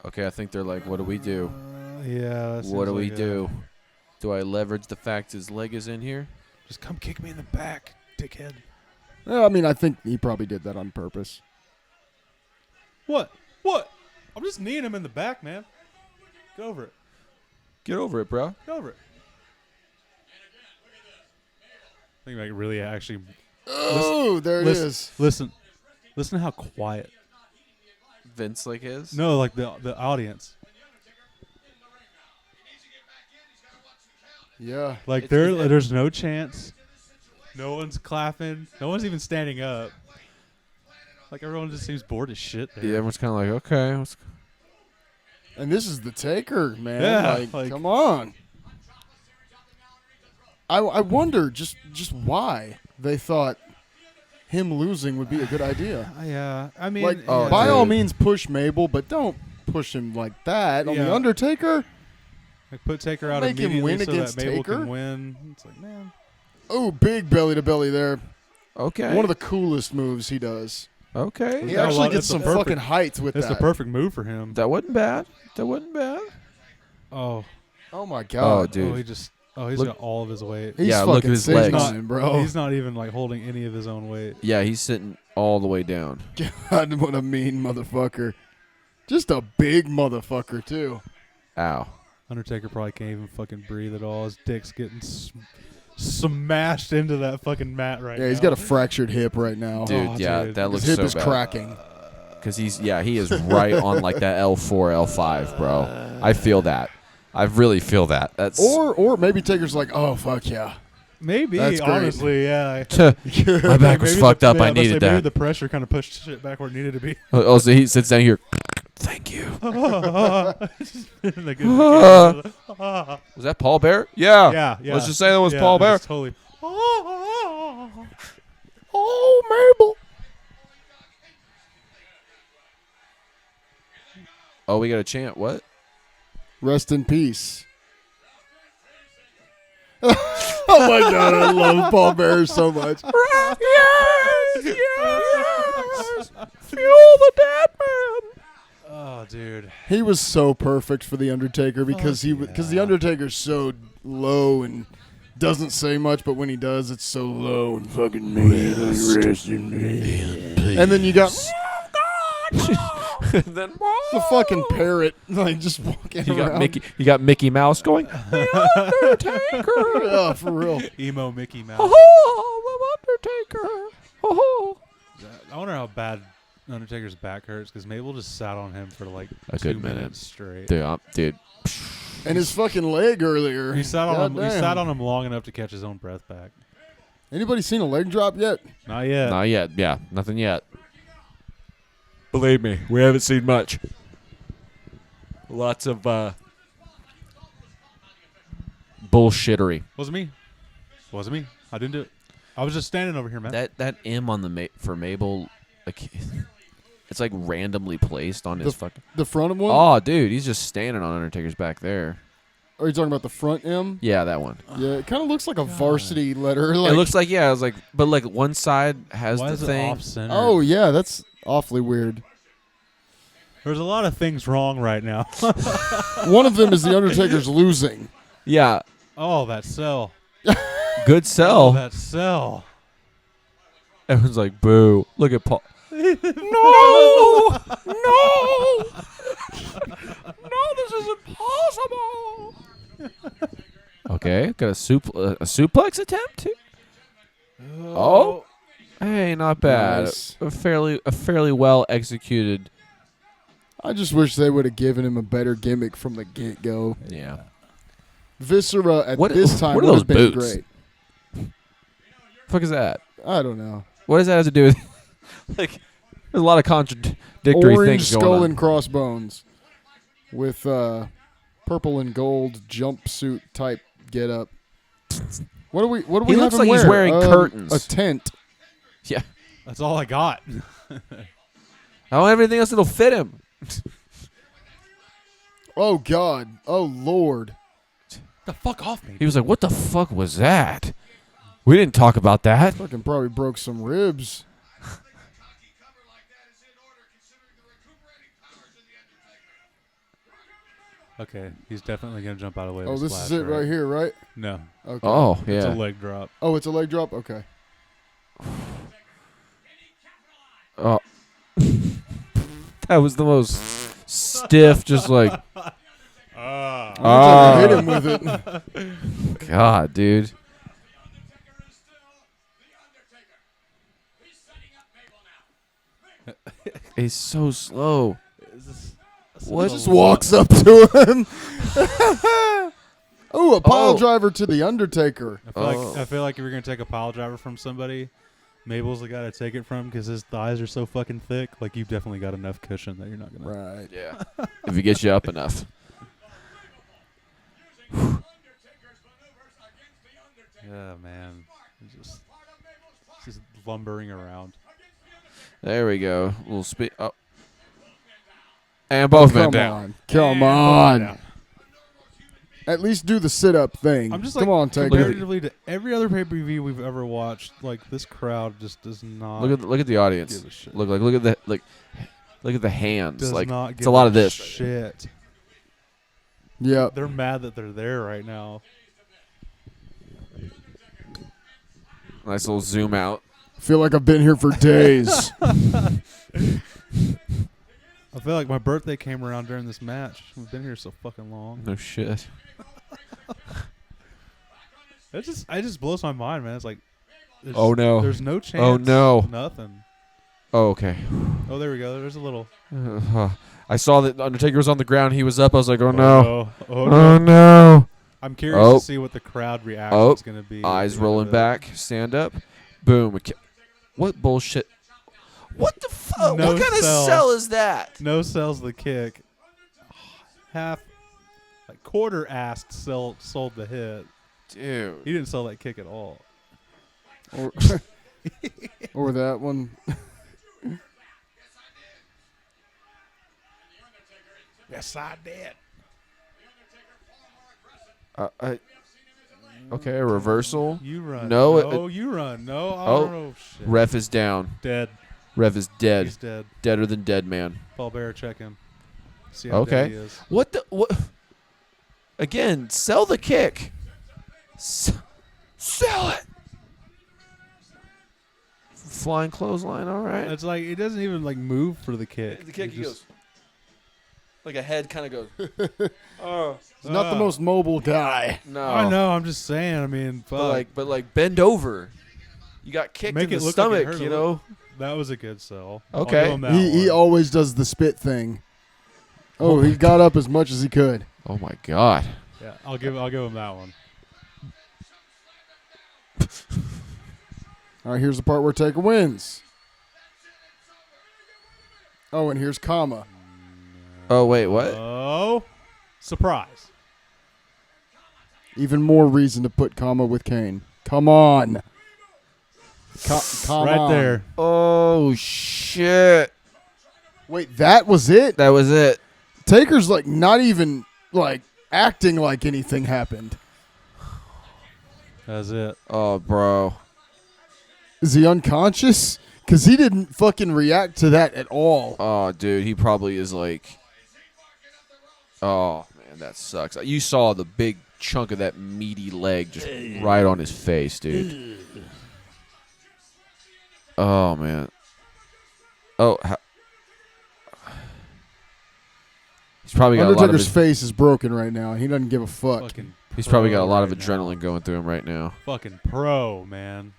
Speaker 2: Okay, I think they're like, what do we do?
Speaker 1: Yeah. that
Speaker 2: What do
Speaker 1: seems
Speaker 2: we
Speaker 1: like
Speaker 2: do? Do I leverage the fact his leg is in here?
Speaker 1: Just come kick me in the back, dickhead.
Speaker 3: Well, I mean, I think he probably did that on purpose.
Speaker 1: What? What? I'm just kneeing him in the back, man. Get over it.
Speaker 2: Get over it, bro.
Speaker 1: Get over it. I think really actually.
Speaker 3: Oh, there it is.
Speaker 1: Listen to how quiet.
Speaker 2: Vince is?
Speaker 1: No, the audience.
Speaker 3: Yeah.
Speaker 1: There's no chance. No one's clapping. No one's even standing up. Everyone just seems bored as shit there.
Speaker 2: Yeah, everyone's kind of like, okay.
Speaker 3: And this is the Taker, man.
Speaker 1: Yeah,
Speaker 3: come on. I wonder just why they thought him losing would be a good idea.
Speaker 1: Yeah, I mean,
Speaker 3: by
Speaker 2: dude.
Speaker 3: all means, push Mabel, but don't push him like that on
Speaker 1: Yeah.
Speaker 3: the Undertaker.
Speaker 1: Like put Taker out
Speaker 3: Make him
Speaker 1: immediately
Speaker 3: win
Speaker 1: so
Speaker 3: against
Speaker 1: that Mabel
Speaker 3: Taker?
Speaker 1: can win. It's like, man.
Speaker 3: Oh, big belly to belly there.
Speaker 2: Okay.
Speaker 3: One of the coolest moves he does.
Speaker 2: Okay.
Speaker 3: He
Speaker 1: got a
Speaker 3: actually
Speaker 1: lot-
Speaker 3: gets
Speaker 1: it's a
Speaker 3: some
Speaker 1: perfect-
Speaker 3: fucking height with
Speaker 1: It's
Speaker 3: that.
Speaker 1: the perfect move for him.
Speaker 2: That wasn't bad. That wasn't bad.
Speaker 1: Oh.
Speaker 3: Oh my
Speaker 2: Oh,
Speaker 3: god.
Speaker 2: dude.
Speaker 1: He's
Speaker 2: Look-
Speaker 1: got all of his weight.
Speaker 3: He's
Speaker 2: Yeah,
Speaker 3: fucking
Speaker 2: look at his
Speaker 3: sitting
Speaker 2: legs.
Speaker 3: on him, bro.
Speaker 1: He's not even like holding any of his own weight.
Speaker 2: Yeah, he's sitting all the way down.
Speaker 3: God, what a mean motherfucker. Just a big motherfucker, too.
Speaker 2: Ow.
Speaker 1: Undertaker probably can't even fucking breathe at all. His dick's getting smashed into that fucking mat right now.
Speaker 3: Yeah, he's got a fractured hip right now.
Speaker 2: Dude, yeah,
Speaker 1: dude.
Speaker 2: that
Speaker 3: His
Speaker 2: looks
Speaker 3: hip
Speaker 2: so
Speaker 3: is
Speaker 2: bad.
Speaker 3: cracking.
Speaker 2: Because he is right on like that L4, L5, bro. I feel that. I really feel that. That's
Speaker 3: Or maybe Taker's like, oh, fuck yeah.
Speaker 1: Maybe,
Speaker 3: That's great.
Speaker 1: honestly, yeah.
Speaker 2: my back was
Speaker 1: Maybe
Speaker 2: fucked up.
Speaker 1: yeah,
Speaker 2: I needed
Speaker 1: Maybe
Speaker 2: that.
Speaker 1: the pressure kind of pushed shit back where it needed to be.
Speaker 2: Oh, so he sits down here. Thank you.
Speaker 1: Like,
Speaker 2: Was that Paul Bear? Yeah.
Speaker 1: yeah.
Speaker 2: Let's just say that was
Speaker 1: Yeah,
Speaker 2: Paul Bear.
Speaker 1: it's totally.
Speaker 2: Oh, Mabel. Oh, we got a chant. What?
Speaker 3: Rest in peace. Oh my god, I love Paul Bearer so much.
Speaker 2: Yes. Fuel the dead man.
Speaker 1: Oh, dude.
Speaker 3: He was so perfect for the Undertaker because the Undertaker's so low and doesn't say much, but when he does, it's so low and fucking mean. Rest in peace. And then you got
Speaker 2: And then
Speaker 3: the fucking parrot like just walking
Speaker 2: you got
Speaker 3: around.
Speaker 2: You got Mickey Mouse going. The Undertaker.
Speaker 3: Yeah, for real.
Speaker 1: Emo Mickey Mouse.
Speaker 2: Oh, the Undertaker. Oh.
Speaker 1: I wonder how bad Undertaker's back hurts because Mabel just sat on him for like
Speaker 2: A
Speaker 1: 2
Speaker 2: good minute.
Speaker 1: minutes straight.
Speaker 2: Dude.
Speaker 3: And his fucking leg earlier.
Speaker 1: He sat on him. He
Speaker 3: Goddamn.
Speaker 1: sat on him long enough to catch his own breath back.
Speaker 3: Anybody seen a leg drop yet?
Speaker 1: Not yet.
Speaker 2: Not yet. Yeah, nothing yet. Believe me, we haven't seen much. Lots of bullshittery.
Speaker 1: Wasn't me. Wasn't me. I didn't do it. I was just standing over here, man.
Speaker 2: That M on the for Mabel, like, it's like randomly placed on his fucking.
Speaker 3: The front of one?
Speaker 2: Oh, dude, he's just standing on Undertaker's back there.
Speaker 3: Are you talking about the front M?
Speaker 2: Yeah, that one.
Speaker 3: Yeah, it kind of looks like a varsity letter. Like,
Speaker 2: It looks like I was like, but like one side has
Speaker 1: Why
Speaker 2: the
Speaker 1: is it
Speaker 2: thing.
Speaker 1: off center?
Speaker 3: oh yeah, that's awfully weird.
Speaker 1: There's a lot of things wrong right now.
Speaker 3: One of them is the Undertaker's losing.
Speaker 2: Yeah,
Speaker 1: Oh, that cell.
Speaker 2: good sell.
Speaker 1: Oh, that cell.
Speaker 2: Everyone's like, boo. Look at Paul. No! No! No, this is impossible. Okay, got a suplex attempt too. Oh. Hey, not bad.
Speaker 3: Nice.
Speaker 2: A fairly well executed.
Speaker 3: I just wish they would have given him a better gimmick from the get-go.
Speaker 2: Yeah.
Speaker 3: Viscera at
Speaker 2: What-
Speaker 3: this time
Speaker 2: what are
Speaker 3: would
Speaker 2: those
Speaker 3: have been
Speaker 2: boots?
Speaker 3: great.
Speaker 2: Fuck is that?
Speaker 3: I don't know.
Speaker 2: What does that have to do with? Like, there's a lot of contradictory
Speaker 3: Orange
Speaker 2: things
Speaker 3: skull
Speaker 2: going on.
Speaker 3: and crossbones with purple and gold jumpsuit type get up. What do we
Speaker 2: He
Speaker 3: have
Speaker 2: looks
Speaker 3: him
Speaker 2: like he's
Speaker 3: wear?
Speaker 2: wearing curtains.
Speaker 3: A tent.
Speaker 2: Yeah.
Speaker 1: That's all I got.
Speaker 2: I don't have anything else that'll fit him.
Speaker 3: Oh God. Oh Lord.
Speaker 1: The fuck off me.
Speaker 2: He was like, "What the fuck was that? We didn't talk about that."
Speaker 3: Fucking probably broke some ribs.
Speaker 1: Okay, he's definitely gonna jump out of the way.
Speaker 3: Oh,
Speaker 1: of
Speaker 3: this
Speaker 1: splash,
Speaker 3: is it right here, right?
Speaker 1: No,
Speaker 3: Okay.
Speaker 2: Oh
Speaker 1: it's a
Speaker 2: yeah.
Speaker 1: leg drop.
Speaker 3: Oh, it's a leg drop? Okay.
Speaker 2: Oh, that was the most stiff. Just like,
Speaker 3: I hit him with it.
Speaker 2: God, dude. He's so slow. What?
Speaker 3: Just walks up to him. Oh, a pile
Speaker 2: Oh.
Speaker 3: driver to the Undertaker.
Speaker 1: I feel like if you're gonna take a pile driver from somebody, Mabel's the guy to take it from because his thighs are so fucking thick. Like you've definitely got enough cushion that you're not gonna.
Speaker 3: Right.
Speaker 2: Yeah. If he gets you up enough.
Speaker 1: Yeah, man. It's just lumbering around.
Speaker 2: There we go. A little speed. Oh. And both men
Speaker 3: Come
Speaker 2: down.
Speaker 3: on. Come on. At least do the sit-up thing.
Speaker 1: I'm just like,
Speaker 3: come on, Taker.
Speaker 1: comparatively to every other pay-per-view we've ever watched, like this crowd just does not.
Speaker 2: Look at the audience.
Speaker 1: give a shit.
Speaker 2: Look at the hands.
Speaker 1: Does
Speaker 2: Like
Speaker 1: not
Speaker 2: it's
Speaker 1: give
Speaker 2: a lot of this.
Speaker 1: shit.
Speaker 3: Yeah.
Speaker 1: They're mad that they're there right now.
Speaker 2: Nice little zoom out.
Speaker 3: I feel like I've been here for days.
Speaker 1: I feel like my birthday came around during this match. We've been here so fucking long.
Speaker 2: No shit.
Speaker 1: It just blows my mind, man. It's like,
Speaker 2: Oh, no.
Speaker 1: there's no chance.
Speaker 2: Oh, no.
Speaker 1: Nothing.
Speaker 2: Oh, okay.
Speaker 1: Oh, there we go. There's a little.
Speaker 2: I saw that Undertaker was on the ground. He was up. I was like, oh no.
Speaker 1: Oh,
Speaker 2: Oh no.
Speaker 1: I'm curious to see what the crowd reaction is going to be.
Speaker 2: Eyes rolling back. Stand up. Boom. What bullshit? What the fuck?
Speaker 1: No
Speaker 2: What kind
Speaker 1: sell.
Speaker 2: of sell is that?
Speaker 1: No sells the kick. Quarter asked sold the hit.
Speaker 2: Dude.
Speaker 1: He didn't sell that kick at all.
Speaker 3: Or that one.
Speaker 1: Yes, I did.
Speaker 2: Okay, a reversal.
Speaker 1: You run.
Speaker 2: No,
Speaker 1: you run. No.
Speaker 2: Oh.
Speaker 1: Shit.
Speaker 2: Ref is down.
Speaker 1: Dead.
Speaker 2: Ref is dead.
Speaker 1: He's dead.
Speaker 2: Deader than dead man.
Speaker 1: Paul Bearer, check him. See how dead he
Speaker 2: Okay.
Speaker 1: is.
Speaker 2: What the what? Again, sell the kick. Sell it. Flying clothesline, all right.
Speaker 1: It's like it doesn't even like move for the kick.
Speaker 2: The kick
Speaker 1: It
Speaker 2: he
Speaker 1: just-
Speaker 2: goes. Like a head kind of goes. Oh.
Speaker 3: He's not the most mobile guy.
Speaker 2: No.
Speaker 1: I know. I'm just saying. I mean, fuck.
Speaker 2: But like bend over. You got kicked
Speaker 1: Make
Speaker 2: in
Speaker 1: it
Speaker 2: the
Speaker 1: look like it
Speaker 2: stomach,
Speaker 1: hurt
Speaker 2: you
Speaker 1: a
Speaker 2: know.
Speaker 1: that was a good sell.
Speaker 2: Okay.
Speaker 1: I'll give him that
Speaker 3: He
Speaker 1: one.
Speaker 3: always does the spit thing. Oh, he got up as much as he could.
Speaker 2: Oh my god.
Speaker 1: Yeah, I'll give him that one.
Speaker 3: All right, here's the part where Taker wins. Oh, and here's comma.
Speaker 2: Oh wait, what?
Speaker 1: Oh, surprise!
Speaker 3: Even more reason to put comma with Kane. Come on. Come
Speaker 1: Right
Speaker 3: on.
Speaker 1: there.
Speaker 2: Oh shit.
Speaker 3: Wait, that was it?
Speaker 2: That was it.
Speaker 3: Taker's like not even like acting like anything happened.
Speaker 1: That's it.
Speaker 2: Oh, bro.
Speaker 3: Is he unconscious? Because he didn't fucking react to that at all.
Speaker 2: Oh, dude, he probably is like. Oh man, that sucks. You saw the big chunk of that meaty leg just right on his face, dude. Oh man. Oh. He's probably got a lot of.
Speaker 3: Undertaker's face is broken right now. He doesn't give a fuck.
Speaker 1: Fucking
Speaker 2: He's probably got a
Speaker 1: pro
Speaker 2: lot of
Speaker 1: right now.
Speaker 2: adrenaline going through him right now.
Speaker 1: Fucking pro, man.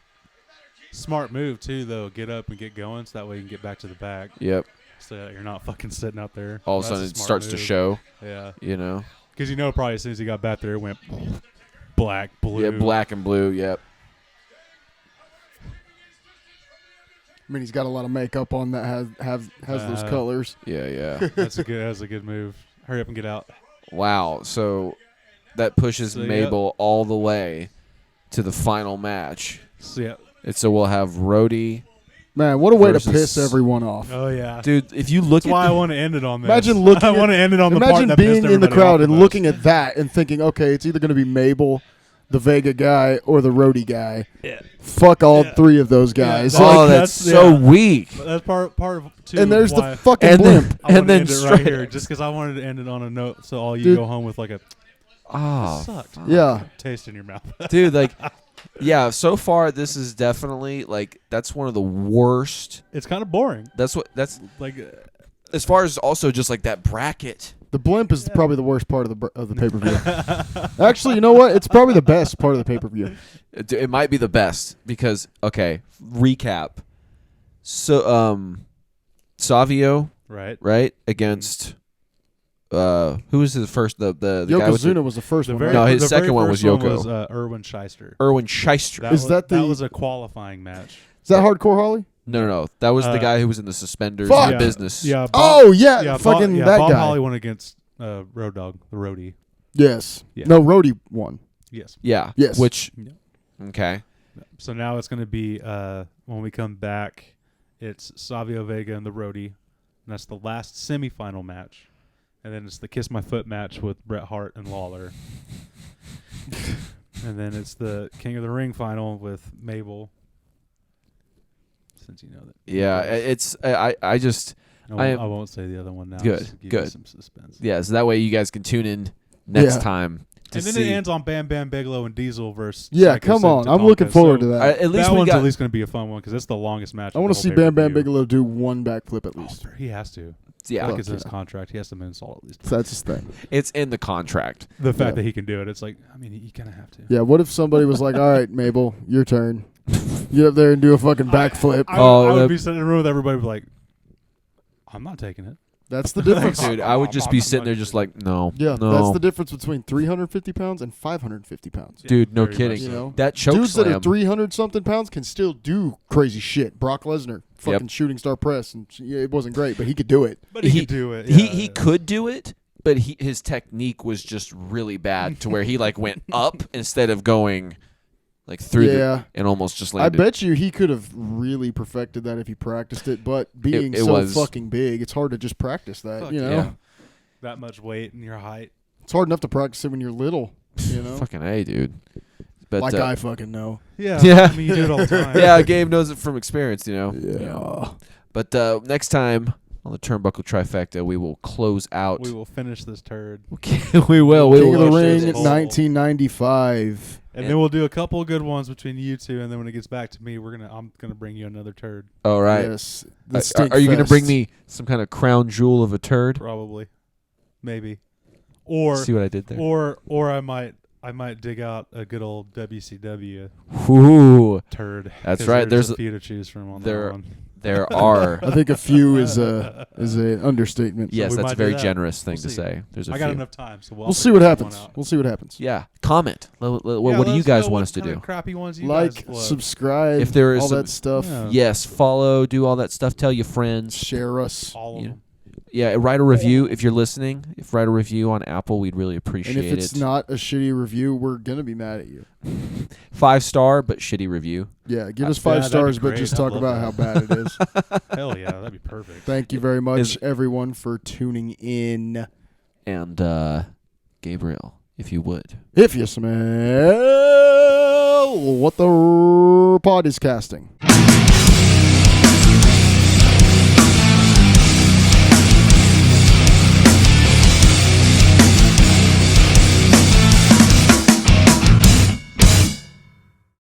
Speaker 1: Smart move too, though. Get up and get going, so that way you can get back to the back,
Speaker 2: Yep.
Speaker 1: so that you're not fucking sitting out there.
Speaker 2: All of a
Speaker 1: That's
Speaker 2: sudden it
Speaker 1: smart
Speaker 2: starts to
Speaker 1: move.
Speaker 2: show.
Speaker 1: Yeah,
Speaker 2: You know.
Speaker 1: because probably as soon as he got back there, it went black, blue.
Speaker 2: Yeah, black and blue. Yep.
Speaker 3: I mean, he's got a lot of makeup on that has those colors.
Speaker 2: Yeah, yeah.
Speaker 1: That's a good move. Hurry up and get out.
Speaker 2: Wow. So that pushes
Speaker 1: So, yeah.
Speaker 2: Mabel all the way to the final match.
Speaker 1: So yeah.
Speaker 2: And so we'll have Roadie.
Speaker 3: Man, what a way to
Speaker 2: Versus-
Speaker 3: piss everyone off.
Speaker 1: Oh yeah.
Speaker 2: Dude, if you look
Speaker 1: That's why
Speaker 2: at
Speaker 1: I want to end it on this.
Speaker 3: Imagine looking
Speaker 1: I want to end it on the part
Speaker 3: Imagine
Speaker 1: that
Speaker 3: being
Speaker 1: pissed
Speaker 3: in the
Speaker 1: everybody
Speaker 3: crowd
Speaker 1: off
Speaker 3: and
Speaker 1: the
Speaker 3: looking
Speaker 1: most.
Speaker 3: at that and thinking, okay, it's either going to be Mabel, the Vega guy, or the Roadie guy.
Speaker 1: Yeah.
Speaker 3: Fuck all
Speaker 1: Yeah.
Speaker 3: three of those guys.
Speaker 1: Yeah,
Speaker 2: oh,
Speaker 1: like,
Speaker 2: that's
Speaker 1: that's-
Speaker 2: so
Speaker 1: yeah.
Speaker 2: weak.
Speaker 1: That's part of too.
Speaker 3: And there's
Speaker 1: why
Speaker 3: the fucking
Speaker 2: And then-
Speaker 3: blimp.
Speaker 1: I want to
Speaker 2: then
Speaker 1: end it right
Speaker 2: straight-
Speaker 1: here, just because I wanted to end it on a note, so all you
Speaker 3: Dude.
Speaker 1: go home with like a
Speaker 2: Oh,
Speaker 1: sucked
Speaker 3: Yeah.
Speaker 1: taste in your mouth.
Speaker 2: dude, like, yeah. So far, this is definitely like that's one of the worst.
Speaker 1: It's kind of boring.
Speaker 2: That's
Speaker 1: Like,
Speaker 2: as far as also just like that bracket.
Speaker 3: The blimp is probably the worst part of the pay-per-view. Actually, you know what? It's probably the best part of the pay-per-view.
Speaker 2: It might be the best because recap. So Savio,
Speaker 1: right.
Speaker 2: against who was his first the guy with
Speaker 3: Yokozuna was the first
Speaker 1: The
Speaker 3: one.
Speaker 1: very,
Speaker 2: No, his
Speaker 1: the
Speaker 2: second
Speaker 1: very
Speaker 2: one was
Speaker 1: first
Speaker 2: Yoko.
Speaker 1: was Erwin Shyster.
Speaker 2: Erwin Shyster.
Speaker 1: That
Speaker 3: Is
Speaker 1: was,
Speaker 3: that
Speaker 1: that
Speaker 3: the-
Speaker 1: was a qualifying match?
Speaker 3: Is that Hardcore Holly?
Speaker 2: No. That was the guy who was in the suspenders
Speaker 3: Fuck.
Speaker 2: in business.
Speaker 1: Yeah. Bob,
Speaker 3: Oh, yeah.
Speaker 1: yeah.
Speaker 3: fucking
Speaker 1: Bob,
Speaker 3: that
Speaker 1: Bob
Speaker 3: guy.
Speaker 1: Holly went against Road Dogg, the Roadie.
Speaker 3: Yes.
Speaker 1: Yeah.
Speaker 3: No, Roadie won.
Speaker 1: Yes.
Speaker 2: Yeah.
Speaker 3: Yes.
Speaker 2: Which
Speaker 1: Yeah.
Speaker 2: okay.
Speaker 1: So now it's going to be when we come back, it's Savio Vega and the Roadie, and that's the last semifinal match, and then it's the Kiss My Foot match with Bret Hart and Lawler, And then it's the King of the Ring final with Mabel. Since you know that.
Speaker 2: Yeah, it's I just
Speaker 1: I won't say the other one now.
Speaker 2: Good,
Speaker 1: just to give
Speaker 2: good.
Speaker 1: you some suspense.
Speaker 2: yeah. So that way you guys can tune in next
Speaker 3: Yeah.
Speaker 2: time.
Speaker 1: And then it ends on Bam Bam Bigelow and Diesel versus.
Speaker 3: Yeah,
Speaker 1: Psycho
Speaker 3: come
Speaker 1: Sid
Speaker 3: on. I'm
Speaker 1: Tatanka.
Speaker 3: looking forward
Speaker 1: So
Speaker 3: to that.
Speaker 2: At least
Speaker 1: that
Speaker 2: we
Speaker 1: one's
Speaker 2: got.
Speaker 1: at least going to be a fun one because it's the longest match.
Speaker 3: I
Speaker 1: want to
Speaker 3: see Bam Bam Bigelow do one backflip at least.
Speaker 1: He has to.
Speaker 2: Yeah,
Speaker 1: Like it's in his
Speaker 3: yeah.
Speaker 1: contract. He has to moonsault at least.
Speaker 3: So that's his thing.
Speaker 2: it's in the contract.
Speaker 1: The fact
Speaker 3: Yeah.
Speaker 1: that he can do it, it's like, I mean, you kind of have to.
Speaker 3: Yeah, what if somebody was like, all right, Mabel, your turn. Get up there and do a fucking backflip.
Speaker 1: I
Speaker 2: Oh,
Speaker 1: would
Speaker 2: that-
Speaker 1: be sitting in a room with everybody like, I'm not taking it.
Speaker 3: That's the difference.
Speaker 2: Dude, I would just be sitting there just like, no.
Speaker 3: Yeah,
Speaker 2: no.
Speaker 3: that's the difference between 350 pounds and 550 pounds.
Speaker 2: Dude, no
Speaker 1: Very
Speaker 2: kidding.
Speaker 1: much
Speaker 3: You
Speaker 1: so.
Speaker 3: know,
Speaker 2: That choke
Speaker 3: dudes that are
Speaker 2: slam.
Speaker 3: 300-something pounds can still do crazy shit. Brock Lesnar, fucking shooting star press, and yeah, it wasn't great, but he could do it.
Speaker 1: But he could do it.
Speaker 2: He could do it, but his technique was just really bad to where he like went up instead of going like through
Speaker 3: Yeah.
Speaker 2: and almost just
Speaker 3: I
Speaker 2: landed.
Speaker 3: bet you he could have really perfected that if he practiced it, but being
Speaker 2: It
Speaker 3: so
Speaker 2: was-
Speaker 3: fucking big, it's hard to just practice that,
Speaker 1: Fuck
Speaker 3: you know?
Speaker 2: yeah.
Speaker 1: that much weight and your height.
Speaker 3: It's hard enough to practice it when you're little, you know?
Speaker 2: Fucking A, dude. But
Speaker 3: Like I fucking know.
Speaker 1: Yeah.
Speaker 2: Yeah.
Speaker 1: I mean, you do it all the time.
Speaker 2: yeah, Gabe knows it from experience, you know.
Speaker 3: Yeah.
Speaker 2: But next time on the Turnbuckle Trifecta, we will close out.
Speaker 1: We will finish this turd.
Speaker 2: we will. We
Speaker 3: King of
Speaker 2: will
Speaker 3: the
Speaker 2: finish
Speaker 3: Ring,
Speaker 2: this.
Speaker 3: 1995.
Speaker 1: And then we'll do a couple of good ones between you two, and then when it gets back to me, I'm gonna bring you another turd,
Speaker 2: All right.
Speaker 3: Yes.
Speaker 2: Are you going to bring me some kind of crown jewel of a turd?
Speaker 1: probably, maybe, or
Speaker 2: See what I did there?
Speaker 1: or I might dig out a good old WCW
Speaker 2: Ooh,
Speaker 1: turd.
Speaker 2: That's
Speaker 1: 'cause
Speaker 2: right,
Speaker 1: There's
Speaker 2: there's
Speaker 1: a few to choose from on
Speaker 2: there-
Speaker 1: that one.
Speaker 2: there are.
Speaker 3: I think a few is an understatement.
Speaker 2: Yes,
Speaker 1: we
Speaker 2: that's
Speaker 1: might
Speaker 2: a
Speaker 1: do
Speaker 2: very
Speaker 1: that.
Speaker 2: generous thing
Speaker 1: We'll
Speaker 2: to
Speaker 1: see.
Speaker 2: say. There's a
Speaker 1: I
Speaker 2: few.
Speaker 1: got enough time, so
Speaker 3: We'll see what happens. We'll see what happens.
Speaker 2: Yeah, comment. What
Speaker 1: Yeah,
Speaker 2: do
Speaker 1: let
Speaker 2: you
Speaker 1: us
Speaker 2: guys
Speaker 1: know
Speaker 2: want
Speaker 1: what
Speaker 2: us to
Speaker 1: kind of
Speaker 2: do?
Speaker 1: Crappy ones you
Speaker 3: Like,
Speaker 1: guys love.
Speaker 3: subscribe,
Speaker 2: If there is
Speaker 3: all
Speaker 2: some-
Speaker 3: that stuff.
Speaker 1: Yeah.
Speaker 2: Yes, follow, do all that stuff. Tell your friends.
Speaker 3: Share us.
Speaker 1: all of
Speaker 2: you-
Speaker 1: them.
Speaker 2: Yeah, write a review if you're listening. If write a review on Apple, we'd really
Speaker 3: And
Speaker 2: appreciate
Speaker 3: if it's
Speaker 2: it.
Speaker 3: not a shitty review, we're going to be mad at you.
Speaker 2: 5-star, but shitty review.
Speaker 3: Yeah, give us
Speaker 1: Yeah,
Speaker 3: 5
Speaker 1: that'd be
Speaker 3: stars, but
Speaker 1: great.
Speaker 3: just
Speaker 1: I'd
Speaker 3: talk
Speaker 1: love
Speaker 3: about how bad it is.
Speaker 1: Hell yeah, that'd be perfect.
Speaker 3: Thank you very much,
Speaker 2: Is-
Speaker 3: everyone, for tuning in.
Speaker 2: And Gabriel, if you would.
Speaker 3: If you smell what the pod is casting.